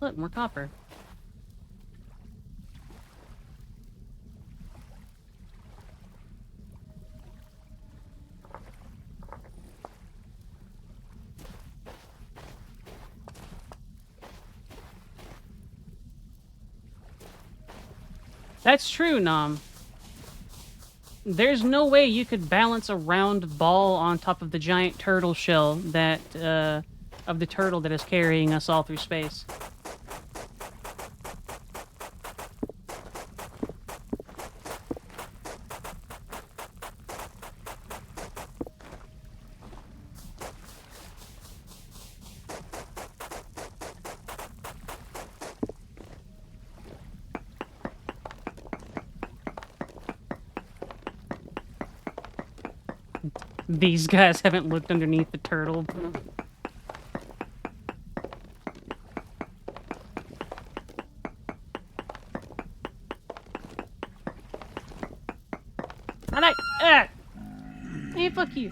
Look, more copper. That's true, Nom. There's no way you could balance a round ball on top of the giant turtle shell that, of the turtle that is carrying us all through space. These guys haven't looked underneath the turtle. I like. Hey, fuck you.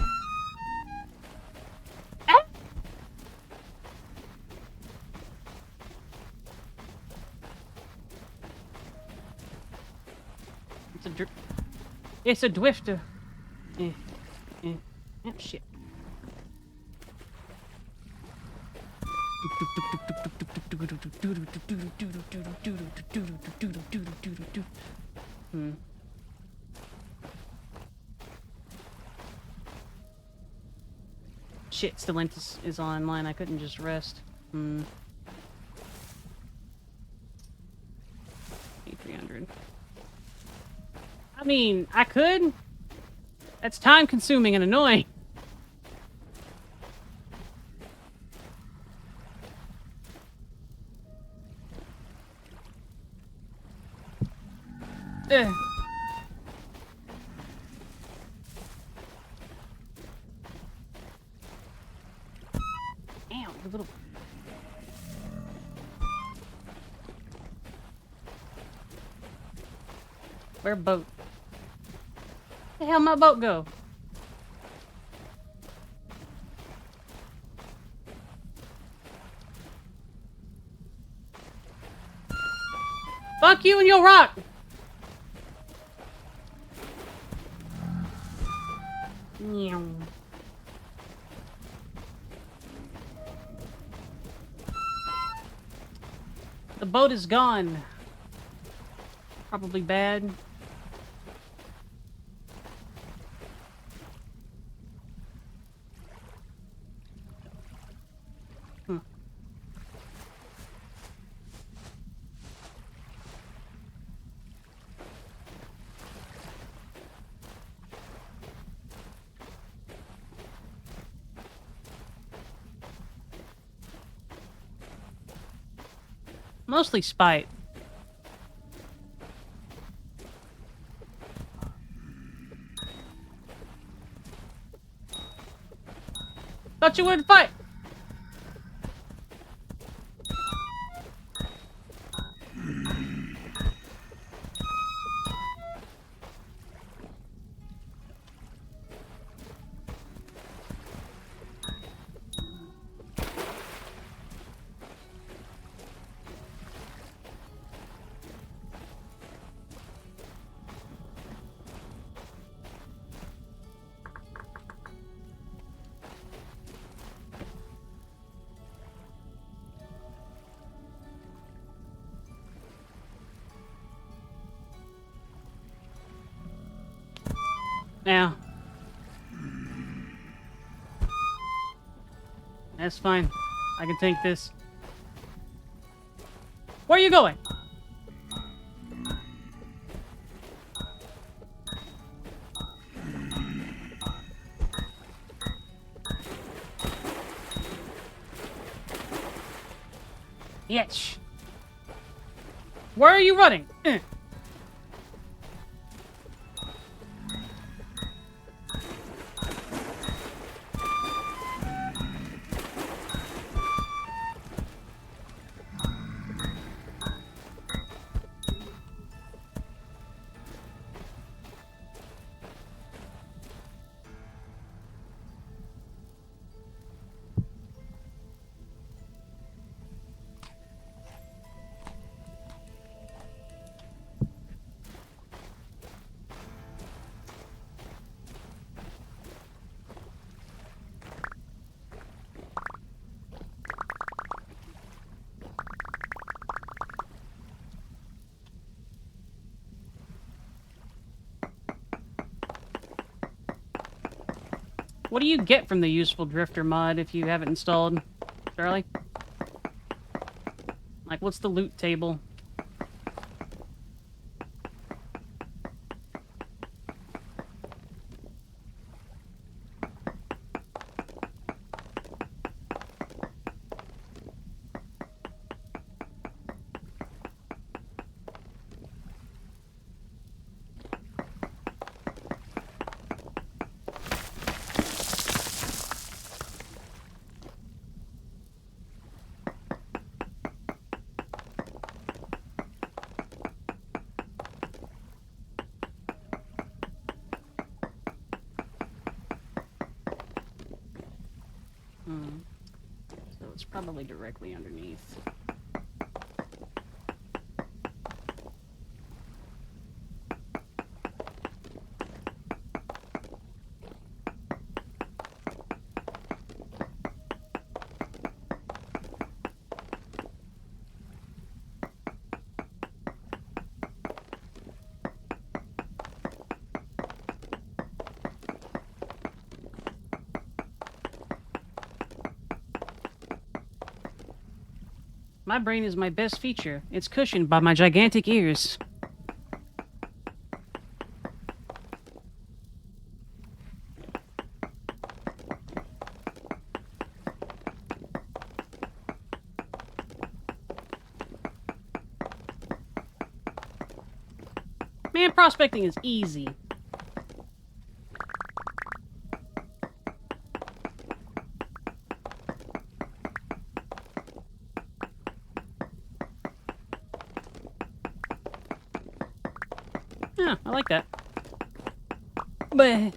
Ah! It's a Dwifter. Oh, shit. Shit, Stellantis is online. I couldn't just rest. Hmm. 300. I mean, I could. That's time consuming and annoying. Ugh. Damn, the little... Where boat? Where the hell my boat go? Fuck you and your rock! Meow. The boat is gone. Probably bad. Mostly spite. Thought you would fight. Now. That's fine. I can take this. Where are you going? Yes. Where are you running? What do you get from the useful drifter mod if you have it installed, Charlie? Like, what's the loot table? So it's probably directly underneath. My brain is my best feature. It's cushioned by my gigantic ears. Man, prospecting is easy. Yeah, I like that. But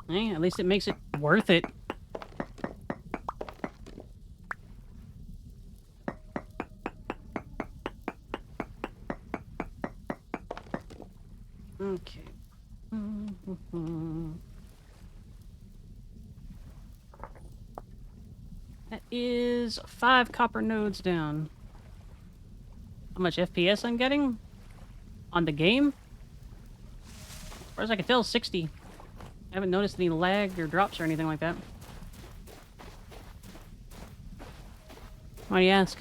hey, at least it makes it worth it. Okay. That is 5 copper nodes down. How much FPS I'm getting? On the game? As far as I can tell, 60. I haven't noticed any lag or drops or anything like that. Why do you ask?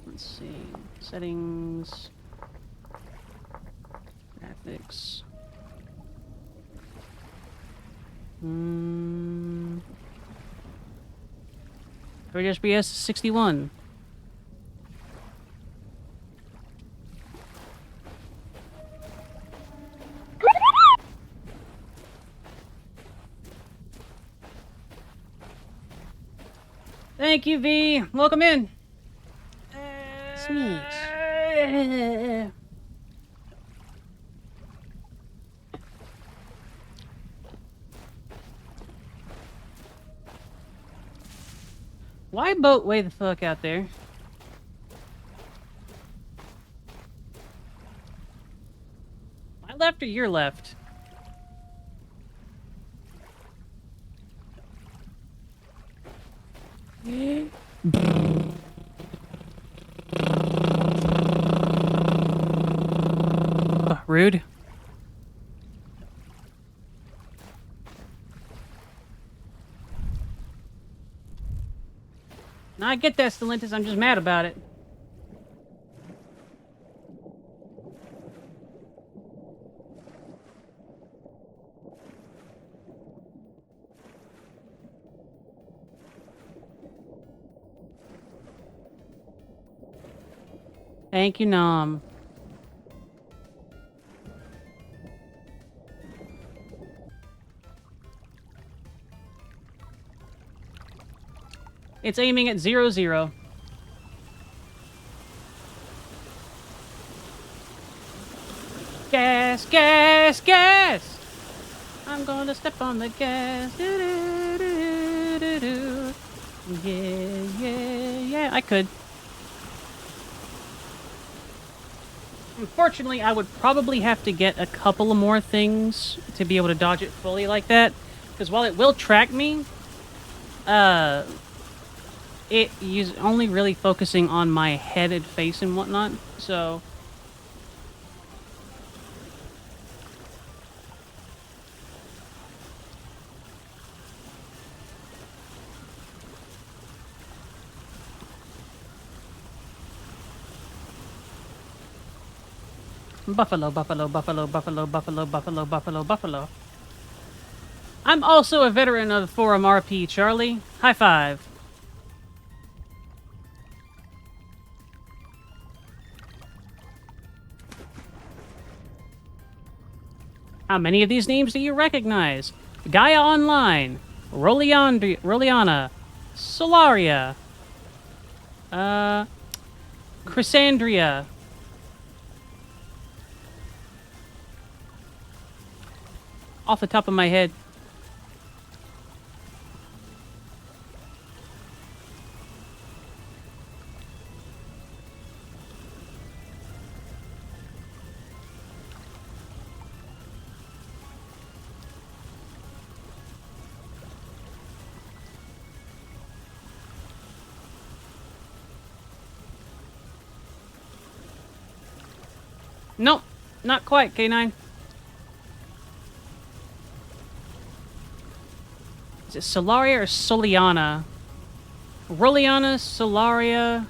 Let's see. Settings. Graphics. Average FPS is 61. Thank you, V. Welcome in. Sneeze. Why boat way the fuck out there? My left or your left? Rude. No, I get that, Stellantis. I'm just mad about it. Thank you, Nom. It's aiming at 0-0. Gas, gas, gas! I'm gonna step on the gas. Yeah, yeah, yeah. I could. Unfortunately, I would probably have to get a couple of more things to be able to dodge it fully like that. Because while it will track me, it is only really focusing on my head and face and whatnot, so... Buffalo, buffalo, buffalo, buffalo, buffalo, buffalo, buffalo, buffalo. I'm also a veteran of the Forum RP, Charlie. High five. How many of these names do you recognize? Gaia Online, Roliana, Solaria, Chrysandria. Off the top of my head. Nope, not quite, K9. Is it Solaria or Soliana? Roliana, Solaria.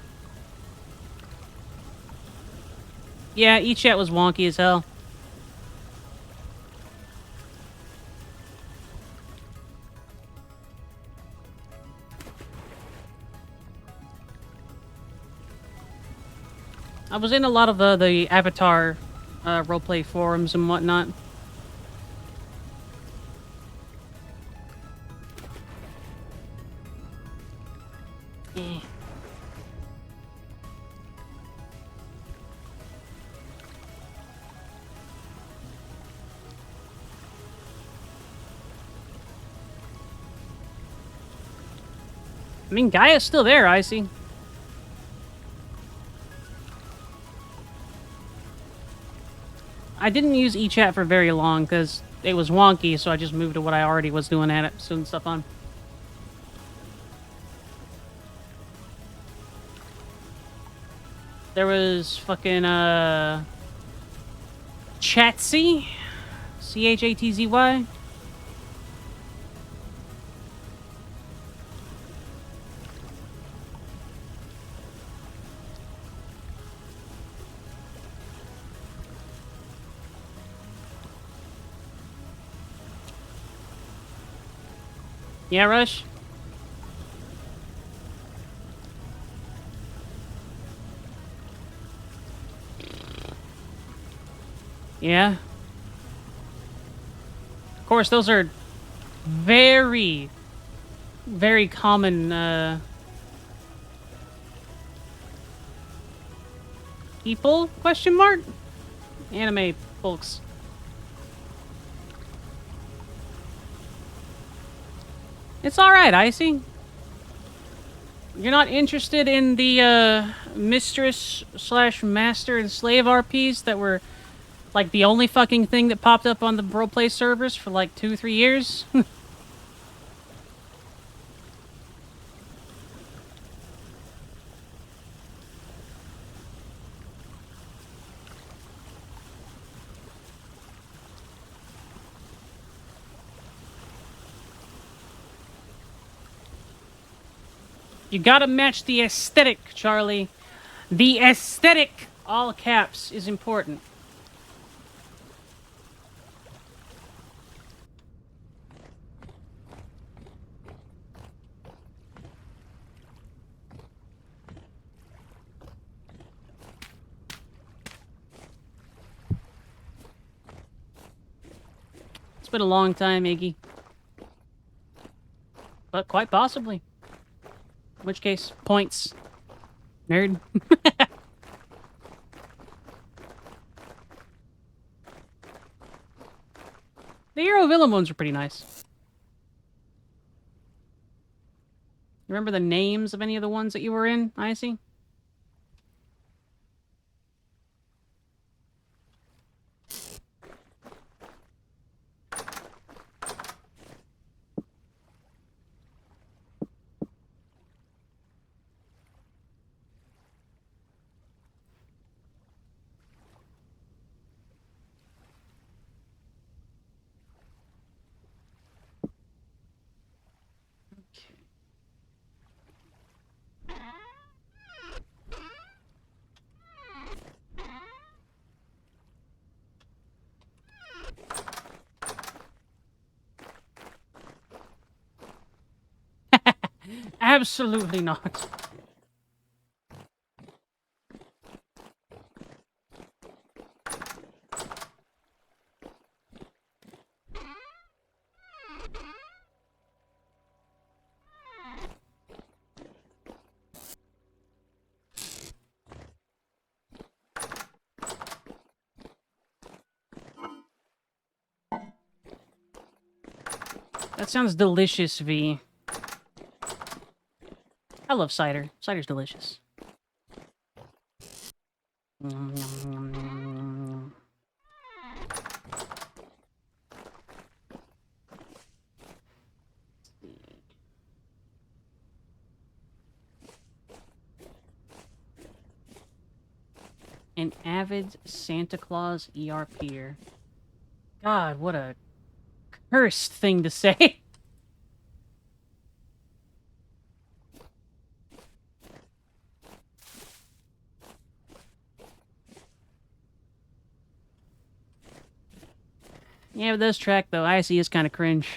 Yeah, each chat was wonky as hell. I was in a lot of the Avatar roleplay forums and whatnot. Eh. I mean, Gaia's still there, I see. I didn't use eChat for very long because it was wonky, so I just moved to what I already was doing at it, soon stuff on. There was fucking, Chatsy? C-H-A-T-Z-Y? Yeah, Rush? Yeah. Of course, those are very, very common, people? Question mark? Anime folks. It's alright, Icy. You're not interested in the, mistress slash master and slave RPs that were, like, the only fucking thing that popped up on the roleplay servers for, like, 2-3 years? You gotta match the aesthetic, Charlie. The aesthetic, all caps, is important. It's been a long time, Iggy. But quite possibly. In which case, points. Nerd. The Hero Villain ones are pretty nice. Remember the names of any of the ones that you were in, Icy? Absolutely not. That sounds delicious, V. I love cider. Cider's delicious. Yum, yum, yum, yum, yum. An avid Santa Claus ERPer. God, what a cursed thing to say. Yeah, but this track, though, IC is kind of cringe.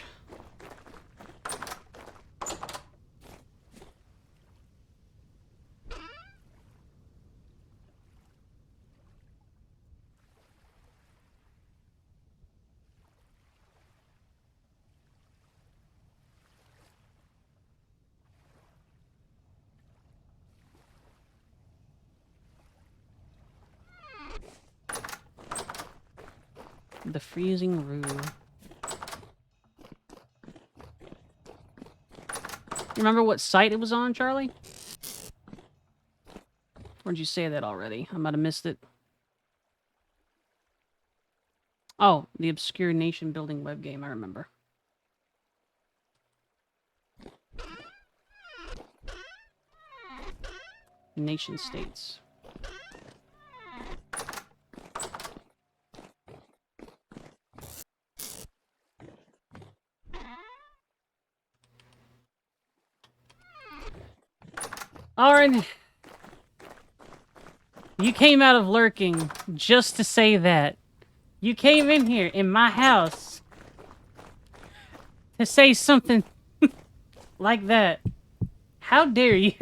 The Freezing Rue. You remember what site it was on, Charlie? Or did you say that already? I might have missed it. Oh, the obscure nation-building web game, I remember. Nation states. Auri, you came out of lurking just to say that. You came in here, in my house, to say something like that. How dare you?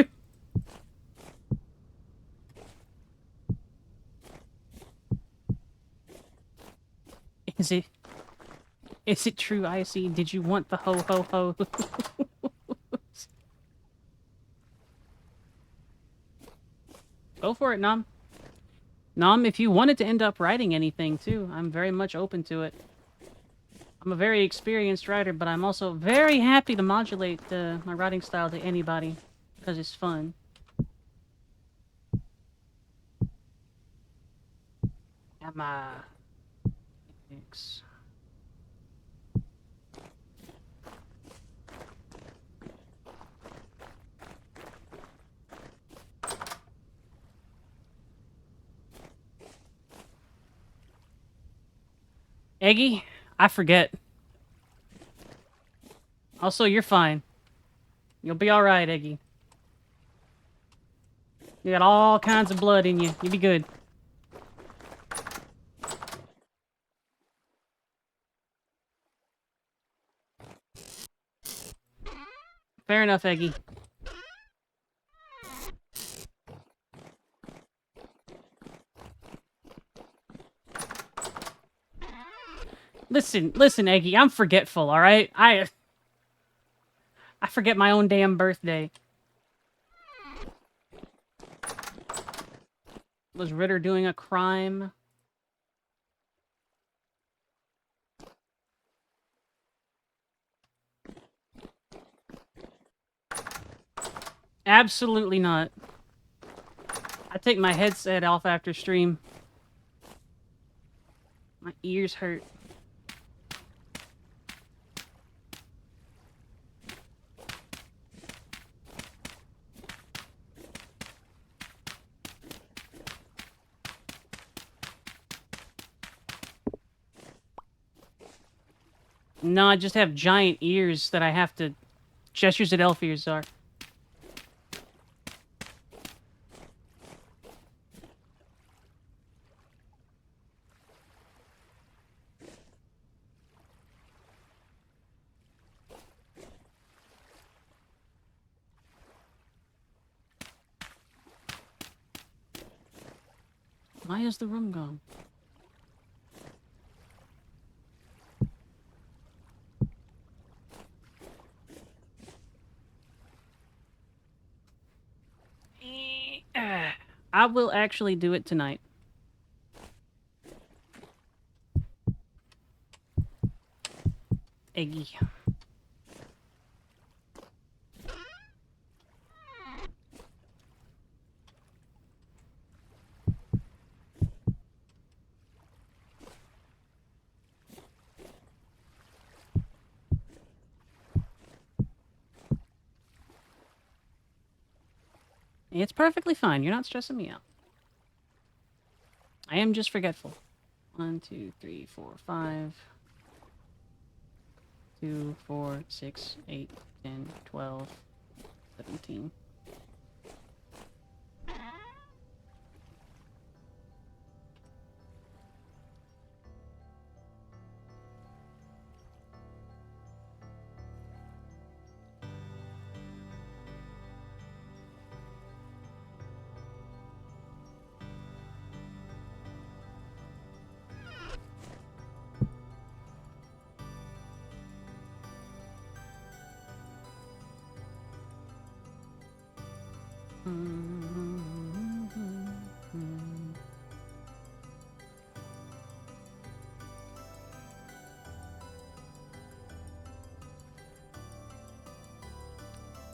Is it true, Icy? Did you want the ho-ho-ho? Go for it, Nom. Nom, if you wanted to end up writing anything, too, I'm very much open to it. I'm a very experienced writer, but I'm also very happy to modulate my writing style to anybody, because it's fun. Emma. Thanks. Eggy, I forget. Also, you're fine. You'll be alright, Eggy. You got all kinds of blood in you. You'll be good. Fair enough, Eggy. Listen, Eggy, I'm forgetful, alright? I forget my own damn birthday. Was Ritter doing a crime? Absolutely not. I take my headset off after stream. My ears hurt. No, I just have giant ears that I have to... Gestures that elf ears are. Why is the room gone? I will actually do it tonight. Eggy. It's perfectly fine. You're not stressing me out. I am just forgetful. 1, 2, 3, 4, 5. 2, 4, 6, 8, 10, 12, 17.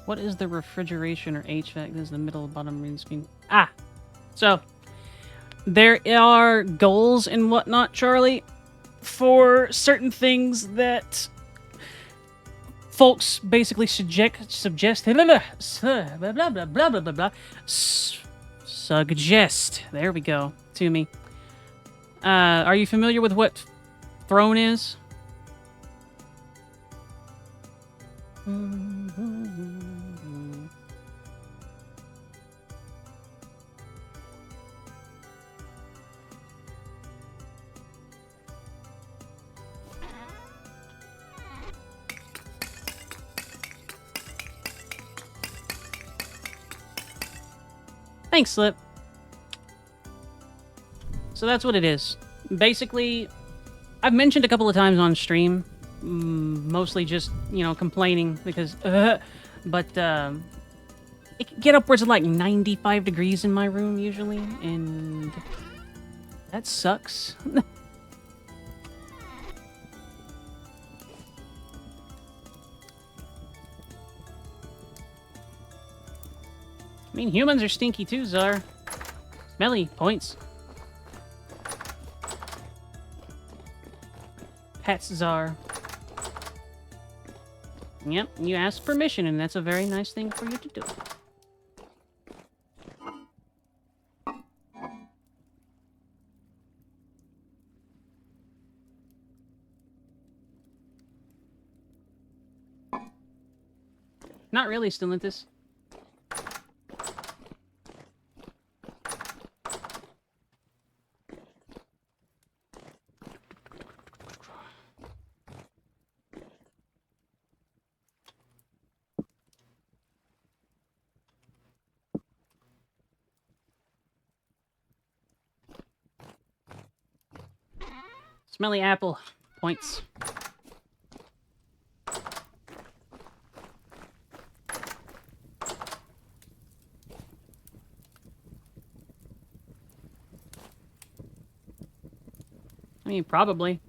What is the refrigeration or HVAC? This is the middle bottom green screen. Ah! So, there are goals and whatnot, Charlie, for certain things that folks basically suggest suggest, there we go, to me. Are you familiar with what throne is? Thanks, Slip. So that's what it is. Basically, I've mentioned a couple of times on stream, mostly just, you know, complaining because, but it can get upwards of like 95 degrees in my room usually, and that sucks. I mean, humans are stinky too, Czar. Smelly points. Pets, Czar. Yep, you asked permission, and that's a very nice thing for you to do. Not really, Stellantis. Smelly apple. Points. I mean, probably.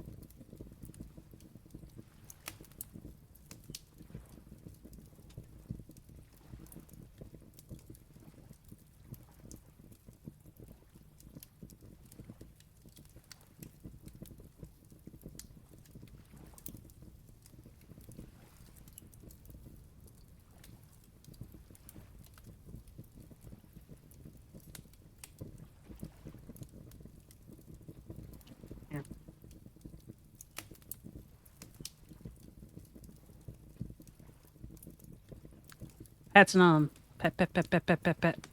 Pets nom. Pet, pet, pet, pet, pet, pet, pet.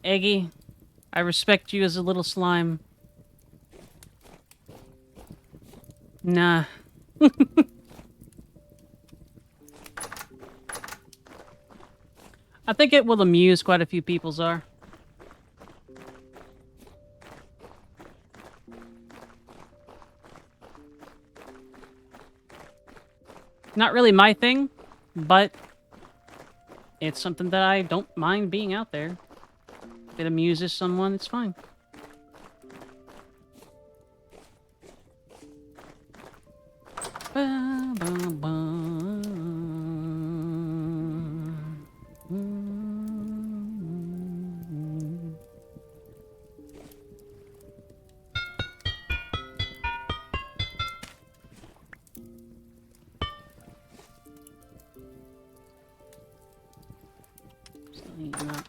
Eggy, I respect you as a little slime. Nah. I think it will amuse quite a few people, Czar. Not really my thing, but it's something that I don't mind being out there. If it amuses someone, it's fine. Ba, ba, ba. Eating up.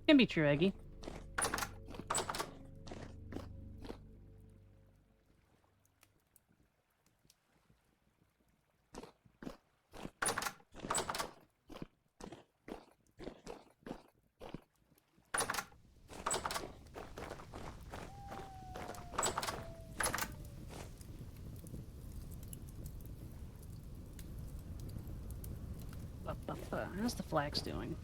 Can be true, Eggy. How's the flax doing?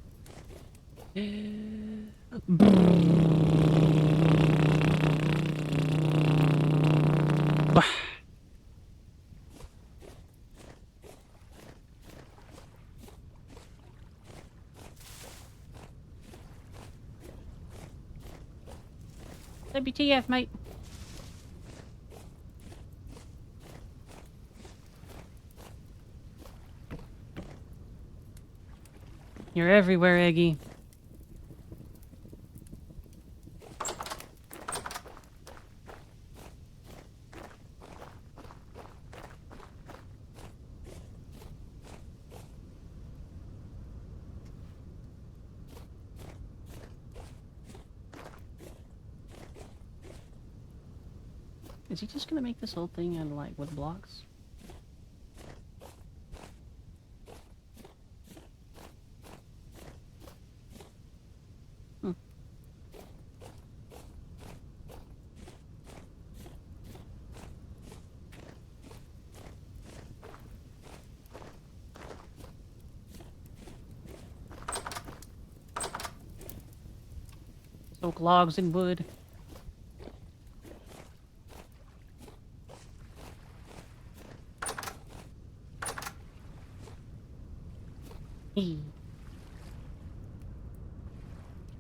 WTF, mate? You're everywhere, Eggy. Is he just gonna make this whole thing out of, like, wood blocks? Hmm. Soak logs in wood.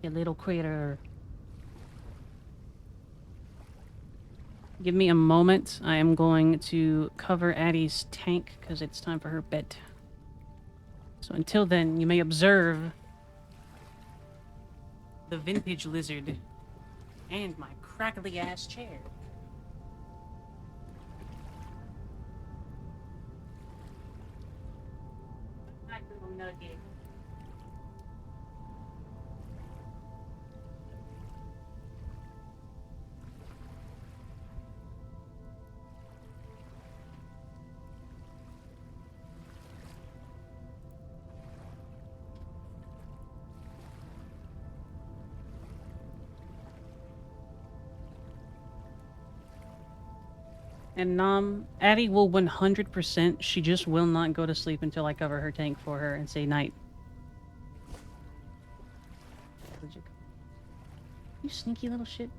You little critter. Give me a moment. I am going to cover Addie's tank because it's time for her bed. So until then, you may observe the vintage lizard and my crackly ass chair. Nice little nugget. And Addie will 100%, she just will not go to sleep until I cover her tank for her and say night. You sneaky little shit.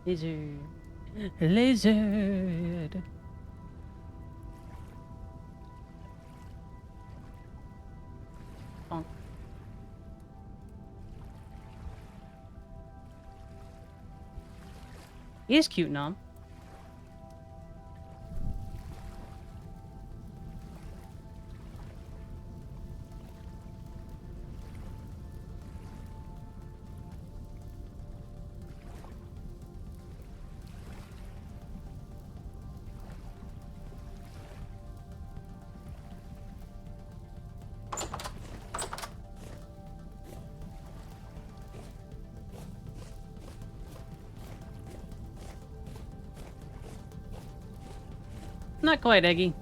Lizard. Lizard. Bonk. He is cute, Nom. Not quite, Eggy.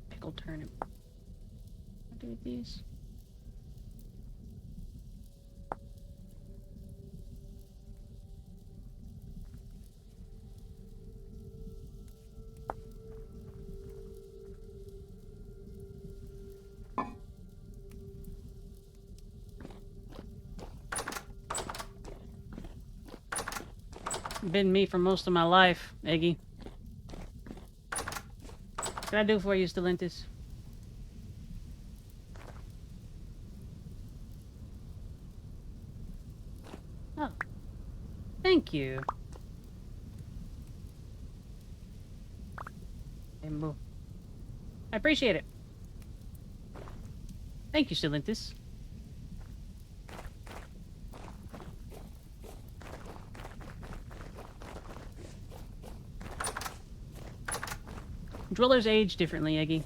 pickle turnip. What do I do with these? Been me for most of my life, Eggy. What can I do for you, Stellantis? Oh. Thank you. I appreciate it. Thank you, Stellantis. Dwellers age differently, Eggy.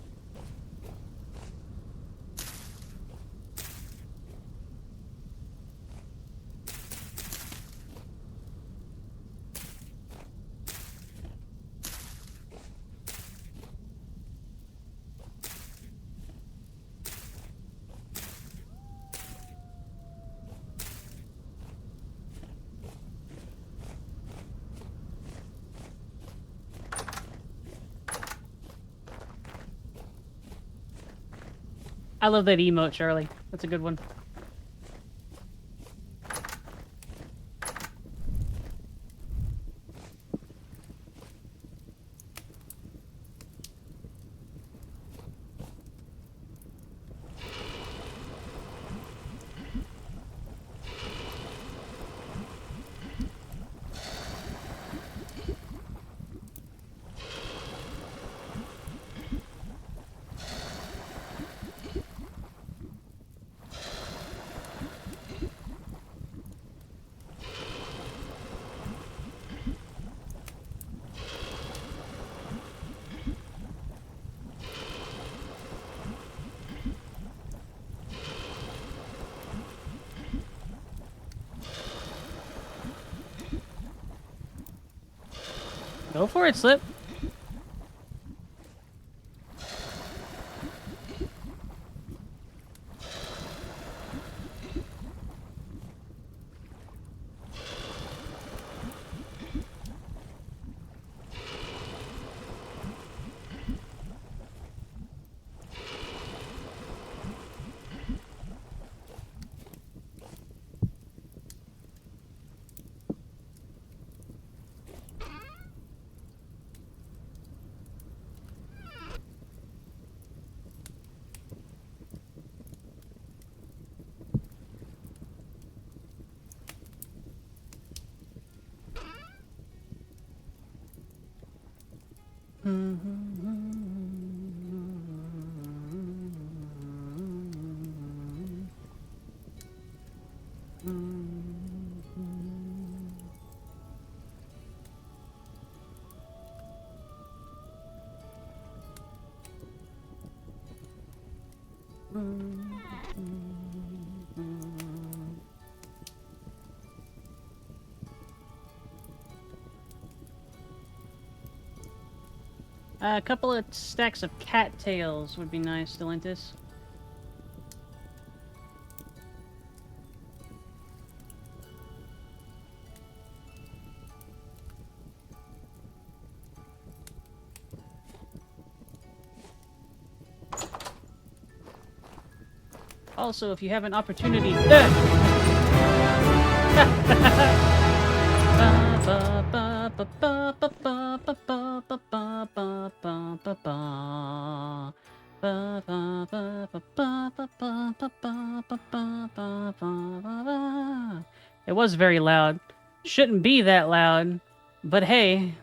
I love that emote, Charlie. That's a good one. Go for it, Slip. A couple of stacks of cattails would be nice, Stellantis. Also, if you have an opportunity... It was very loud. Shouldn't be that loud, but hey...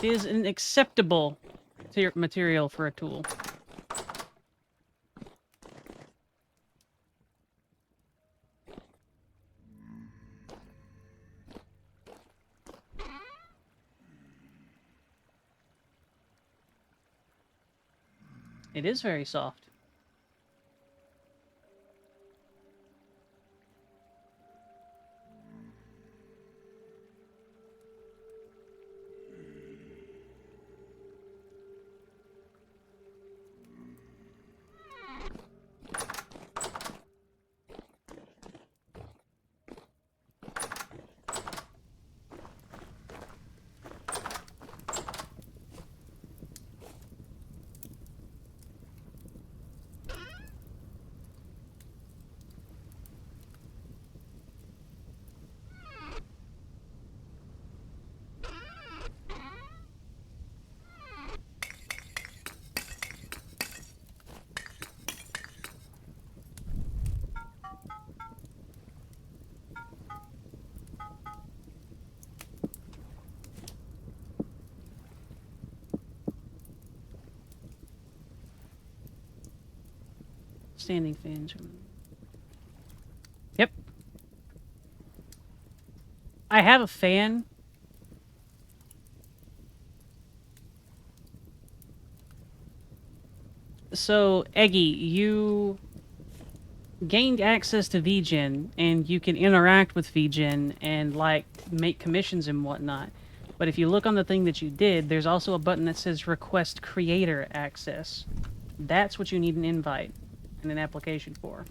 It is an acceptable material for a tool. It is very soft. Standing fans. Yep. I have a fan. So, Eggy, you gained access to VGen, and you can interact with VGen and, like, make commissions and whatnot. But if you look on the thing that you did, there's also a button that says Request Creator Access. That's what you need an invite and an application for.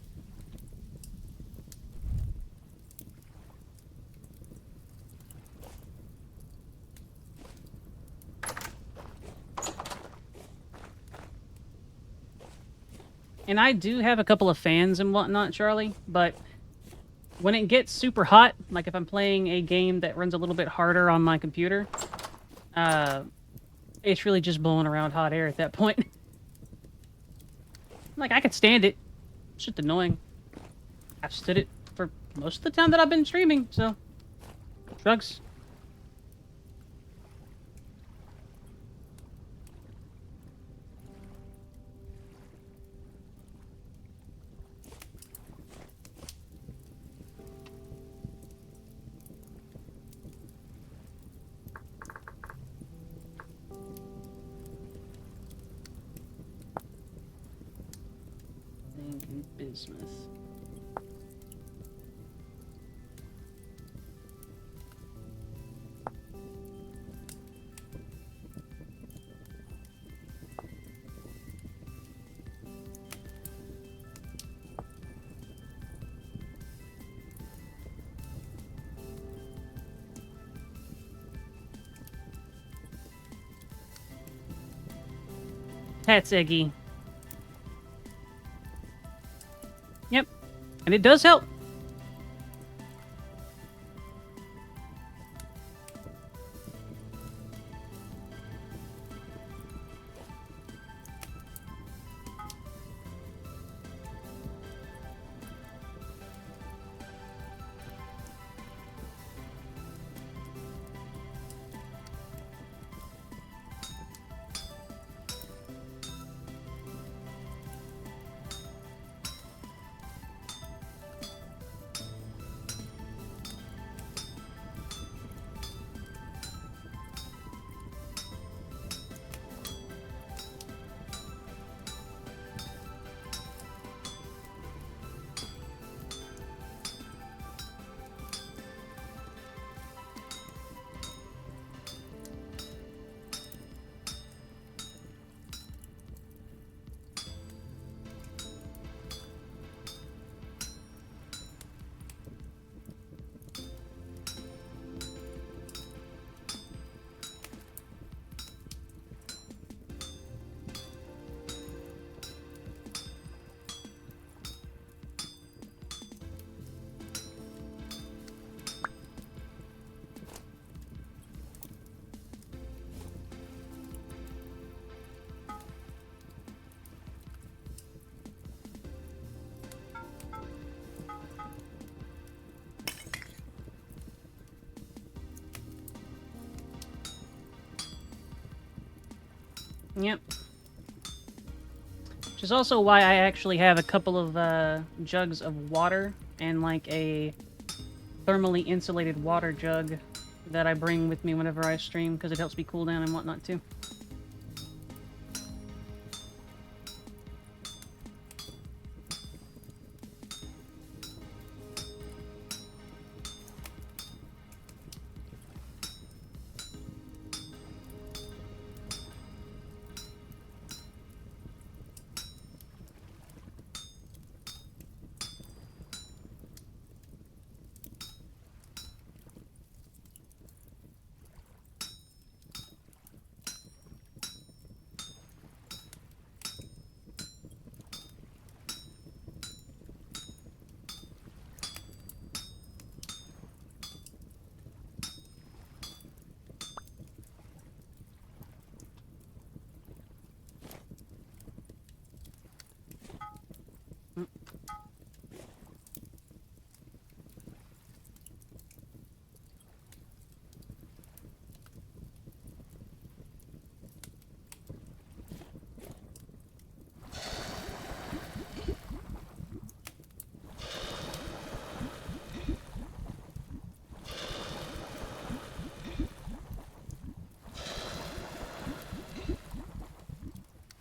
And I do have a couple of fans and whatnot, Charlie, but when it gets super hot, like if I'm playing a game that runs a little bit harder on my computer, it's really just blowing around hot air at that point. Like, I could stand it. It's just annoying. I've stood it for most of the time that I've been streaming, so... Shrugs. Bismuth. That's Eggy. Yep. And it does help. Yep. Which is also why I actually have a couple of jugs of water and like a thermally insulated water jug that I bring with me whenever I stream, because it helps me cool down and whatnot too.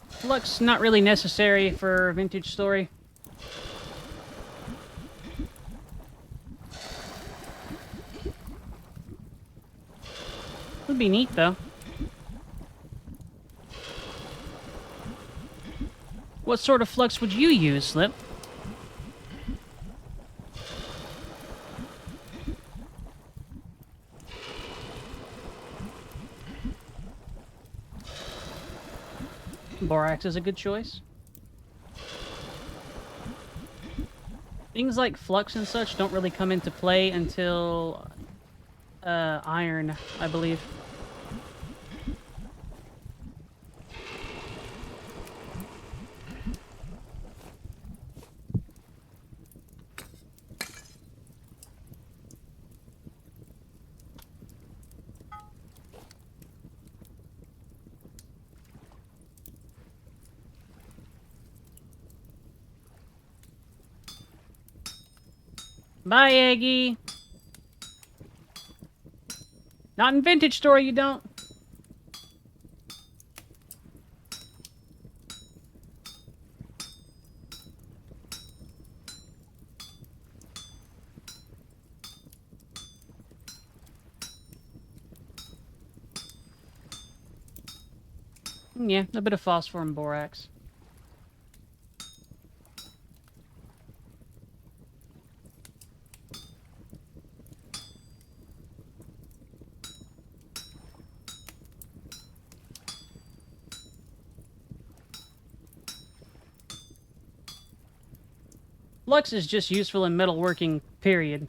Flux not really necessary for Vintage Story. Would be neat though. What sort of flux would you use, Slip? Borax is a good choice. Things like flux and such don't really come into play until iron, I believe. Bye, Aggie. Not in Vintage Story, you don't. Yeah, a bit of phosphor and borax. Flux is just useful in metalworking, period.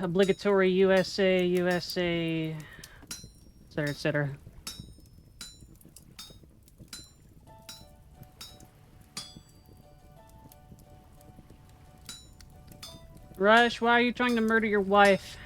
Obligatory USA, etc., etc. Rush, why are you trying to murder your wife?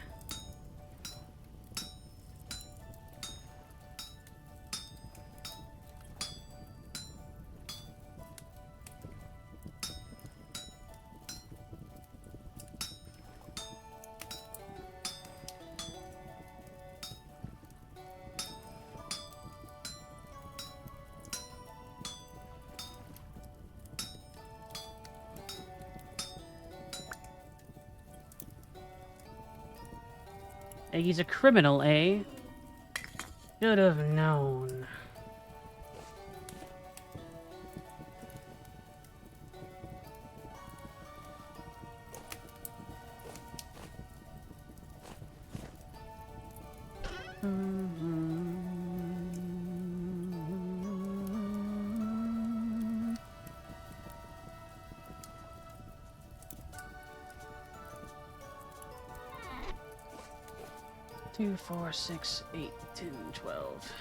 He's a criminal, eh? Should have known. 2, 4, 6, 8, 10, 12.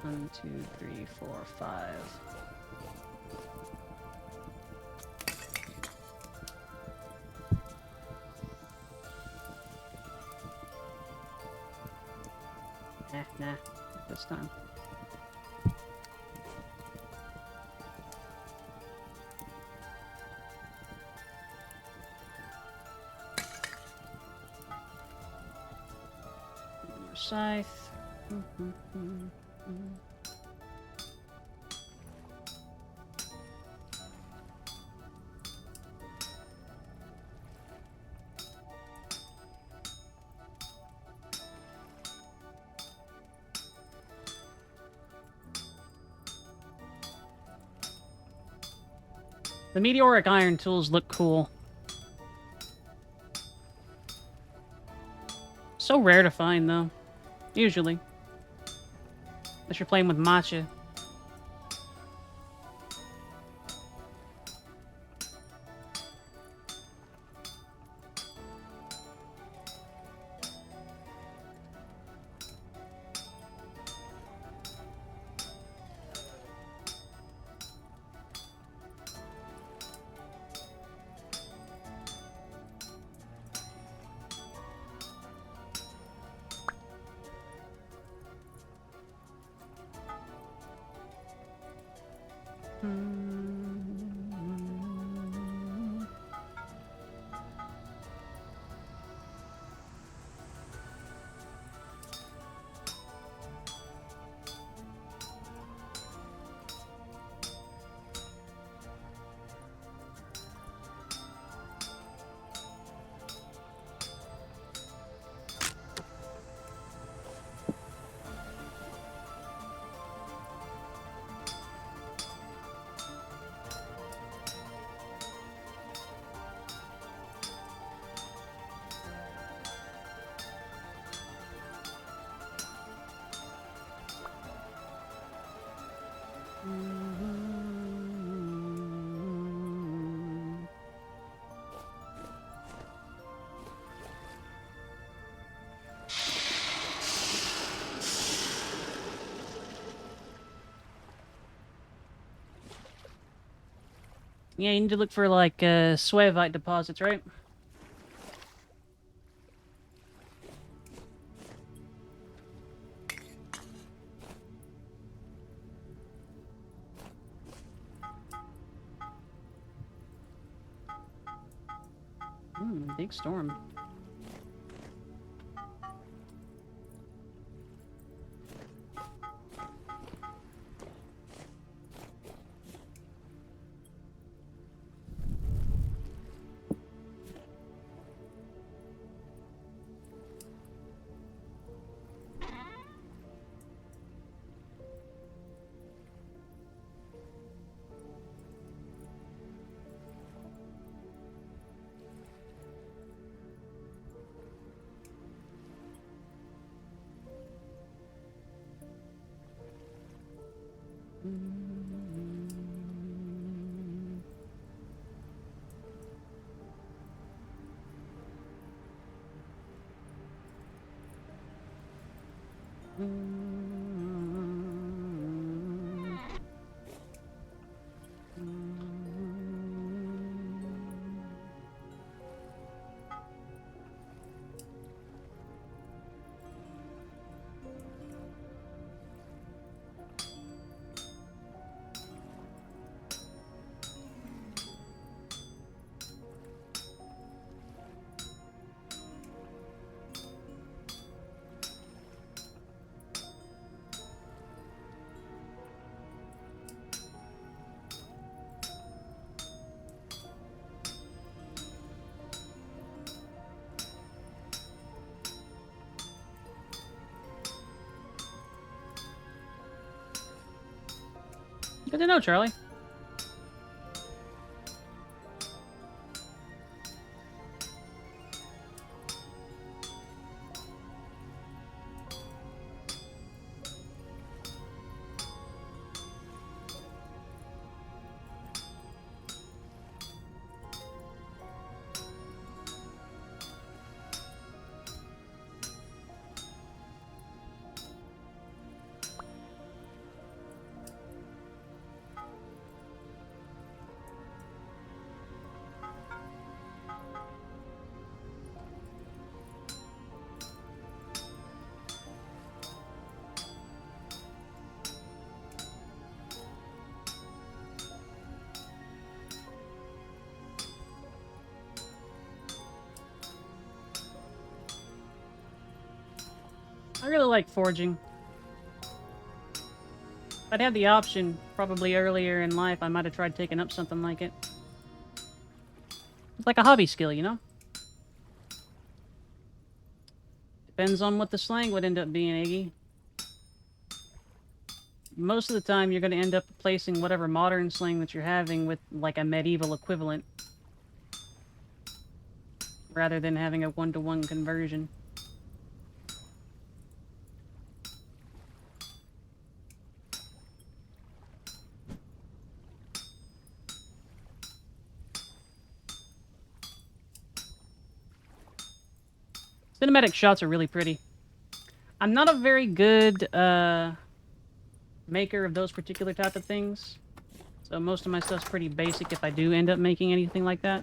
1, 2, 3, 4, 5. Nah, this time. Scythe. The meteoric iron tools look cool. So rare to find, though. Usually. Unless you're playing with matcha. Yeah, you need to look for, like, Suevite deposits, right? Big storm. Good to know, Charlie. I really like forging. If I'd had the option, probably earlier in life, I might have tried taking up something like it. It's like a hobby skill, you know? Depends on what the slang would end up being, Iggy. Most of the time, you're going to end up replacing whatever modern slang that you're having with, like, a medieval equivalent. Rather than having a one-to-one conversion. Cinematic shots are really pretty. I'm not a very good maker of those particular type of things. So most of my stuff's pretty basic if I do end up making anything like that.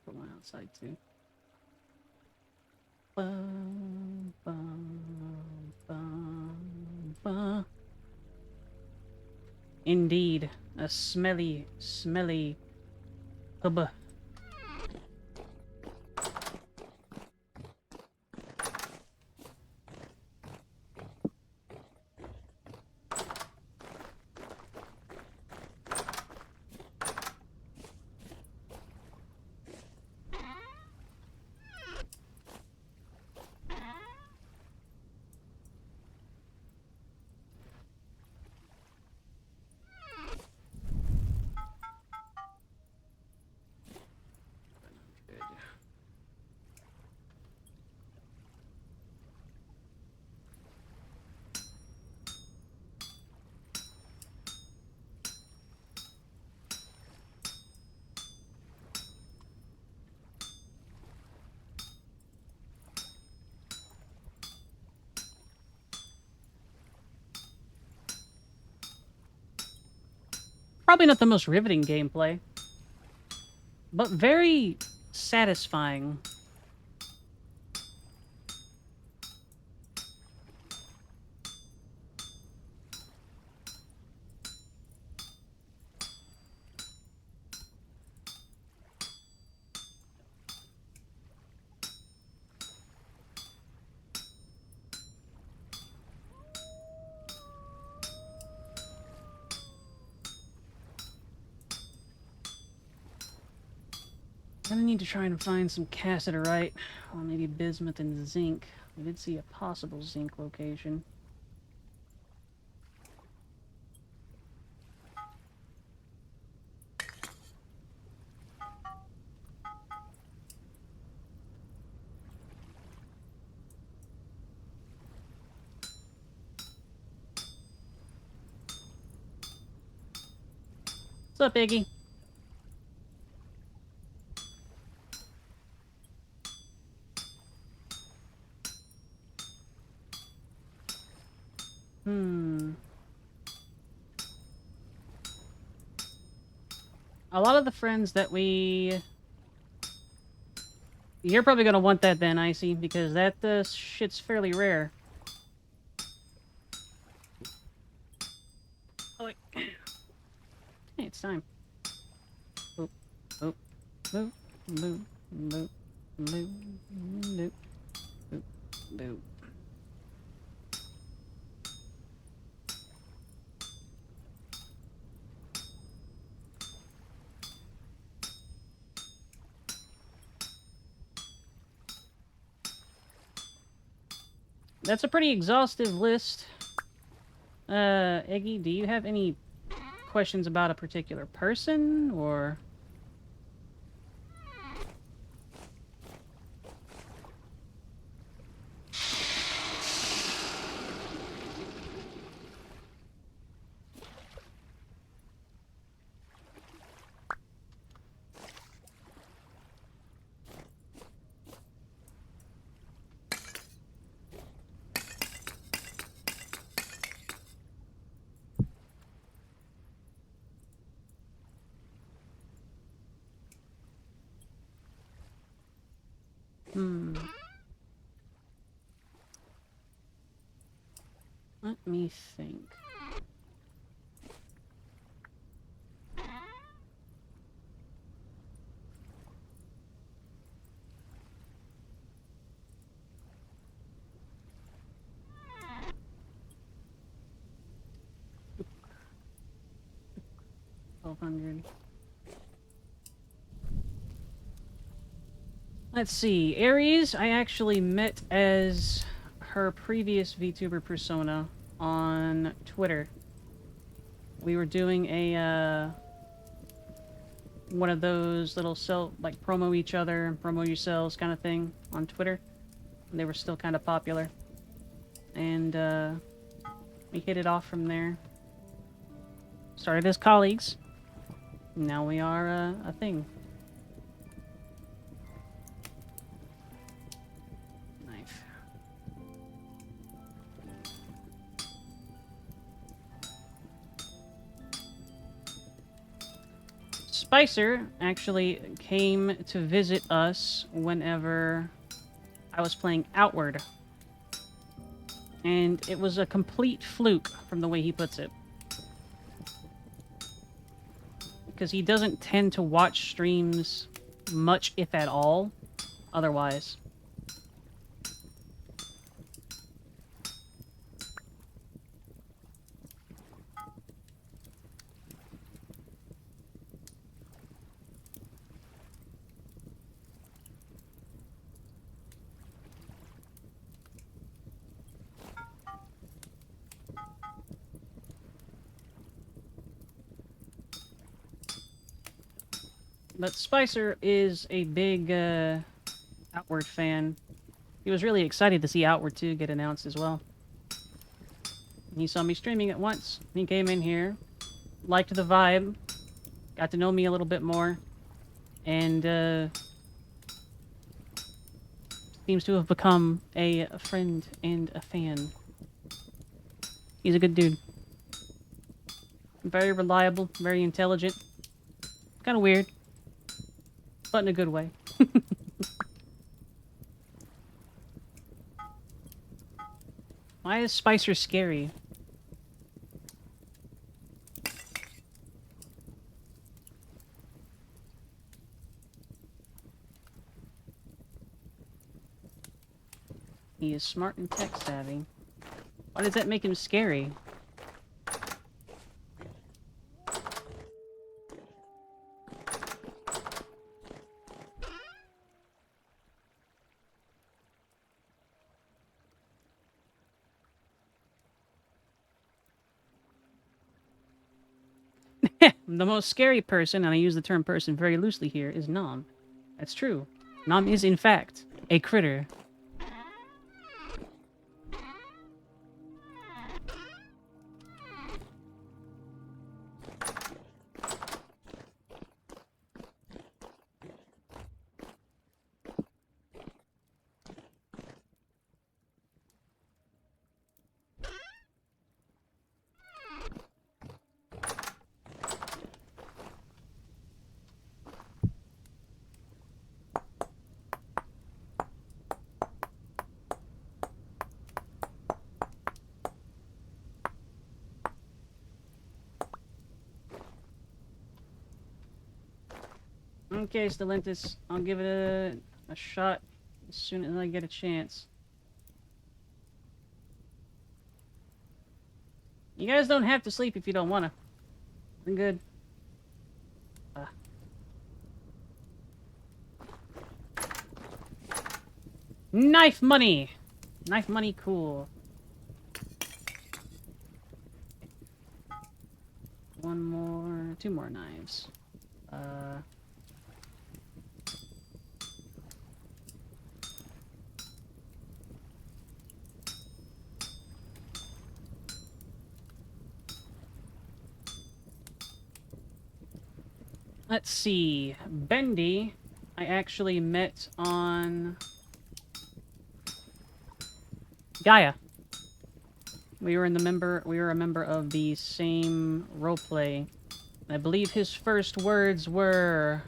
Put one outside too. Bum, bum, bum, bum. Indeed, a smelly, smelly hubba. Probably not the most riveting gameplay, but very satisfying. I'm gonna need to try and find some cassiterite, or maybe bismuth and zinc. I did see a possible zinc location. What's up, Iggy? A lot of the friends that we... You're probably gonna want that then, Icy, because that shit's fairly rare. Oh, wait. Hey, it's time. Boop, boop, boop, boop, boop, boop, boop, boop, boop. That's a pretty exhaustive list. Iggy, do you have any questions about a particular person, or... Let me think. $1,200. Let's see. Aries, I actually met as her previous VTuber persona on Twitter. We were doing a, one of those little promo each other, promo yourselves kind of thing on Twitter. They were still kind of popular. And, we hit it off from there. Started as colleagues. Now we are, a thing. Knife. Spicer actually came to visit us whenever I was playing Outward. And it was a complete fluke from the way he puts it. Because he doesn't tend to watch streams much, if at all, otherwise. But Spicer is a big Outward fan. He was really excited to see Outward 2 get announced as well. He saw me streaming at once. He came in here, liked the vibe, got to know me a little bit more, and seems to have become a friend and a fan. He's a good dude. Very reliable, very intelligent. Kind of weird, but in a good way. Why is Spicer scary? He is smart and tech savvy. Why does that make him scary? The most scary person, and I use the term person very loosely here, is Nom. That's true. Nom is, in fact, a critter. Okay, Stellantis, I'll give it a shot as soon as I get a chance. You guys don't have to sleep if you don't wanna. I'm good. Knife money! Knife money, cool. Two more knives. Let's see. Bendy, I actually met on Gaia. We were a member of the same roleplay. I believe his first words were,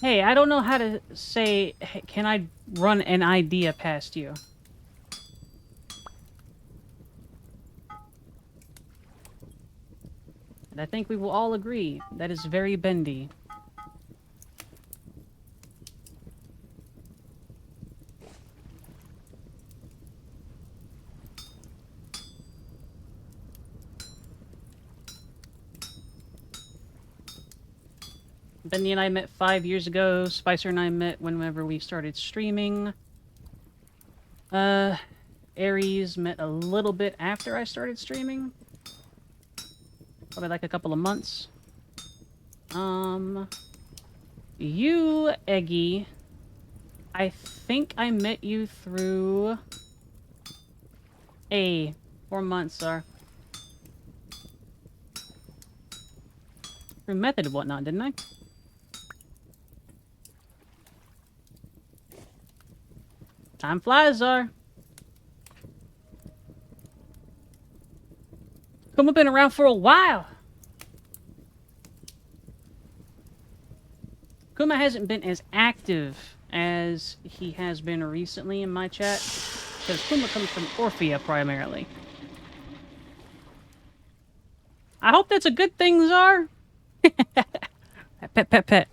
Hey, I don't know how to say, hey, can I run an idea past you? And I think we will all agree that is very bendy. Bendy and I met 5 years ago. Spicer and I met whenever we started streaming. Aries met a little bit after I started streaming. Probably like a couple of months. You, Eggy, I think I met you through 4 months, sir. Through method and whatnot, didn't I? Time flies, Czar. Kuma been around for a while. Kuma hasn't been as active as he has been recently in my chat, because Kuma comes from Orphea primarily. I hope that's a good thing, Czar. Pet.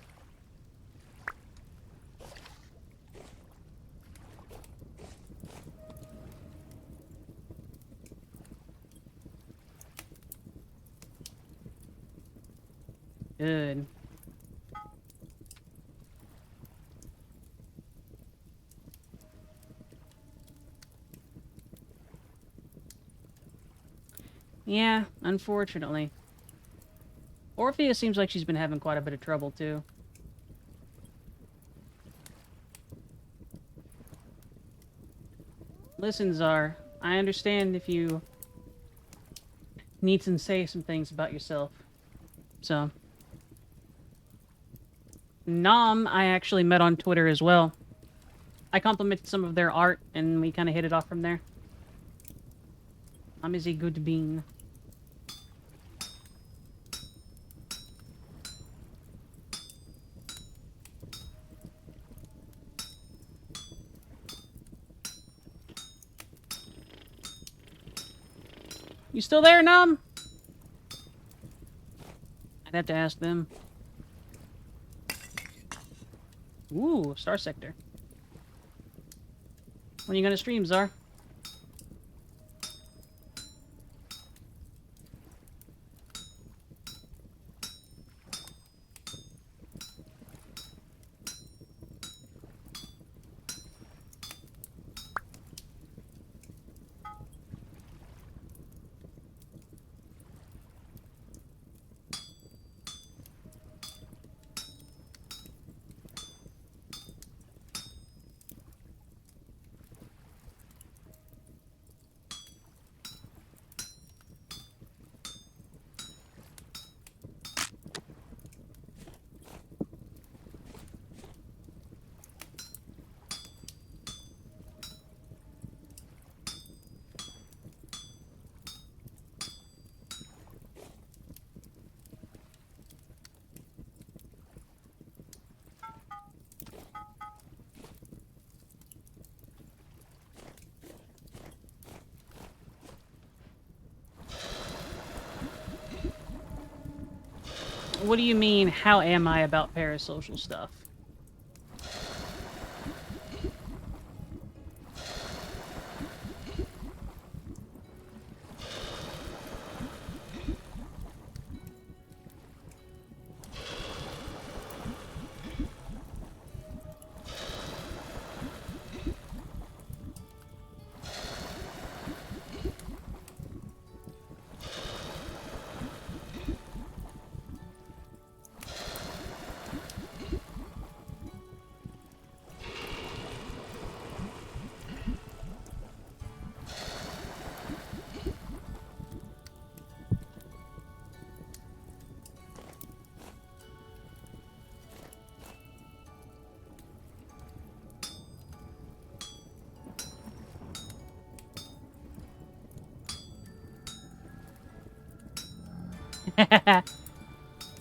Good. Yeah, unfortunately. Orphea seems like she's been having quite a bit of trouble, too. Listen, Czar, I understand if you need to say some things about yourself. So, Nam, I actually met on Twitter as well. I complimented some of their art, and we kind of hit it off from there. Nam is a good bean. You still there, Nam? I'd have to ask them. Ooh, Star Sector. When are you gonna stream, Czar? What do you mean, how am I about parasocial stuff?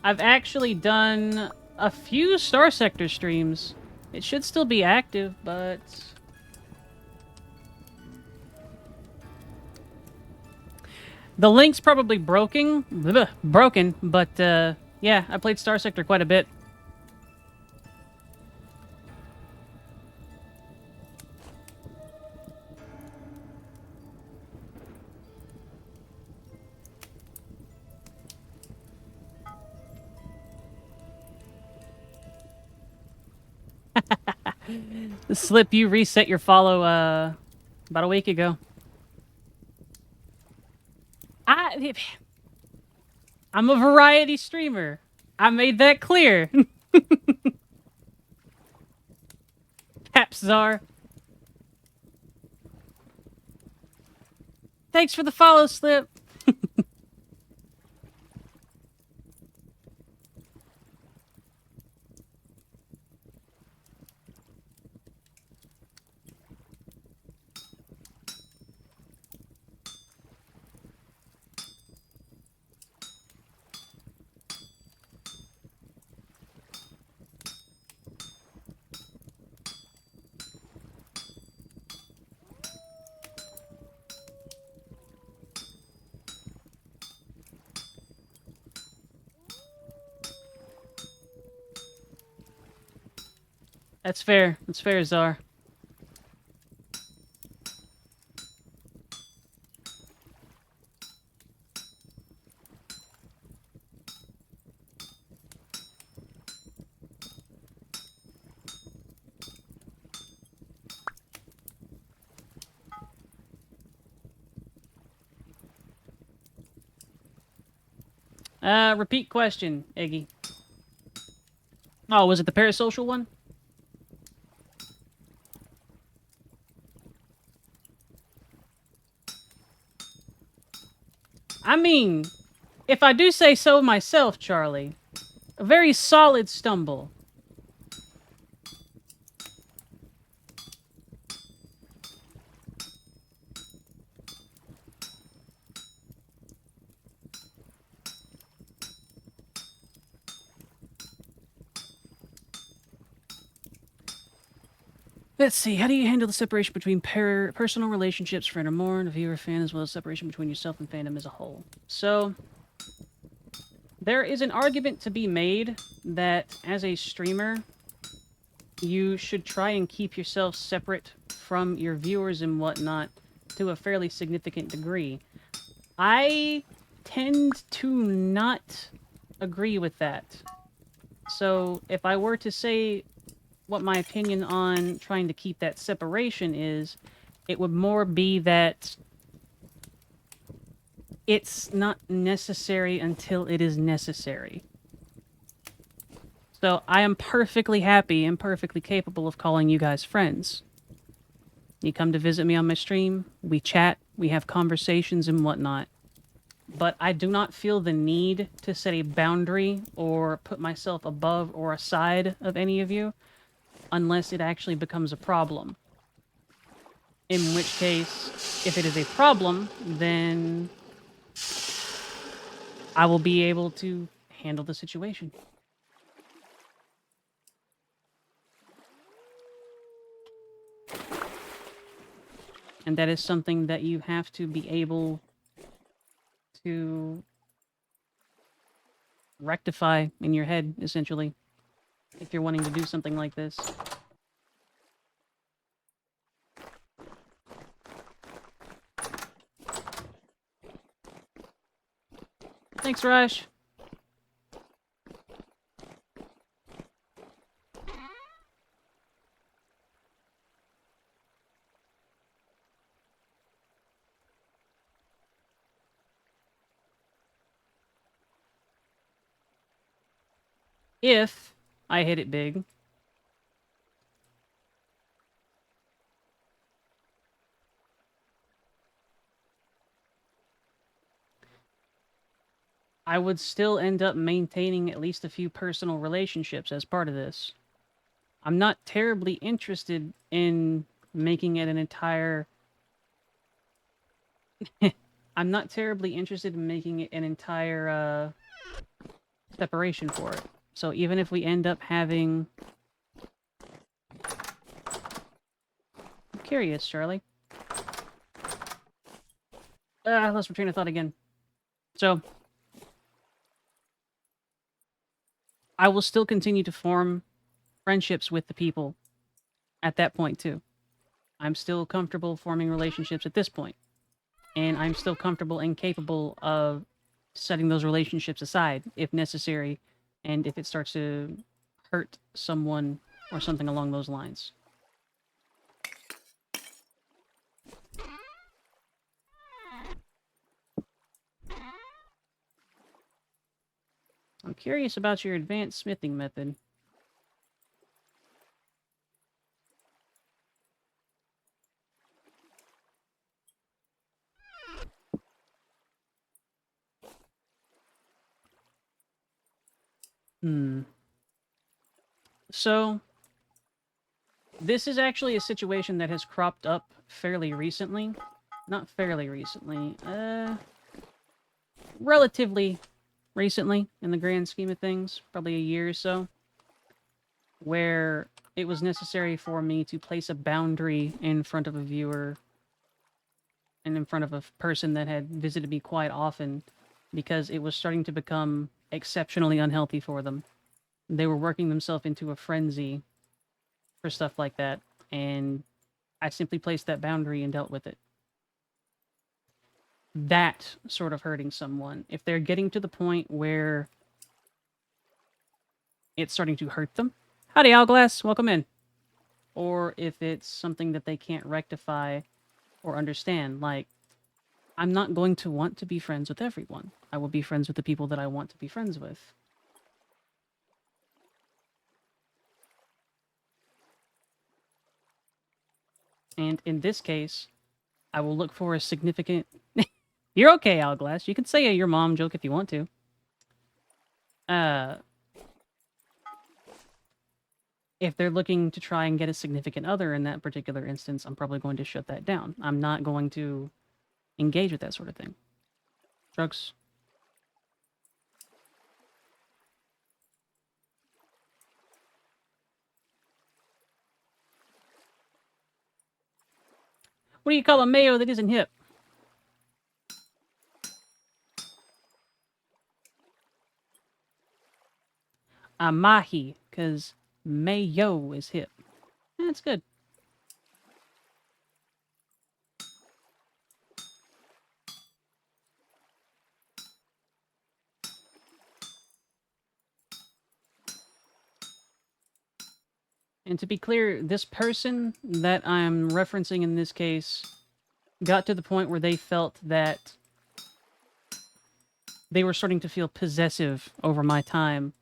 I've actually done a few Star Sector streams. It should still be active, but... The link's probably broken, but yeah, I played Star Sector quite a bit. The Slip, you reset your follow about a week ago. I'm a variety streamer. I made that clear. Capzar. Thanks for the follow, Slip. That's fair. That's fair, Czar. Repeat question, Iggy. Oh, was it the parasocial one? I mean, if I do say so myself, Charlie, a very solid stumble. Let's see, how do you handle the separation between personal relationships, friend or more, and a viewer fan, as well as separation between yourself and fandom as a whole? So, there is an argument to be made that, as a streamer, you should try and keep yourself separate from your viewers and whatnot to a fairly significant degree. I tend to not agree with that. So, if I were to say what my opinion on trying to keep that separation is, it would more be that it's not necessary until it is necessary. So I am perfectly happy and perfectly capable of calling you guys friends. You come to visit me on my stream, we chat, we have conversations and whatnot. But I do not feel the need to set a boundary or put myself above or aside of any of you, unless it actually becomes a problem. In which case, if it is a problem, then I will be able to handle the situation. And that is something that you have to be able to rectify in your head, essentially, if you're wanting to do something like this. Thanks, Rush. If I hit it big, I would still end up maintaining at least a few personal relationships as part of this. I'm not terribly interested in making it an entire... I'm not terribly interested in making it an entire, separation for it. So even if we end up having... I'm curious, Charlie. Lost my train of thought again. So, I will still continue to form friendships with the people at that point, too. I'm still comfortable forming relationships at this point. And I'm still comfortable and capable of setting those relationships aside if necessary, and if it starts to hurt someone or something along those lines. I'm curious about your advanced smithing method. So, this is actually a situation that has cropped up fairly recently. Not fairly recently. Relatively recently in the grand scheme of things. Probably a year or so. Where it was necessary for me to place a boundary in front of a viewer and in front of a person that had visited me quite often because it was starting to become exceptionally unhealthy for them. They were working themselves into a frenzy for stuff like that, and I simply placed that boundary and dealt with it. That sort of hurting someone, if they're getting to the point where it's starting to hurt them, howdy, Hourglass, welcome in. Or if it's something that they can't rectify or understand, like, I'm not going to want to be friends with everyone. I will be friends with the people that I want to be friends with. And in this case, I will look for a significant... You're okay, Hourglass. You can say a your mom joke if you want to. If they're looking to try and get a significant other in that particular instance, I'm probably going to shut that down. I'm not going to engage with that sort of thing. Drugs. What do you call a mayo that isn't hip? A mahi, because mayo is hip. That's good. And to be clear, this person that I'm referencing in this case got to the point where they felt that they were starting to feel possessive over my time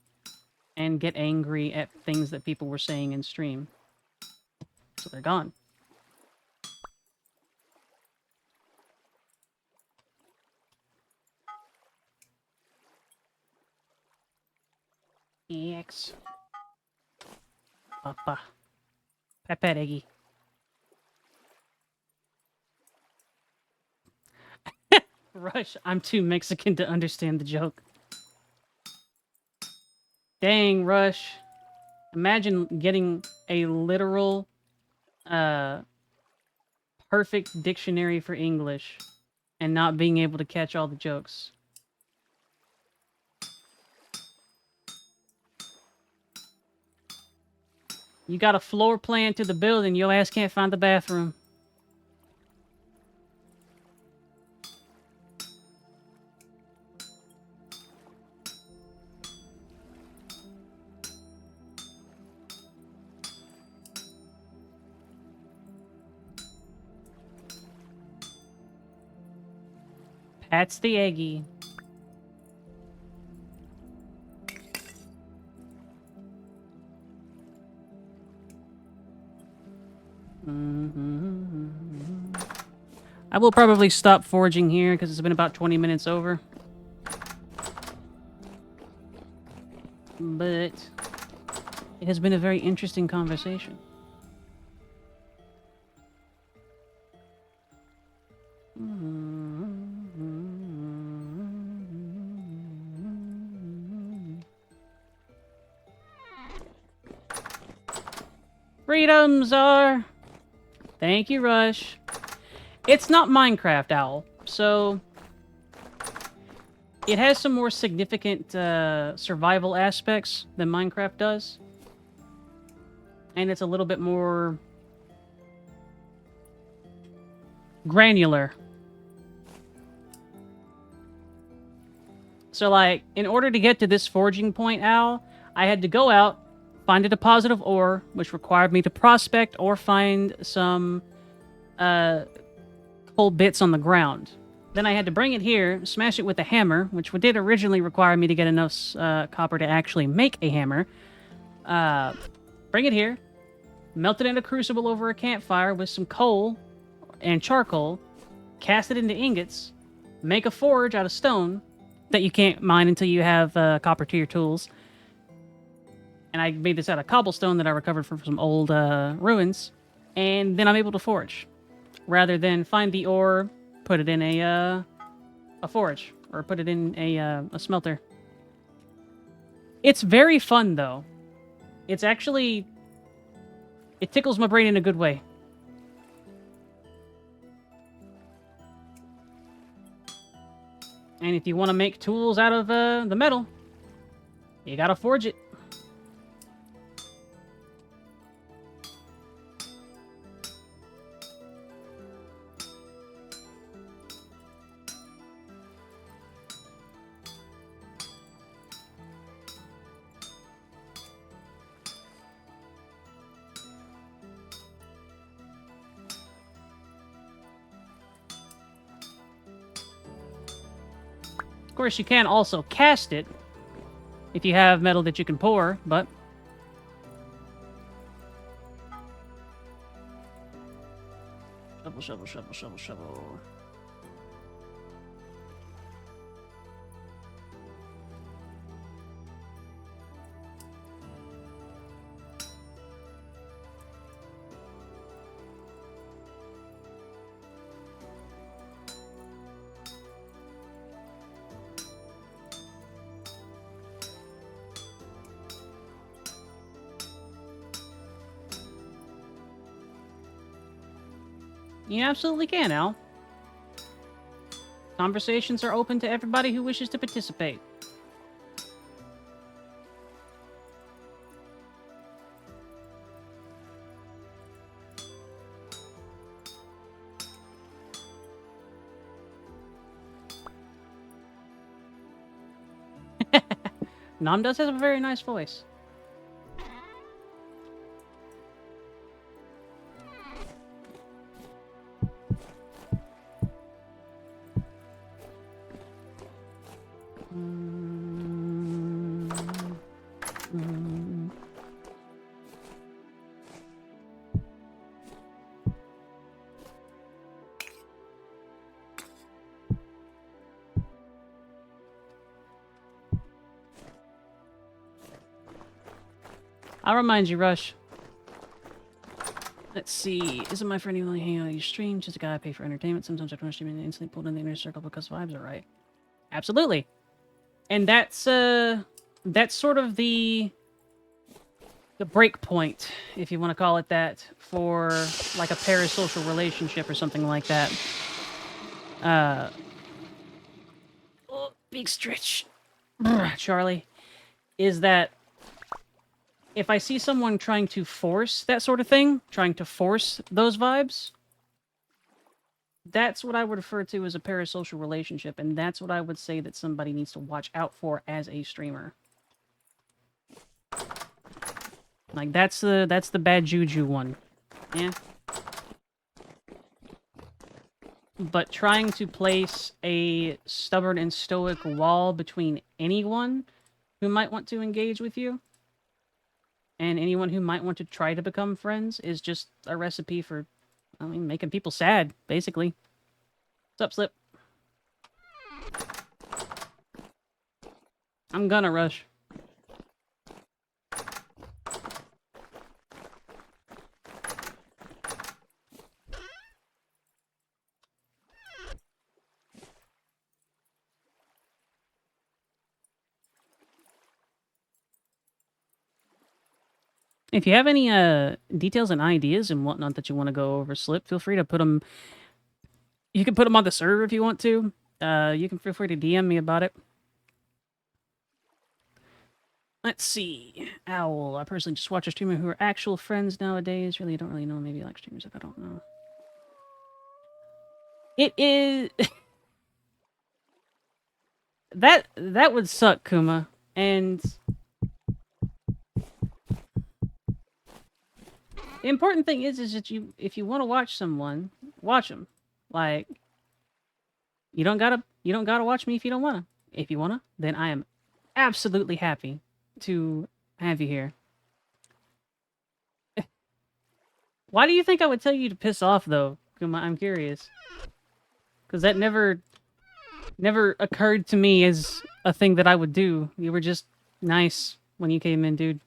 and get angry at things that people were saying in stream. So they're gone. EX. Papa. Pepe. Rush, I'm too Mexican to understand the joke. Dang, Rush. Imagine getting a literal, perfect dictionary for English and not being able to catch all the jokes. You got a floor plan to the building, your ass can't find the bathroom. Pat's the eggy. I will probably stop foraging here because it's been about 20 minutes over. But it has been a very interesting conversation. Freedom Czar! Thank you, Rush. It's not Minecraft, Owl, so... It has some more significant survival aspects than Minecraft does. And it's a little bit more... granular. So, like, in order to get to this forging point, Al, I had to go out, find a deposit of ore, which required me to prospect or find some coal bits on the ground. Then I had to bring it here, smash it with a hammer, which did originally require me to get enough copper to actually make a hammer. Bring it here, melt it in a crucible over a campfire with some coal and charcoal, cast it into ingots, make a forge out of stone that you can't mine until you have copper to your tools. And I made this out of cobblestone that I recovered from some old ruins. And then I'm able to forge. Rather than find the ore, put it in a forge. Or put it in a smelter. It's very fun, though. It's actually... It tickles my brain in a good way. And if you want to make tools out of the metal, you gotta forge it. Of course, you can also cast it if you have metal that you can pour, but... Shovel, shovel, shovel, shovel, shovel. You absolutely can, Al. Conversations are open to everybody who wishes to participate. Nom does have a very nice voice. I'll remind you, Rush. Let's see. Isn't my friend only hanging out your stream? Just a guy I pay for entertainment. Sometimes I don't stream and instantly pulled in the inner circle because vibes are right. Absolutely. And that's sort of the break point, if you want to call it that, for like a parasocial relationship or something like that. Oh, big stretch. Charlie. Is that if I see someone trying to force that sort of thing, trying to force those vibes, that's what I would refer to as a parasocial relationship, and that's what I would say that somebody needs to watch out for as a streamer. Like, that's the bad juju one. Yeah. But trying to place a stubborn and stoic wall between anyone who might want to engage with you and anyone who might want to try to become friends is just a recipe for, I mean, making people sad, basically. What's up, Slip? I'm gonna rush. If you have any details and ideas and whatnot that you want to go over, Slip, feel free to put them. You can put them on the server if you want to. You can feel free to DM me about it. Let's see. Owl. I personally just watch a streamer who are actual friends nowadays. Really, don't really know. Maybe like streamers that I don't know. It is... that would suck, Kuma. And... the important thing is that if you want to watch someone, watch them. Like... You don't gotta watch me if you don't wanna. If you wanna, then I am absolutely happy to have you here. Why do you think I would tell you to piss off, though, Kuma? I'm curious. Because that never occurred to me as a thing that I would do. You were just nice when you came in, dude.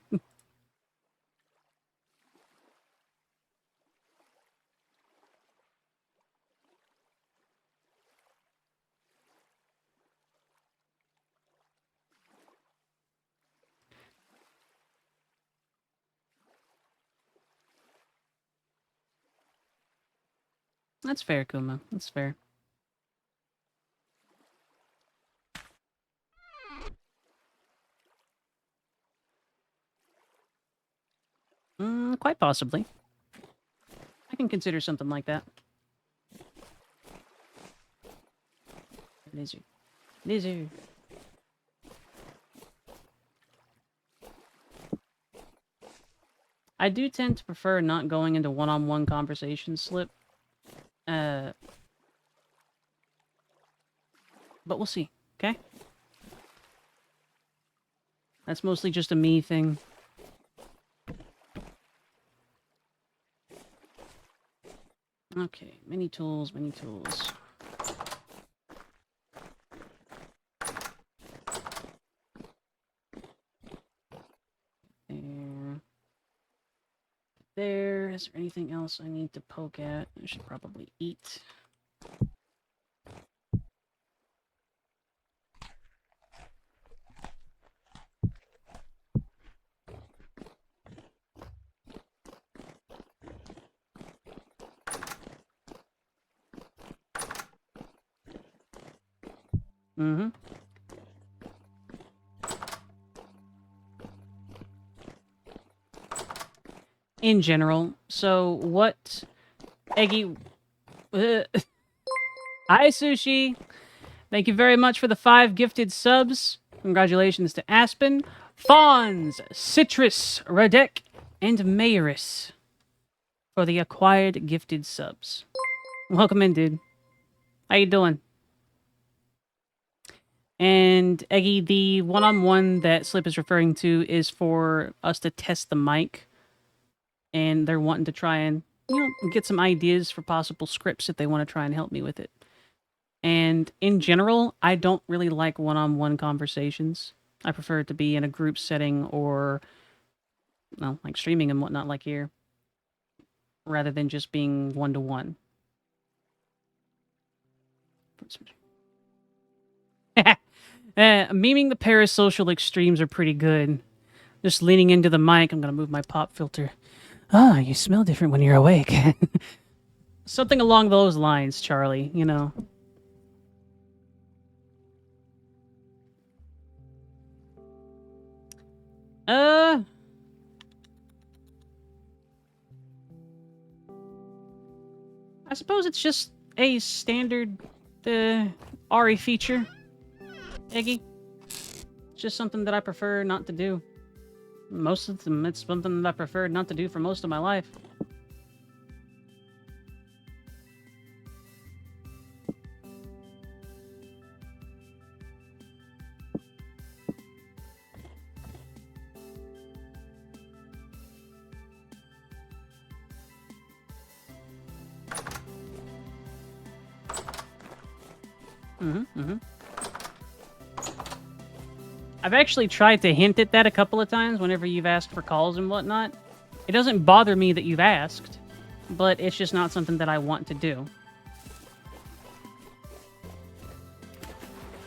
That's fair, Kuma. That's fair. Quite possibly. I can consider something like that. Lizard. Lizard. I do tend to prefer not going into one-on-one conversations, Slip. But we'll see, okay? That's mostly just a me thing. Okay, many tools, many tools. There. Is there anything else I need to poke at? I should probably eat. Mm-hmm. In general. So what... Eggy... Hi, Sushi! Thank you very much for the 5 gifted subs. Congratulations to Aspen, Fawns, Citrus, Radek, and Mayorus for the acquired gifted subs. Welcome in, dude. How you doing? And Eggy, the one-on-one that Slip is referring to is for us to test the mic. And they're wanting to try and, get some ideas for possible scripts if they want to try and help me with it. And in general, I don't really like one-on-one conversations. I prefer it to be in a group setting or, like streaming and whatnot like here. Rather than just being one-to-one. Memeing the parasocial extremes are pretty good. Just leaning into the mic, I'm going to move my pop filter. Ah, you smell different when you're awake. Something along those lines, Charlie, I suppose it's just a standard Auri feature, Eggy. It's just something that I prefer not to do. Most of them, it's something that I prefer not to do for most of my life. I've actually tried to hint at that a couple of times whenever you've asked for calls and whatnot. It doesn't bother me that you've asked, but it's just not something that I want to do.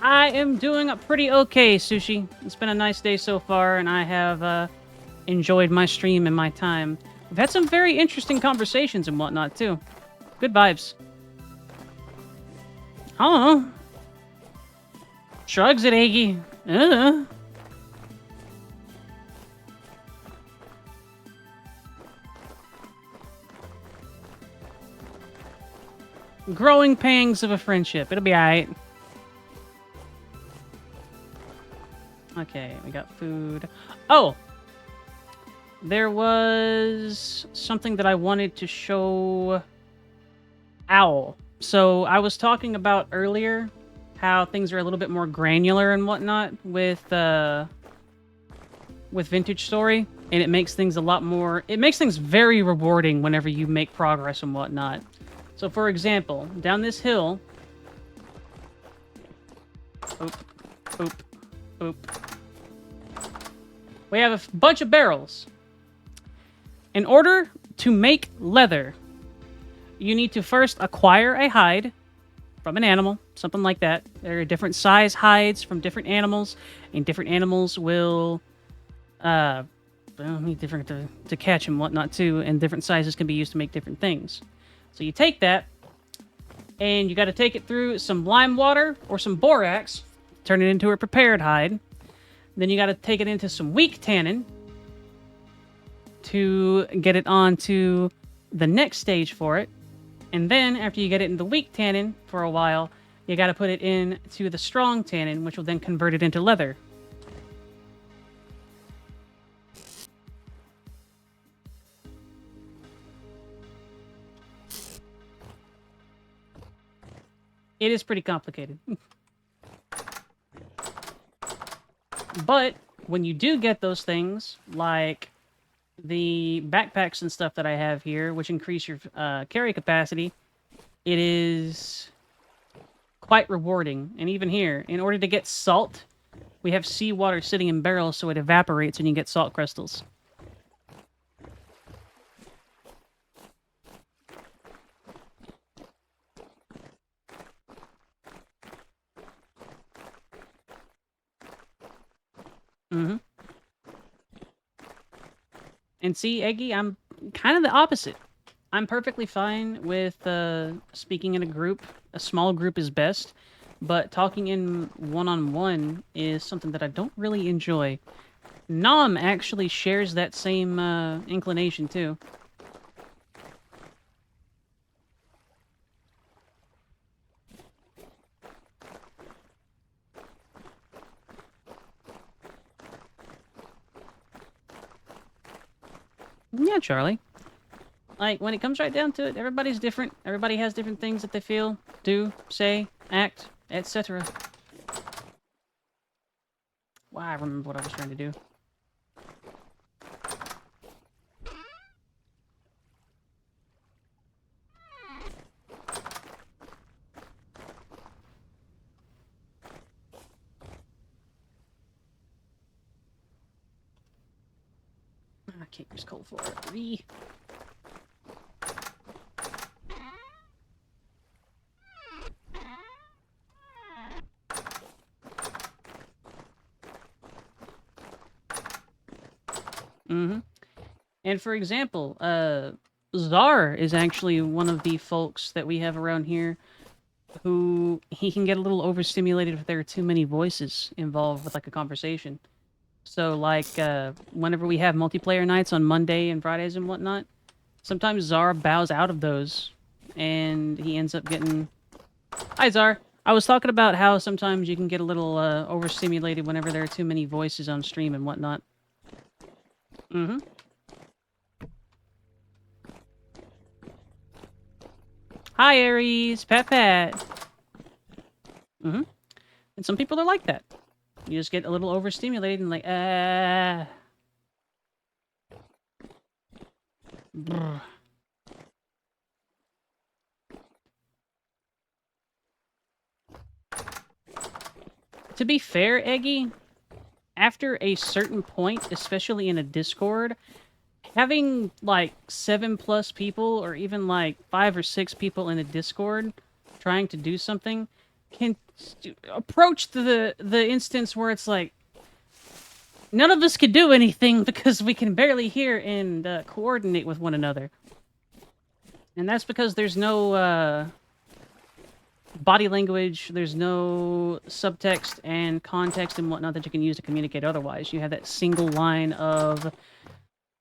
I am doing pretty okay, Sushi. It's been a nice day so far, and I have enjoyed my stream and my time. We've had some very interesting conversations and whatnot, too. Good vibes. I don't know. Shrugs it, Iggy. Growing pangs of a friendship. It'll be alright. Okay, we got food. Oh! There was something that I wanted to show Owl. So I was talking about earlier how things are a little bit more granular and whatnot with Vintage Story, and it makes things a lot more... It makes things very rewarding whenever you make progress and whatnot. So, for example, down this hill... Oop, oop, oop. We have a bunch of barrels. In order to make leather, you need to first acquire a hide from an animal, something like that. There are different size hides from different animals, and different animals will need different to catch and whatnot too, and different sizes can be used to make different things. So you take that, and you got to take it through some lime water or some borax, turn it into a prepared hide. Then you got to take it into some weak tannin to get it onto the next stage for it. And then, after you get it in the weak tannin for a while, you got to put it into the strong tannin, which will then convert it into leather. It is pretty complicated. But when you do get those things, like the backpacks and stuff that I have here, which increase your carry capacity, it is quite rewarding. And even here, in order to get salt, we have seawater sitting in barrels so it evaporates and you get salt crystals. Mm-hmm. And see, Eggy, I'm kind of the opposite. I'm perfectly fine with speaking in a group. A small group is best, but talking in one-on-one is something that I don't really enjoy. Nom actually shares that same inclination, too. Yeah, Charlie. Like, when it comes right down to it, everybody's different. Everybody has different things that they feel, do, say, act, etc. Wow, I remember what I was trying to do. I can't use coal for it. Mm-hmm. And for example, Czar is actually one of the folks that we have around here who he can get a little overstimulated if there are too many voices involved with like a conversation. So like whenever we have multiplayer nights on Monday and Fridays and whatnot, sometimes Czar bows out of those and he ends up getting... Hi, Czar. I was talking about how sometimes you can get a little overstimulated whenever there are too many voices on stream and whatnot. Mm-hmm. Hi, Aries. Pat Pat. Mm-hmm. And some people are like that. You just get a little overstimulated and like, Brr. To be fair, Eggy, after a certain point, especially in a Discord, having like 7+ people or even like 5 or 6 people in a Discord trying to do something can approach the instance where it's like none of us can do anything because we can barely hear and coordinate with one another. And that's because there's no body language, there's no subtext and context and whatnot that you can use to communicate otherwise. You have that single line of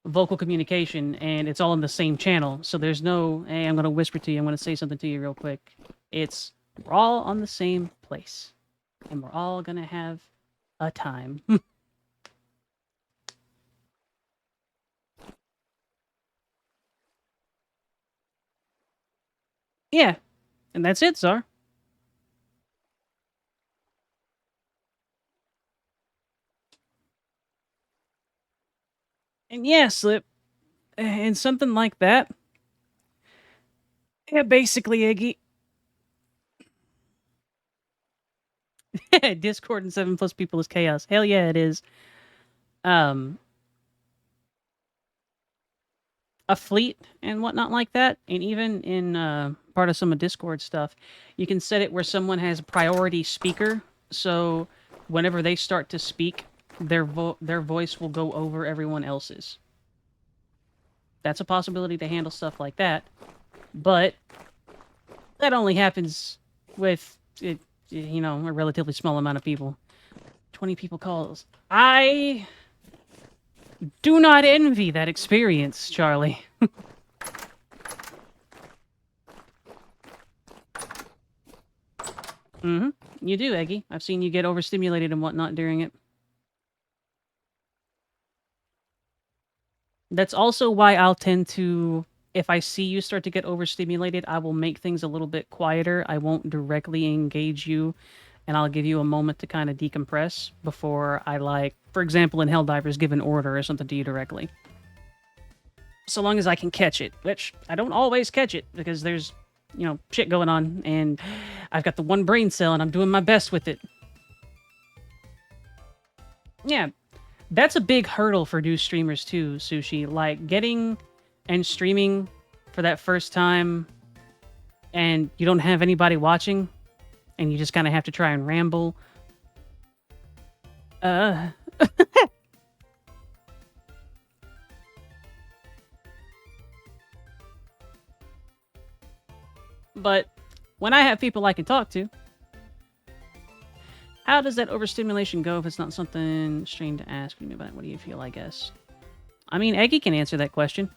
vocal communication, and it's all in the same channel. So there's no, hey, I'm going to whisper to you, I'm going to say something to you real quick. It's, we're all on the same place, and we're all going to have a time. Yeah, and that's it, Czar. And yeah, Slip, and something like that. Yeah, basically, Iggy. Discord and 7+ people is chaos. Hell yeah, it is. Um, a fleet and whatnot like that, and even in part of some of Discord stuff, you can set it where someone has a priority speaker, so whenever they start to speak, their voice will go over everyone else's. That's a possibility to handle stuff like that, but that only happens with it, you know, a relatively small amount of people. 20 people calls. I do not envy that experience, Charlie. Mm-hmm. You do, Eggy. I've seen you get overstimulated and whatnot during it. That's also why I'll tend to, if I see you start to get overstimulated, I will make things a little bit quieter. I won't directly engage you, and I'll give you a moment to kind of decompress before I, like, for example, in Helldivers, give an order or something to you directly. So long as I can catch it, which I don't always catch it because there's, you know, shit going on, and I've got the one brain cell and I'm doing my best with it. Yeah, that's a big hurdle for new streamers too, Sushi. Like, getting and streaming for that first time and you don't have anybody watching and you just kind of have to try and ramble. Uh... But when I have people I can talk to, how does that overstimulation go if it's not something strange to ask me about? What do you feel, I guess? I mean, Eggy can answer that question.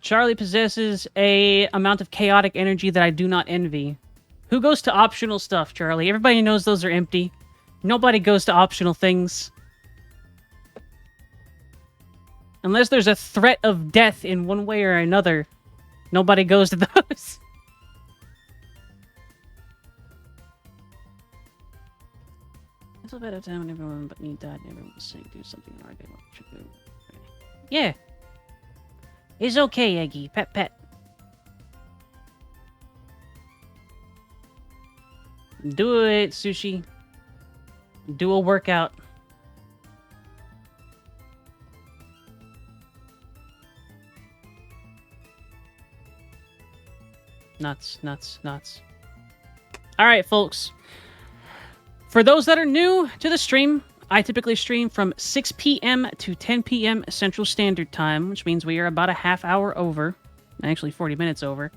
Charlie possesses a amount of chaotic energy that I do not envy. Who goes to optional stuff, Charlie? Everybody knows those are empty. Nobody goes to optional things. Unless there's a threat of death in one way or another, nobody goes to those. It's a better time when everyone but me died and everyone was saying do something or I did what you do. Yeah. It's okay, Eggy. Pet pet. Do it, Sushi. Do a workout. Nuts, nuts, nuts. Alright, folks. For those that are new to the stream, I typically stream from 6 p.m. to 10 p.m. Central Standard Time, which means we are about a half hour over. Actually, 40 minutes over.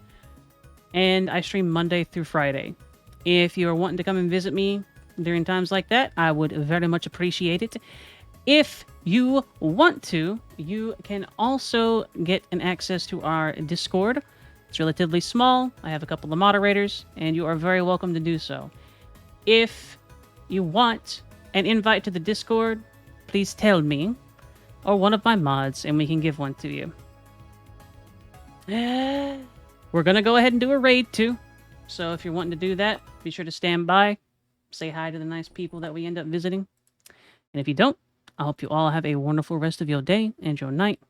And I stream Monday through Friday. If you are wanting to come and visit me during times like that, I would very much appreciate it. If you want to, you can also get an access to our Discord. It's relatively small. I have a couple of moderators, and you are very welcome to do so. If you want an invite to the Discord, please tell me, or one of my mods, and we can give one to you. We're going to go ahead and do a raid, too. So if you're wanting to do that, be sure to stand by. Say hi to the nice people that we end up visiting. And if you don't, I hope you all have a wonderful rest of your day and your night.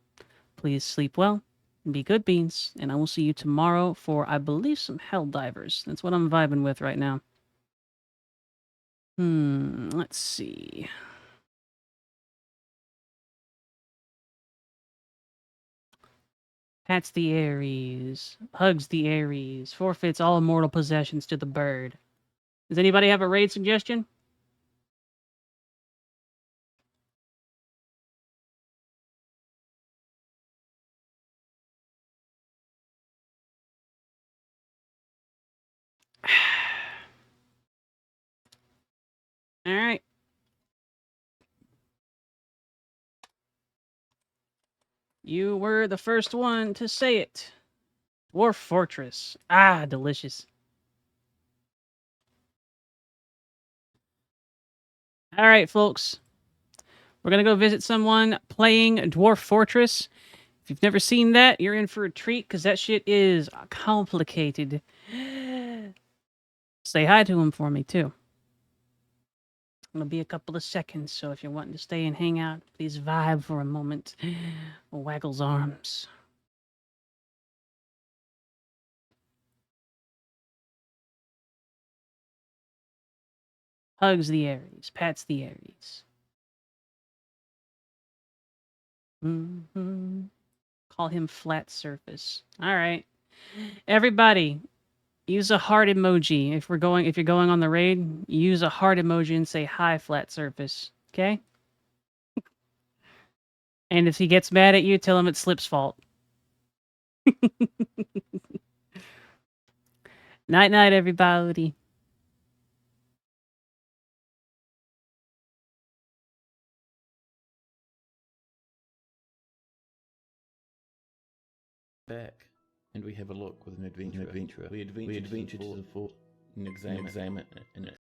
Please sleep well. Be good beans. And I will see you tomorrow for, I believe, some Helldivers. That's what I'm vibing with right now. Let's see. pats the Aries, hugs the Aries, forfeits all immortal possessions to the bird. Does anybody have a raid suggestion? All right. You were the first one to say it. Dwarf Fortress. Ah, delicious. All right, folks. We're going to go visit someone playing Dwarf Fortress. If you've never seen that, you're in for a treat because that shit is complicated. Say hi to him for me, too. It'll be a couple of seconds, so if you're wanting to stay and hang out, please vibe for a moment. Waggles arms. Hugs the Aries, pats the Aries. Mm-hmm. Call him Flat Surface. All right. Everybody, use a heart emoji. If you're going on the raid, use a heart emoji and say hi, Flat Surface. Okay? And if he gets mad at you, tell him it's Slip's fault. Night night, everybody. Back, and we have a look with an adventurer. We adventure to the fort and examine